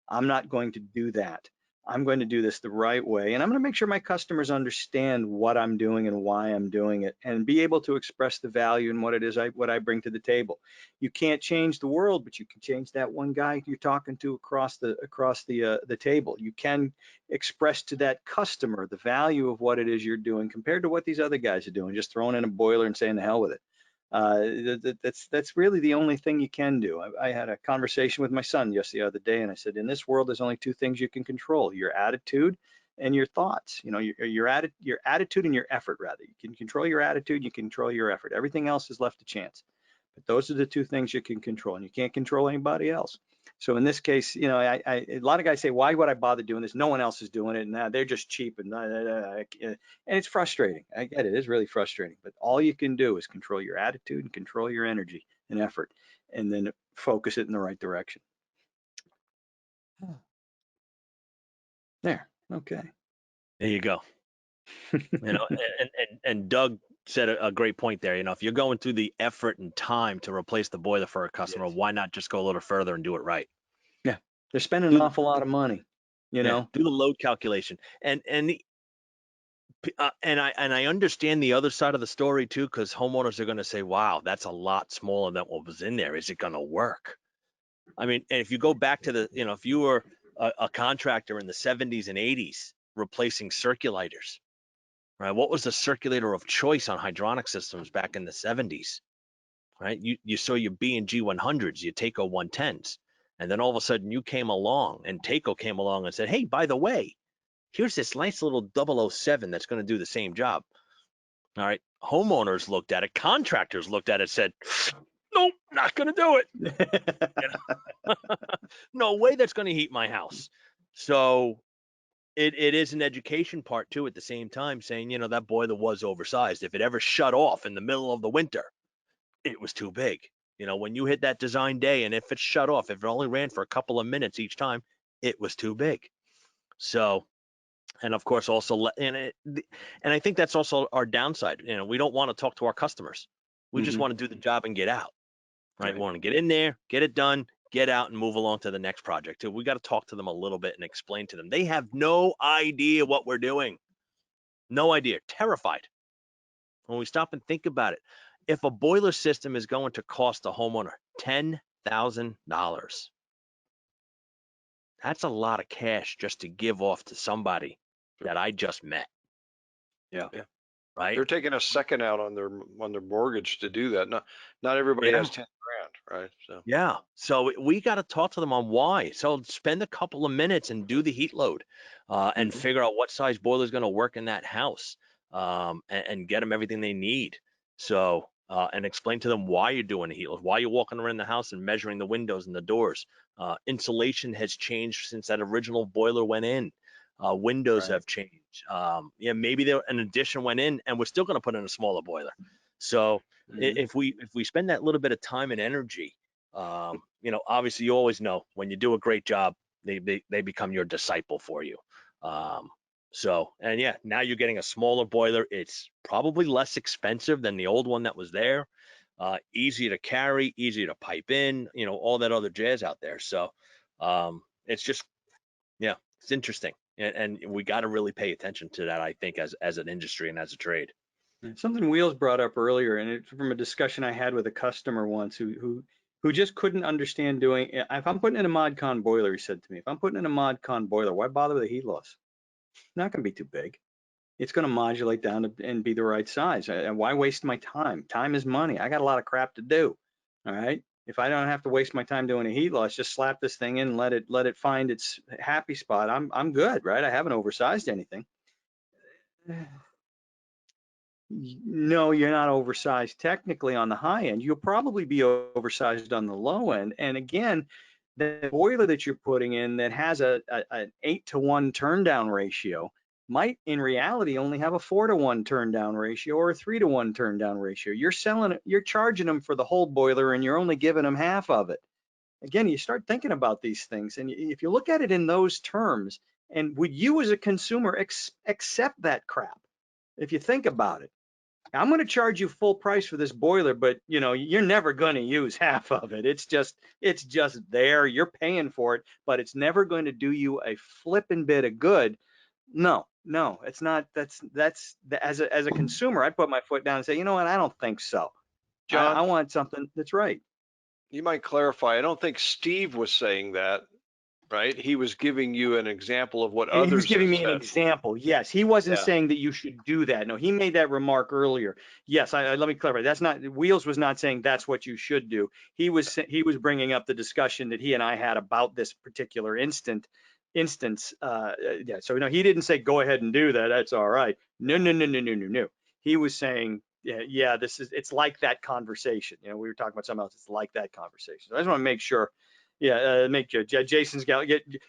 B: I'm not going to do that. I'm going to do this the right way, and I'm going to make sure my customers understand what I'm doing and why I'm doing it, and be able to express the value and what it is what I bring to the table. You can't change the world, but you can change that one guy you're talking to across the table. You can express to that customer the value of what it is you're doing compared to what these other guys are doing, just throwing in a boiler and saying the hell with it. That's really the only thing you can do. I had a conversation with my son just the other day, and I said, in this world, there's only two things you can control: your attitude and your thoughts. Your attitude and your effort, rather. You can control your attitude, you can control your effort. Everything else is left to chance. But those are the two things you can control, and you can't control anybody else. So in this case, a lot of guys say, why would I bother doing this? No one else is doing it, and they're just cheap, and it's frustrating. I get it. It's really frustrating. But all you can do is control your attitude and control your energy and effort, and then focus it in the right direction. There. Okay.
A: There you go. And Doug said a great point there. You know, if you're going through the effort and time to replace the boiler for a customer,
B: Yes.
A: why not just go a little further and do it right?
B: Yeah, they're spending an
A: Do
B: awful lot of money, you
A: yeah,
B: know?
A: do the load calculation. And I understand the other side of the story too, because homeowners are going to say, "Wow, that's a lot smaller than what was in there. Is it going to work?" I mean, and if you go back to the, you know, if you were a contractor in the 70s and 80s replacing circulators, right? What was the circulator of choice on hydronic systems back in the 70s, right? You saw your B and G 100s, your Takeo 110s, and then all of a sudden you came along, and Takeo came along and said, "Hey, by the way, here's this nice little 007 that's going to do the same job." All right. Homeowners looked at it, contractors looked at it, said, "Nope, not going to do it. You know? No way that's going to heat my house." So it is an education part too at the same time, saying, you know, that boiler was oversized. If it ever shut off in the middle of the winter, it was too big. You know, when you hit that design day and if it shut off, if it only ran for a couple of minutes each time, it was too big. So, and of course also and I think that's also our downside. You know, we don't want to talk to our customers. We just
B: Mhm.
A: want to do the job and get out, right? We
B: Right.
A: want to get in there, get it done, get out and move along to the next project. So we got to talk to them a little bit and explain to them. They have no idea what we're doing. No idea. Terrified. When we stop and think about it, if a boiler system is going to cost the homeowner $10,000, that's a lot of cash just to give off to somebody that I just met,
B: Yeah.
C: Yeah.
A: right?
C: They're taking a second out on their mortgage to do that. Not everybody
A: Yeah.
C: has 10 grand, right? So
A: Yeah. So we got to talk to them on why. So spend a couple of minutes and do the heat load and
B: Mhm.
A: figure out what size boiler is going to work in that house and get them everything they need. So, and explain to them why you're doing the heat load, why you're walking around the house and measuring the windows and the doors. Insulation has changed since that original boiler went in. Windows
B: Right.
A: have changed. Yeah, maybe there an addition went in and we're still going to put in a smaller boiler. So
B: Mhm.
A: if we spend that little bit of time and energy, you know, obviously you always know when you do a great job, they become your disciple for you. Um, so, and yeah, now you're getting a smaller boiler. It's probably less expensive than the old one that was there. Easy to carry, easy to pipe in, you know, all that other jazz out there. So, it's just, yeah, it's interesting. And we got to really pay attention to that, I think, as an industry and as a trade.
B: Something Wheels brought up earlier, and it's from a discussion I had with a customer once who just couldn't understand doing. If I'm putting in a ModCon boiler, he said to me, if I'm putting in a ModCon boiler, why bother with the heat loss? It's not going to be too big. It's going to modulate down and be the right size. And why waste my time? Time is money. I got a lot of crap to do. All right. If I don't have to waste my time doing a heat loss, just slap this thing in, and let it find its happy spot. I'm good, right? I haven't oversized anything. No, you're not oversized technically on the high end. You'll probably be oversized on the low end. And again, the boiler that you're putting in that has an 8-to-1 turn down ratio might in reality only have a 4-to-1 turn down ratio or a 3-to-1 turn down ratio. You're charging them for the whole boiler and you're only giving them half of it. Again, you start thinking about these things, and if you look at it in those terms, and would you as a consumer accept that crap? If you think about it, I'm going to charge you full price for this boiler, but you know, you're never going to use half of it. It's just there. You're paying for it, but it's never going to do you a flipping bit of good. No, it's not. As a consumer, I'd put my foot down and say, you know what? I don't think so. I
C: John,
B: want something that's right.
C: you might clarify. I don't think Steve was saying that, right? He was giving you an example of what
B: He was
C: others have
B: giving me an
C: said.
B: example. Yes, he wasn't
C: Yeah.
B: saying that you should do that. No, he made that remark earlier. Yes, let me clarify. That's not Wheels was not saying that's what you should do. He was bringing up the discussion that he and I had about this particular instance. Yeah. So no, he didn't say go ahead and do that. That's all right. No. He was saying yeah. It's like that conversation. You know, we were talking about something else. It's like that conversation. So I just want to make sure. Yeah, make Jason's got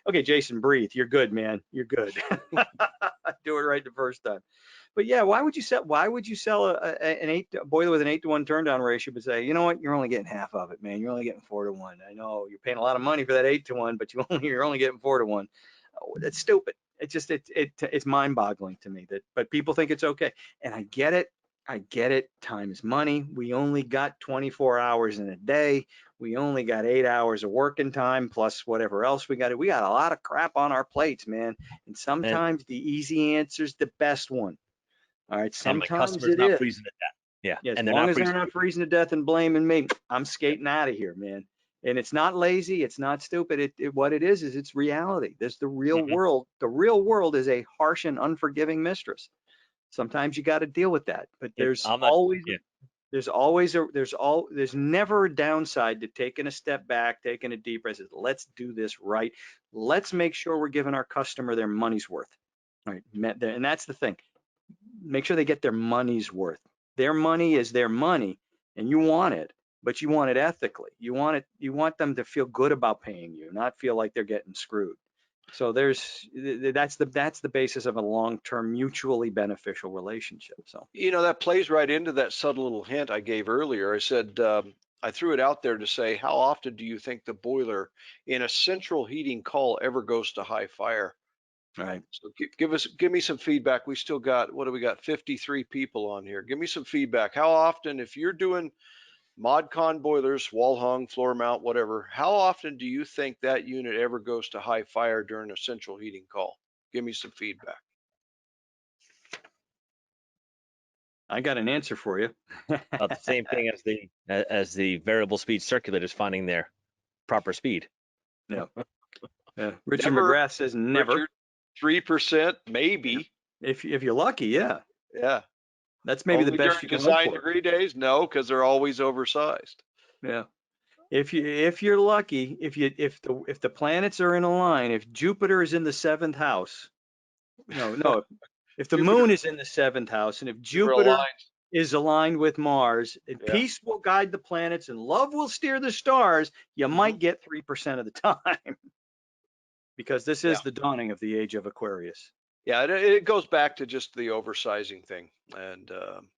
B: okay. Jason, breathe. You're good, man. You're good. Do it right the first time. But yeah, why would you sell a boiler with an 8-to-1 turn down ratio, but say, you know what, you're only getting half of it, man. You're only getting 4-to-1. I know you're paying a lot of money for that 8-to-1, but you're only getting 4-to-1. Oh, that's stupid. It's mind boggling to me but people think it's okay, and I get it. I get it. Time is money. We only got 24 hours in a day. We only got 8 hours of working time plus whatever else we got. We got a lot of crap on our plates, man. And
A: And
B: sometimes the easy answer is the best one. All right.
A: and my
B: Sometimes
A: customer's
B: it
A: not
B: is.
A: freezing to death. Yeah,
B: Yeah, as
A: and they're
B: long
A: not
B: as they're
A: freezing.
B: not freezing to death and blaming me, I'm skating out of here, man. And it's not lazy, it's not stupid. What it is it's reality. There's the real
A: Mhm.
B: world. The real world is a harsh and unforgiving mistress. Sometimes you got to deal with that. But
A: I'm not. Yeah,
B: there's never a downside to taking a step back, taking a deep breath. Let's do this right. Let's make sure we're giving our customer their money's worth. All right, and that's the thing. Make sure they get their money's worth. Their money is their money, and you want it, but you want it ethically. You want them to feel good about paying you, not feel like they're getting screwed. So that's the basis of a long-term mutually beneficial relationship. So
C: You know, that plays right into that subtle little hint I gave earlier. I said, I threw it out there to say, how often do you think the boiler in a central heating call ever goes to high fire?
B: right.
C: So give me some feedback. We still got, what do we got? 53 people on here. Give me some feedback. How often, if you're doing ModCon boilers, wall hung, floor mount, whatever, how often do you think that unit ever goes to high fire during a central heating call? Give me some feedback.
B: I got an answer for you.
A: about the same thing as the variable speed circulators finding their proper speed.
B: Yeah. Richard
C: Never,
B: McGrath says never.
C: Richard, 3%, maybe.
B: If you're lucky, yeah.
C: Yeah.
B: That's maybe the
C: Only
B: best
C: during
B: you can hope
C: design
B: for.
C: degree days? No, because they're always oversized.
B: Yeah. If you're lucky, if the planets are in a line, if Jupiter is in the seventh house, no, if the
C: Jupiter,
B: moon is in the seventh house, and if
C: Jupiter
B: Jupiter
C: aligns.
B: is aligned with Mars, and
C: Yeah.
B: peace will guide the planets and love will steer the stars, you
C: hmm
B: might get 3% of the time. Because this
C: Yeah.
B: is the dawning of the age of Aquarius.
C: Yeah. It goes back to just the oversizing thing. And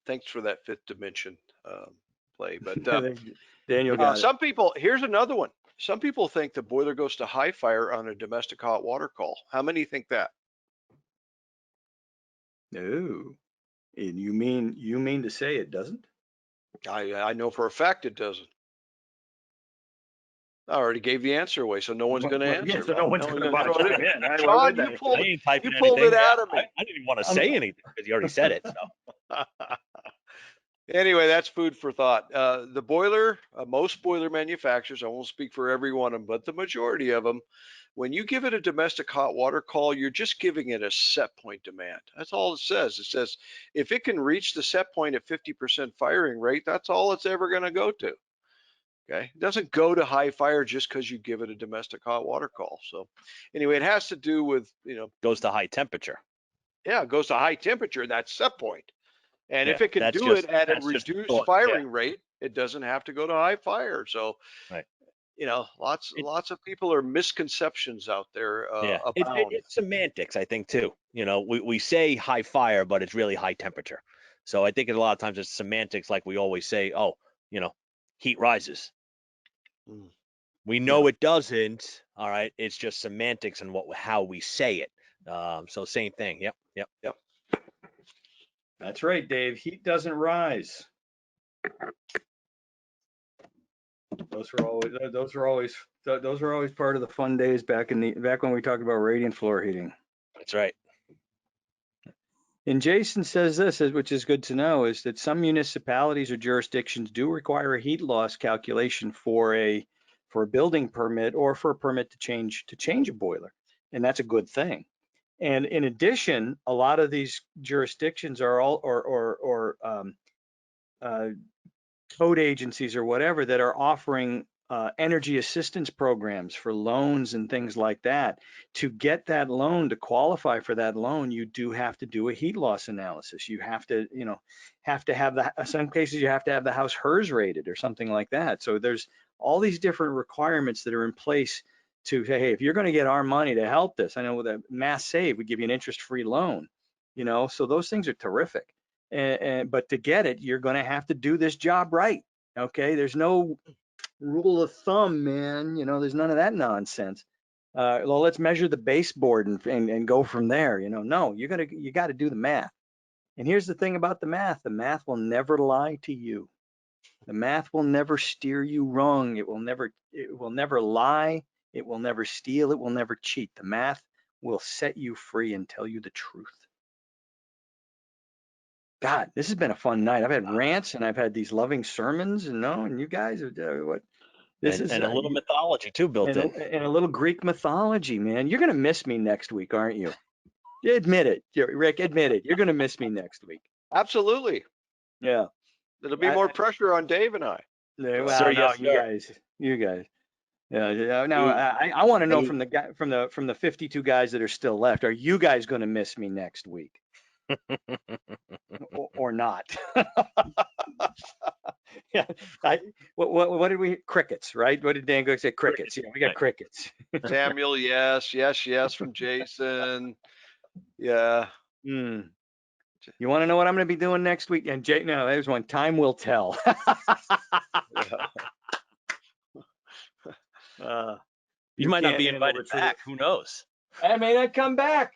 C: thanks for that fifth dimension play. But
B: Daniel got it.
C: some people, here's another one. Some people think the boiler goes to high fire on a domestic hot water call. How many think that?
B: No. And you mean to say it doesn't?
C: I know for a fact it doesn't. I already gave the answer away, so no one's going to
B: Yeah,
C: answer.
B: so no one's
C: No one's
B: going to
C: going to
B: bother
C: throw it in.
B: chime in. Why
C: John,
B: would
C: you
B: they?
C: pulled
A: I ain't typing
C: it
A: anything.
C: out of me.
A: I didn't even want to
B: I'm-
A: say anything because you already said it. So
C: Anyway, that's food for thought. The boiler, most boiler manufacturers, I won't speak for every one of them, but the majority of them, when you give it a domestic hot water call, you're just giving it a set point demand. That's all it says. It says if it can reach the set point at 50% firing rate, that's all it's ever going to go to. Okay, it doesn't go to high fire just because you give it a domestic hot water call. So anyway, it has to do with,
A: goes to high temperature.
C: yeah, it goes to high temperature, that's set point. And
A: Yeah,
C: if it can
A: that's
C: do it
A: just
C: at a
A: that's just
C: reduced
A: thought. Yeah,
C: firing rate, it doesn't have to go to high fire. So,
A: right. It,
C: lots of people are misconceptions out there
A: yeah,
C: abound.
A: it's semantics, I think too. We say high fire, but it's really high temperature. So I think a lot of times it's semantics, like we always say, oh, heat rises.
C: Mm.
A: We
B: Yeah,
A: know it doesn't. All right, it's just semantics and how we say it. So same thing. Yep, yep.
C: Yep.
B: that's right, Dave. Heat doesn't rise. Those were always part of the fun days back when we talked about radiant floor heating.
A: That's right.
B: And Jason says this, which is good to know, is that some municipalities or jurisdictions do require a heat loss calculation for a building permit or for a permit to change a boiler, and that's a good thing. And in addition, a lot of these jurisdictions are all code agencies or whatever that are offering energy assistance programs for loans and things like that. To get that loan, to qualify for that loan, you do have to do a heat loss analysis. You have to, have some cases you have to have the house HERS rated or something like that. So there's all these different requirements that are in place to say, hey, if you're going to get our money to help this, I know with a Mass Save, we give you an interest-free loan, so those things are terrific. But to get it, you're going to have to do this job right. Okay, there's no rule of thumb, man. There's none of that nonsense. Well, let's measure the baseboard and go from there. No, you got to do the math. And here's the thing about the math will never lie to you. The math will never steer you wrong. It will never lie. It will never steal. It will never cheat. The math will set you free and tell you the truth. God, this has been a fun night. I've had rants and I've had these loving sermons, and you guys are what this
A: and,
B: is
A: and a little mythology too built in.
B: and a little Greek mythology, man. You're gonna miss me next week, aren't you? Admit it, Rick. Admit it. You're gonna miss me next week.
C: Absolutely.
B: Yeah.
C: There'll be more pressure on Dave and I.
B: Well,
A: Sir,
B: no,
A: yes, sir.
B: you guys. Yeah. Now I want to know from the 52 guys that are still left. Are you guys going to miss me next week, or not? Yeah. What did we? Crickets, right? What did Dan go say? Crickets. Yeah, we got crickets.
C: Samuel, yes from Jason. Yeah.
B: You want to know what I'm going to be doing next week? And Jay, no, there's one. Time will tell.
A: You might not be invited back. Who knows?
B: I may not come back.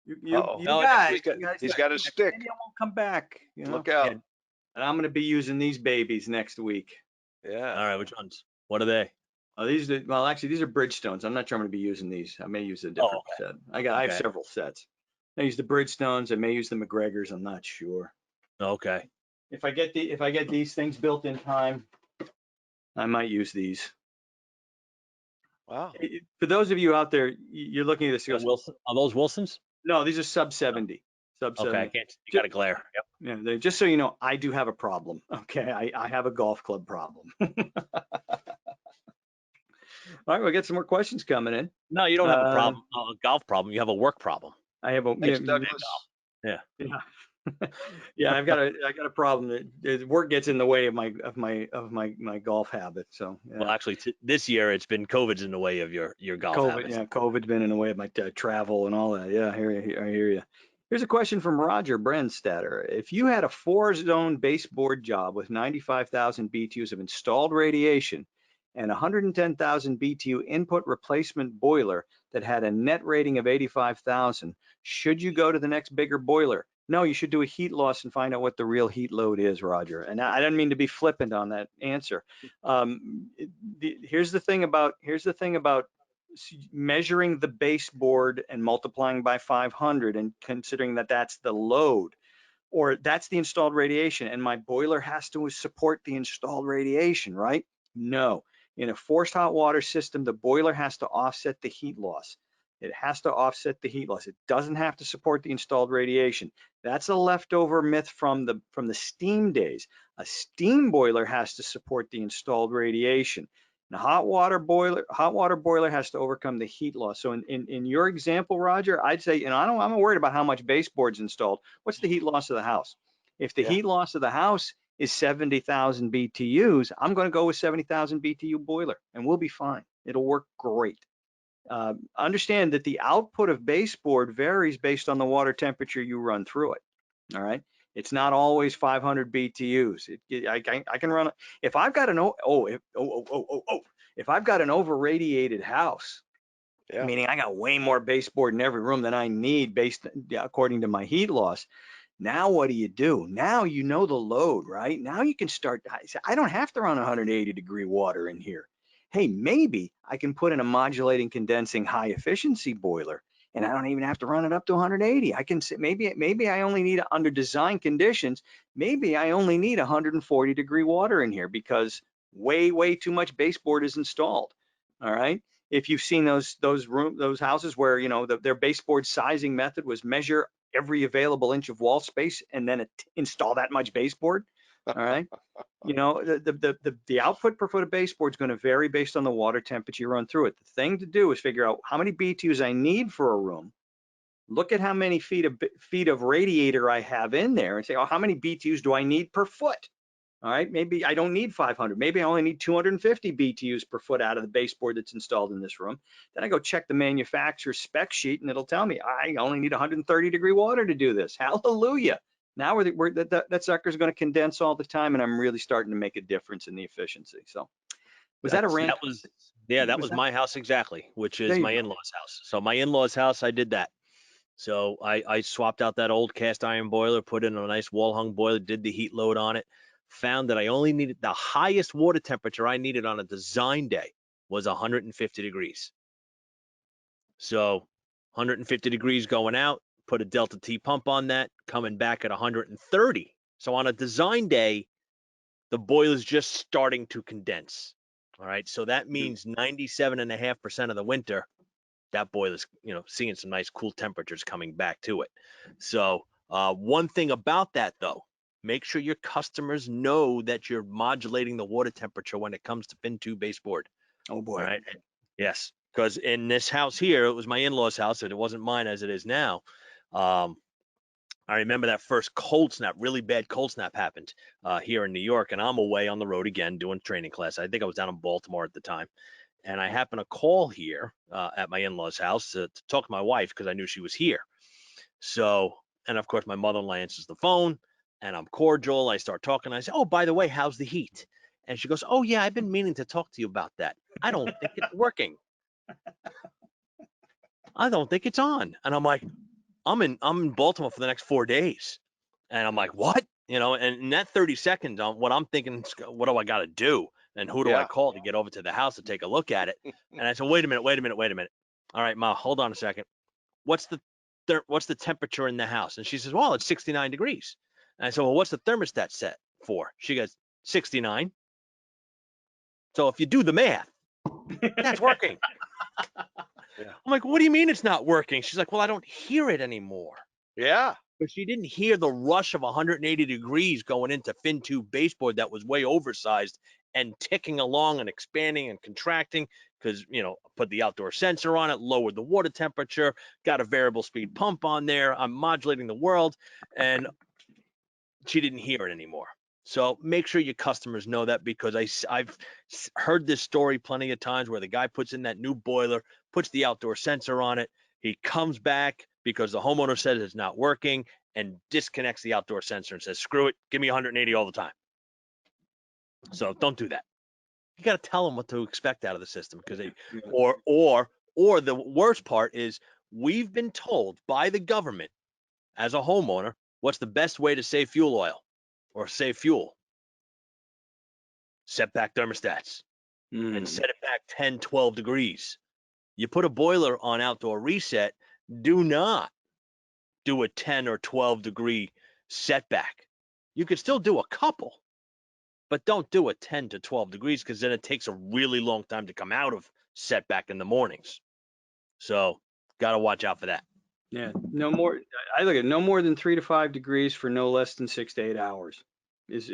B: You guys,
C: he's got his stick.
B: Maybe I won't come back.
C: Look out.
B: And I'm going to be using these babies next week.
C: Yeah.
A: All right. Which ones? What are they?
B: Actually, these are Bridgestones. I'm not sure I'm going to be using these. I may use a different set. I have several sets. I use the Bridgestones. I may use the McGregors. I'm not sure.
A: Okay.
B: If I get these things built in time, I might use these.
C: Wow.
B: For those of you out there, you're looking at this.
A: Are those Wilsons?
B: No, these are sub 70. Sub 70.
A: Okay, I can't. You got a glare. Yep.
B: Yeah, just so you know, I do have a problem. Okay, I have a golf club problem. All right, we'll get some more questions coming in.
A: No, you don't have a problem, a golf problem. You have a work problem.
B: I have a
C: Douglas.
A: Yeah.
B: Yeah, I've got a problem that work gets in the way of my golf habit. So yeah.
A: Well, actually, this year it's been COVID's in the way of your golf habits.
B: Yeah, COVID's been in the way of my travel and all that. Yeah, I hear you. Here's a question from Roger Brenstatter. If you had a 4-zone baseboard job with 95,000 BTUs of installed radiation and 110,000 BTU input replacement boiler that had a net rating of 85,000, should you go to the next bigger boiler? No, you should do a heat loss and find out what the real heat load is, Roger. And I didn't mean to be flippant on that answer. Here's the thing about measuring the baseboard and multiplying by 500 and considering that that's the load, or that's the installed radiation, and my boiler has to support the installed radiation, right? No. In a forced hot water system, the boiler has to offset the heat loss. It has to offset the heat loss. It doesn't have to support the installed radiation. That's a leftover myth from the steam days. A steam boiler has to support the installed radiation. And a hot water boiler has to overcome the heat loss. So in your example, Roger, I'd say, I'm not worried about how much baseboard's installed. What's the heat loss of the house? If the heat loss of the house is 70,000 BTUs, I'm going to go with 70,000 BTU boiler, and we'll be fine. It'll work great. Understand that the output of baseboard varies based on the water temperature you run through it. All right, it's not always 500 BTUs. I can run it if I've got if I've got an over-radiated house, meaning I got way more baseboard in every room than I need according to my heat loss. Now what do? Now you know the load, right? Now you can start. I don't have to run 180 degree water in here. Hey, maybe I can put in a modulating condensing high efficiency boiler, and I don't even have to run it up to 180. I can say maybe I only need, under design conditions, maybe I only need 140 degree water in here because way too much baseboard is installed. All right. If you've seen those houses where their baseboard sizing method was measure every available inch of wall space and then install that much baseboard. All right. The output per foot of baseboard is going to vary based on the water temperature you run through it. The thing to do is figure out how many BTUs I need for a room. Look at how many feet of radiator I have in there and say, how many BTUs do I need per foot? All right, maybe I don't need 500. Maybe I only need 250 BTUs per foot out of the baseboard that's installed in this room. Then I go check the manufacturer's spec sheet and it'll tell me I only need 130 degree water to do this. Hallelujah. Now that sucker's going to condense all the time, and I'm really starting to make a difference in the efficiency. So that a rant?
A: That was my house exactly, which is my in-laws house. So my in-laws house, I did that. So I swapped out that old cast iron boiler, put in a nice wall hung boiler, did the heat load on it, found that I only needed the highest water temperature I needed on a design day was 150 degrees. So 150 degrees going out, put a Delta T pump on that, coming back at 130. So on a design day, the boiler's just starting to condense. All right. So that means 97.5% of the winter, that boiler's, seeing some nice cool temperatures coming back to it. So one thing about that though, make sure your customers know that you're modulating the water temperature when it comes to fin tube baseboard.
B: Oh boy.
A: All right. Yes. Because in this house here, it was my in-laws' house, and it wasn't mine as it is now. I remember that first cold snap, really bad cold snap happened here in New York, and I'm away on the road again doing training class. I think I was down in Baltimore at the time. And I happened to call here at my in-laws' house to talk to my wife because I knew she was here. So, and of course, my mother-in-law answers the phone, and I'm cordial. I start talking. I say, "Oh, by the way, how's the heat?" And she goes, "Oh, yeah, I've been meaning to talk to you about that. I don't think it's working. I don't think it's on." And I'm like, I'm in Baltimore for the next 4 days. And I'm like, "What?" And in that 30 seconds, what I'm thinking, what do I got to do? And who do I
C: Yeah.
A: call to get over to the house to take a look at it? And I said, wait a minute. All right, Ma, hold on a second. What's the temperature in the house? And she says, well, it's 69 degrees. And I said, well, what's the thermostat set for? She goes, 69. So if you do the math, that's working.
C: Yeah.
A: I'm like, what do you mean it's not working? She's like, well, I don't hear it anymore.
C: Yeah.
A: But she didn't hear the rush of 180 degrees going into fin tube baseboard that was way oversized and ticking along and expanding and contracting because, put the outdoor sensor on it, lowered the water temperature, got a variable speed pump on there. I'm modulating the world, and she didn't hear it anymore. So make sure your customers know that, because I've heard this story plenty of times where the guy puts in that new boiler, puts the outdoor sensor on it. He comes back because the homeowner says it's not working and disconnects the outdoor sensor and says, screw it, give me 180 all the time. So don't do that. You got to tell them what to expect out of the system, because or the worst part is, we've been told by the government as a homeowner what's the best way to save fuel oil or save fuel. Set back thermostats and set it back 10, 12 degrees. You put a boiler on outdoor reset, do not do a 10 or 12 degree setback. You could still do a couple, but don't do a 10 to 12 degrees, because then it takes a really long time to come out of setback in the mornings. So got to watch out for that.
B: Yeah, no more. I look at no more than 3 to 5 degrees for no less than 6 to 8 hours is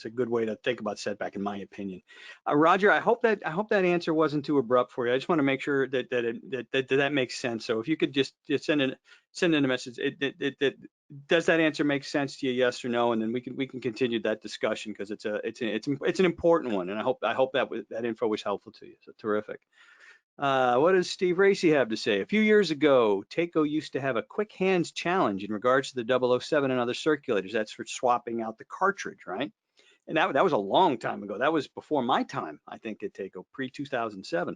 B: a good way to think about setback, in my opinion. Roger, I hope that answer wasn't too abrupt for you. I just want to make sure that makes sense. So if you could just send in a message. Does that answer make sense to you? Yes or no? And then we can continue that discussion, because it's an important one, and I hope that info was helpful to you. So terrific. What does Steve Racy have to say? A few years ago, Taco used to have a quick hands challenge in regards to the 007 and other circulators. That's for swapping out the cartridge, right? And that was a long time ago. That was before my time, I think, at Taco, pre-2007.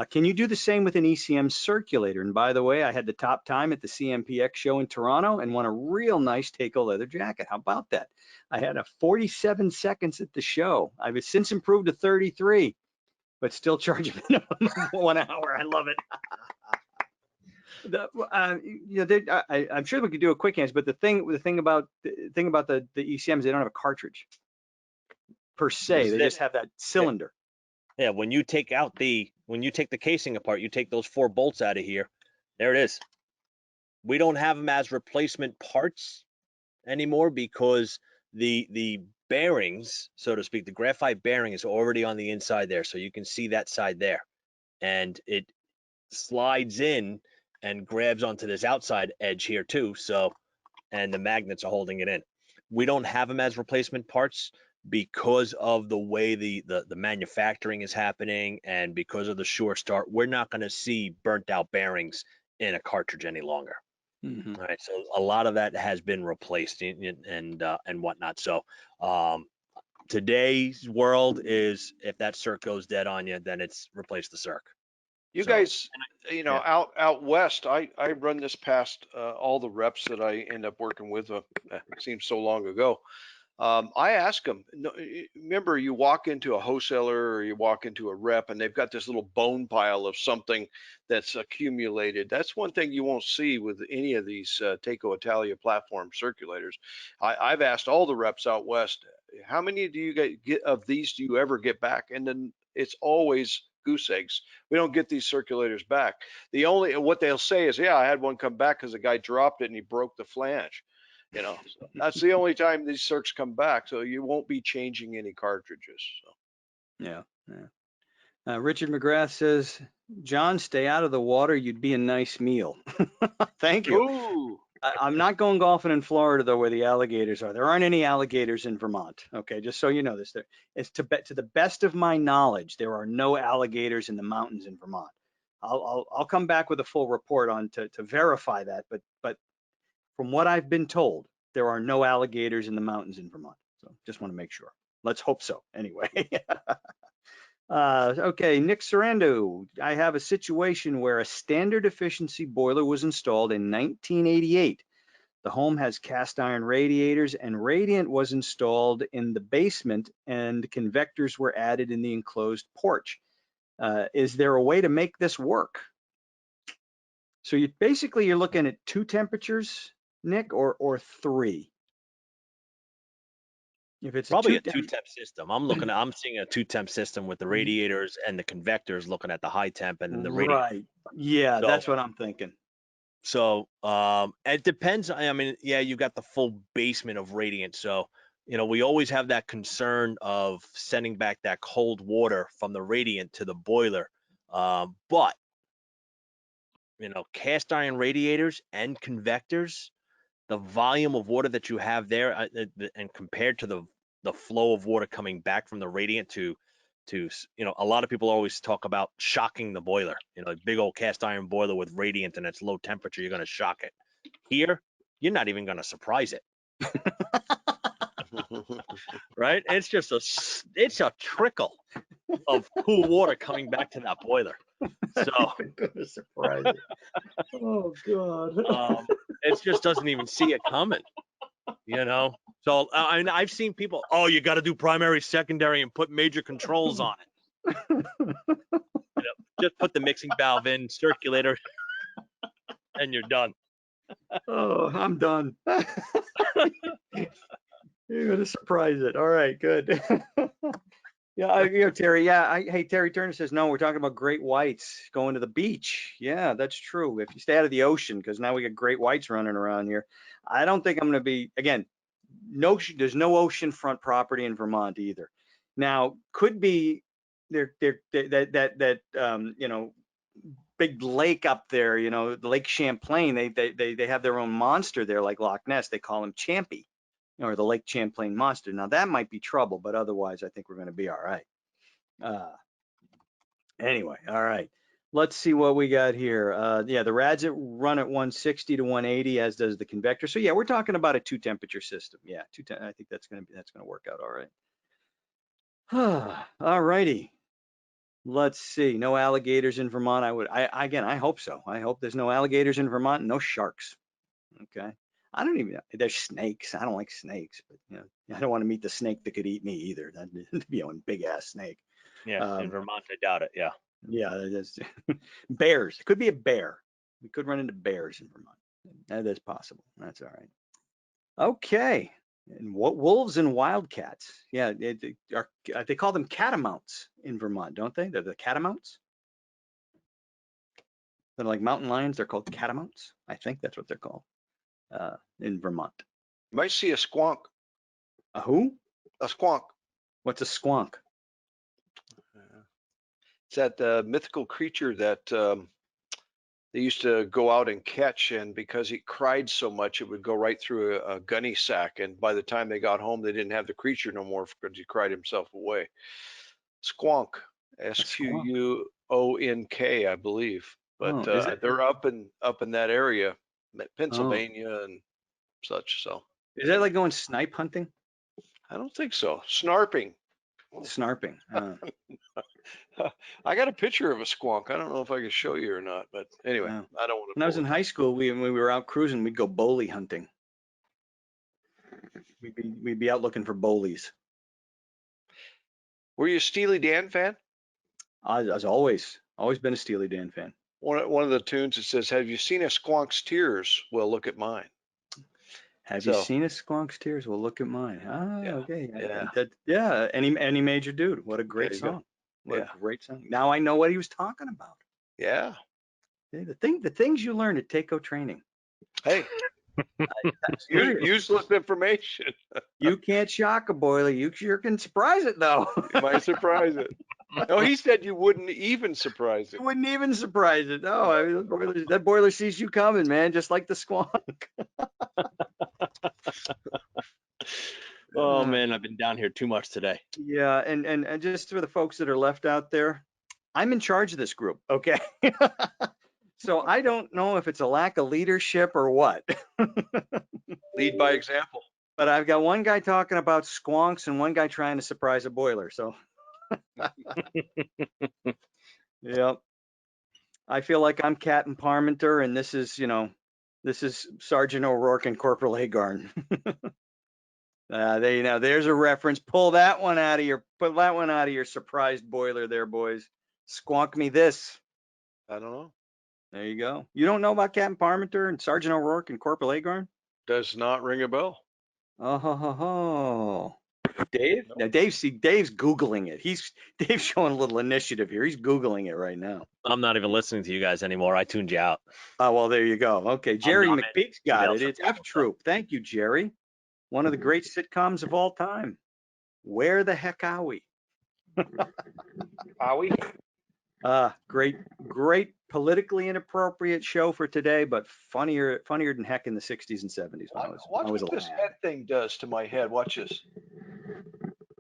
B: Can you do the same with an ECM circulator? And by the way, I had the top time at the CMPX show in Toronto and won a real nice Taco leather jacket. How about that? I had a 47 seconds at the show. I've since improved to 33. But still charge a minimum of 1 hour. I love it. I'm sure we could do a quick hands, but the thing about the ECMs, they don't have a cartridge per se. They just have that cylinder.
A: Yeah, when you take the casing apart, you take those 4 bolts out of here. There it is. We don't have them as replacement parts anymore, because the bearings, so to speak, the graphite bearing is already on the inside there. So you can see that side there, and it slides in and grabs onto this outside edge here too. So, and the magnets are holding it in. We don't have them as replacement parts because of the way the manufacturing is happening, and because of the sure start. We're not going to see burnt out bearings in a cartridge any longer.
B: Mm-hmm.
A: All right, so a lot of that has been replaced and whatnot. So today's world is, if that circ goes dead on you, then it's replace the circ.
C: You
A: So
C: guys,
A: yeah.
C: out west, I run this past all the reps that I end up working with. It seems so long ago. I ask them, no, remember you walk into a wholesaler or you walk into a rep and they've got this little bone pile of something that's accumulated. That's one thing you won't see with any of these Teco Italia platform circulators. I've asked all the reps out west, how many do you get of these do you ever get back? And then it's always goose eggs. We don't get these circulators back. What they'll say is, yeah, I had one come back because the guy dropped it and he broke the flange. So that's the only time these circs come back. So you won't be changing any cartridges. So.
B: Yeah. Richard McGrath says, John, stay out of the water. You'd be a nice meal. Thank you.
C: Ooh.
B: I'm not going golfing in Florida though, where the alligators are. There aren't any alligators in Vermont. Okay, just so you know this. It's to the best of my knowledge, there are no alligators in the mountains in Vermont. I'll come back with a full report on to verify that, but from what I've been told, there are no alligators in the mountains in Vermont. So just want to make sure. Let's hope so. Anyway. Okay, Nick Sarando. I have a situation where a standard efficiency boiler was installed in 1988. The home has cast iron radiators and radiant was installed in the basement and convectors were added in the enclosed porch. Is there a way to make this work? So you're looking at 2 temperatures, Nick, or 3? If it's
A: Probably
B: a
A: a two-temp system. I'm seeing a two-temp system with the radiators and the convectors looking at the high temp and then the radiator.
B: Right. Yeah,
A: So
B: that's what I'm thinking.
A: it depends. I mean, yeah, you got the full basement of radiant. So, we always have that concern of sending back that cold water from the radiant to the boiler. But cast iron radiators and convectors, the volume of water that you have there, and compared to the flow of water coming back from the radiant to a lot of people always talk about shocking the boiler. A big old cast iron boiler with radiant and it's low temperature, you're going to shock it. Here, you're not even going to surprise it, right? It's a trickle of cool water coming back to that boiler. So
B: Gonna surprise it. Oh God.
A: it just doesn't even see it coming. So I've seen people, oh, you got to do primary, secondary, and put major controls on it. Just put the mixing valve in, circulator, and you're done.
B: Oh, I'm done. You're gonna surprise it. All right, good. Yeah, Terry. Yeah, hey, Terry Turner says no. We're talking about great whites going to the beach. Yeah, that's true. If you stay out of the ocean, because now we got great whites running around here. I don't think I'm going to be again. No, there's no oceanfront property in Vermont either. Now, could be that big lake up there. The Lake Champlain. They have their own monster there, like Loch Ness. They call him Champy, or the Lake Champlain monster. Now that might be trouble, but otherwise I think we're going to be all right. Anyway, all right. Let's see what we got here. Yeah, the rads run at 160 to 180, as does the convector. So yeah, we're talking about a 2-temperature system. Yeah, I think that's gonna work out all right. All righty. Let's see. No alligators in Vermont. I hope so. I hope there's no alligators in Vermont and no sharks. Okay. I don't even know. There's snakes. I don't like snakes, but I don't want to meet the snake that could eat me either. That'd be a big ass snake.
A: Yeah, in Vermont, I doubt it. Yeah.
B: Yeah, that's bears. It could be a bear. We could run into bears in Vermont. That is possible. That's all right. Okay. And what wolves and wildcats? Yeah, they call them catamounts in Vermont, don't they? They're the catamounts. They're like mountain lions. They're called catamounts. I think that's what they're called in Vermont.
C: You might see a squonk.
B: A who?
C: A squonk.
B: What's a squonk?
C: It's that mythical creature that they used to go out and catch, and because he cried so much, it would go right through a gunny sack. And by the time they got home, they didn't have the creature no more because he cried himself away. Squonk, Squonk, I believe. But they're up in that area, Pennsylvania and such. So
B: is that like going snipe hunting?
C: I don't think so. Snarping.
B: Snarping.
C: I got a picture of a squonk. I don't know if I can show you or not, but anyway,
B: Yeah.
C: I don't want to.
B: When I was in high school, when we were out cruising, we'd go boley hunting. We'd be out looking for bolies.
C: Were you a Steely Dan fan?
B: I was always been a Steely Dan fan.
C: One of the tunes that says, "Have you seen a squonk's tears? Well, look at mine."
B: Have you
C: So,
B: seen a squonk's tears? Well, look at mine.
C: yeah,
B: Okay.
C: yeah,
B: Yeah. Any major dude. What a
C: there
B: great
C: you go.
B: song. What
C: Yeah,
B: a great song. Now I know what he was talking about.
C: yeah.
B: The things you learn at Takeo training.
C: Hey,
B: Serious.
C: useless information.
B: You can't shock a boiler. You sure can surprise it though.
C: You might surprise it. No, he said you wouldn't even surprise it.
B: You wouldn't even surprise it. No, I mean, that boiler sees you coming, man, just like the squonk.
A: Oh man, I've been down here too much today.
B: Yeah, and just for the folks that are left out there, I'm in charge of this group, okay? So I don't know if it's a lack of leadership or what.
C: Lead by example.
B: But I've got one guy talking about squonks and one guy trying to surprise a boiler. So yep. I feel like I'm Captain Parmenter and this is Sergeant O'Rourke and Corporal Hagarn. There's a reference. Put that one out of your surprised boiler there, boys. Squonk me this.
C: I don't know.
B: There you go. You don't know about Captain Parmenter and Sergeant O'Rourke and Corporal Hagarn?
C: Does not ring a bell.
B: Oh, ho, ho, ho. Dave? Now Dave's Googling it. Dave's showing a little initiative here. He's Googling it right now.
A: I'm not even listening to you guys anymore. I tuned you out.
B: Oh, well, there you go. Okay. Jerry
A: I'm
B: McPeak's got it.
A: emails
B: It's
A: from
B: F Troop. Thank you, Jerry. One of the great sitcoms of all time. Where the heck are we?
C: Are we?
B: Great politically inappropriate show for today, but funnier than heck in the 60s and 70s when I was
C: Watch what
B: a
C: this
B: lad.
C: head thing does to my head. Watch this.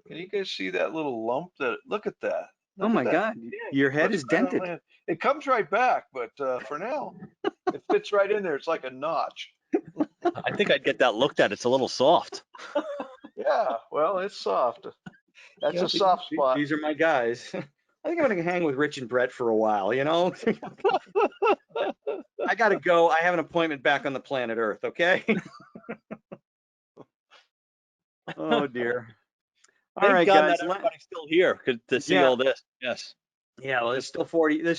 C: Can you guys see that little lump? Look at that.
B: Oh my God, your head is dented.
C: It comes right back, but for now, it fits right in there. It's like a notch.
A: I think I'd get that looked at. It's a little soft.
C: Yeah, well, it's soft. That's
B: Yeah,
C: a soft spot.
B: These are my guys. I think I'm gonna hang with Rich and Brett for a while, I gotta go. I have an appointment back on the planet Earth, okay? Oh dear. All
A: Thank
B: right,
A: God
B: guys.
A: that everybody's still here to see
B: Yeah.
A: all this. Yes.
B: Yeah, well, there's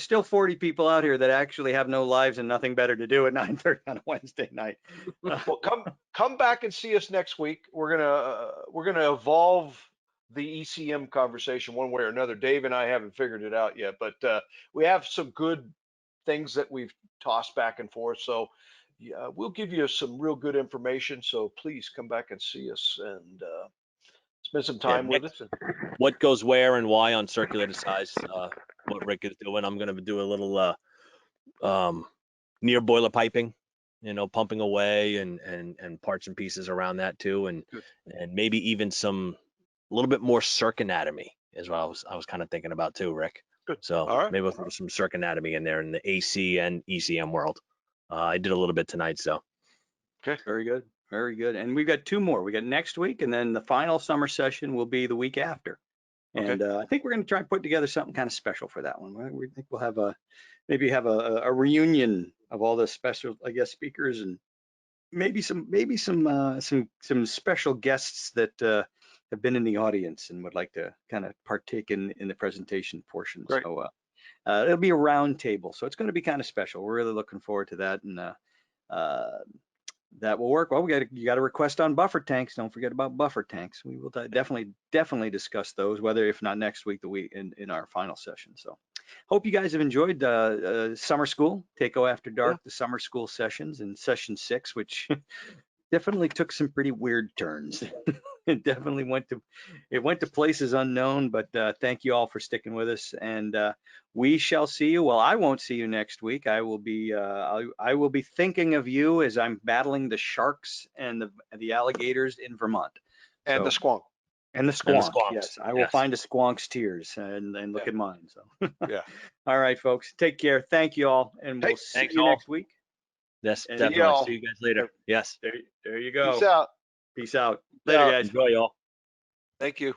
B: still 40 people out here that actually have no lives and nothing better to do at 9:30 on a Wednesday night.
C: Well, come back and see us next week. We're gonna evolve the ECM conversation one way or another. Dave and I haven't figured it out yet, but we have some good things that we've tossed back and forth. So yeah, we'll give you some real good information. So please come back and see us and spend some time with us.
A: What goes where and why on circulator size? What Rick is doing. I'm going to do a little near boiler piping, pumping away and parts and pieces around that too, and maybe even a little bit more circ anatomy is what I was kind of thinking about too, Rick.
C: Good.
A: So
C: All right.
A: maybe we'll throw some circ anatomy in there in the AC and ECM world. I did a little bit tonight, so.
C: Okay.
B: Very good. Very good. And we've got two more. We got next week, and then the final summer session will be the week after. And I think we're going to try and put together something kind of special for that one. We think we'll have a reunion of all the special, I guess, speakers and maybe some special guests that have been in the audience and would like to kind of partake in the presentation portion.
C: Great.
B: So it'll be a round table. So it's going to be kind of special. We're really looking forward to that. And that will work. Well, you got a request on buffer tanks. Don't forget about buffer tanks. We will definitely discuss those, whether if not next week, the week in our final session. So hope you guys have enjoyed summer school, Takeo After Dark, the summer school sessions and session 6, which definitely took some pretty weird turns. It definitely went to places unknown, but thank you all for sticking with us, and we shall see you. Well, I won't see you next week. I will be thinking of you as I'm battling the sharks and the alligators in Vermont.
C: And the squonk.
B: And the squonk. Yes, I will find a squonk's tears and look at mine. So
C: yeah.
B: All right, folks. Take care. Thank you all, and we'll see you next week.
A: Yes,
B: And
A: definitely. See you guys later. Yes.
B: There you go.
C: Peace out.
B: Peace out. Later, guys.
A: Enjoy, y'all.
C: Thank you.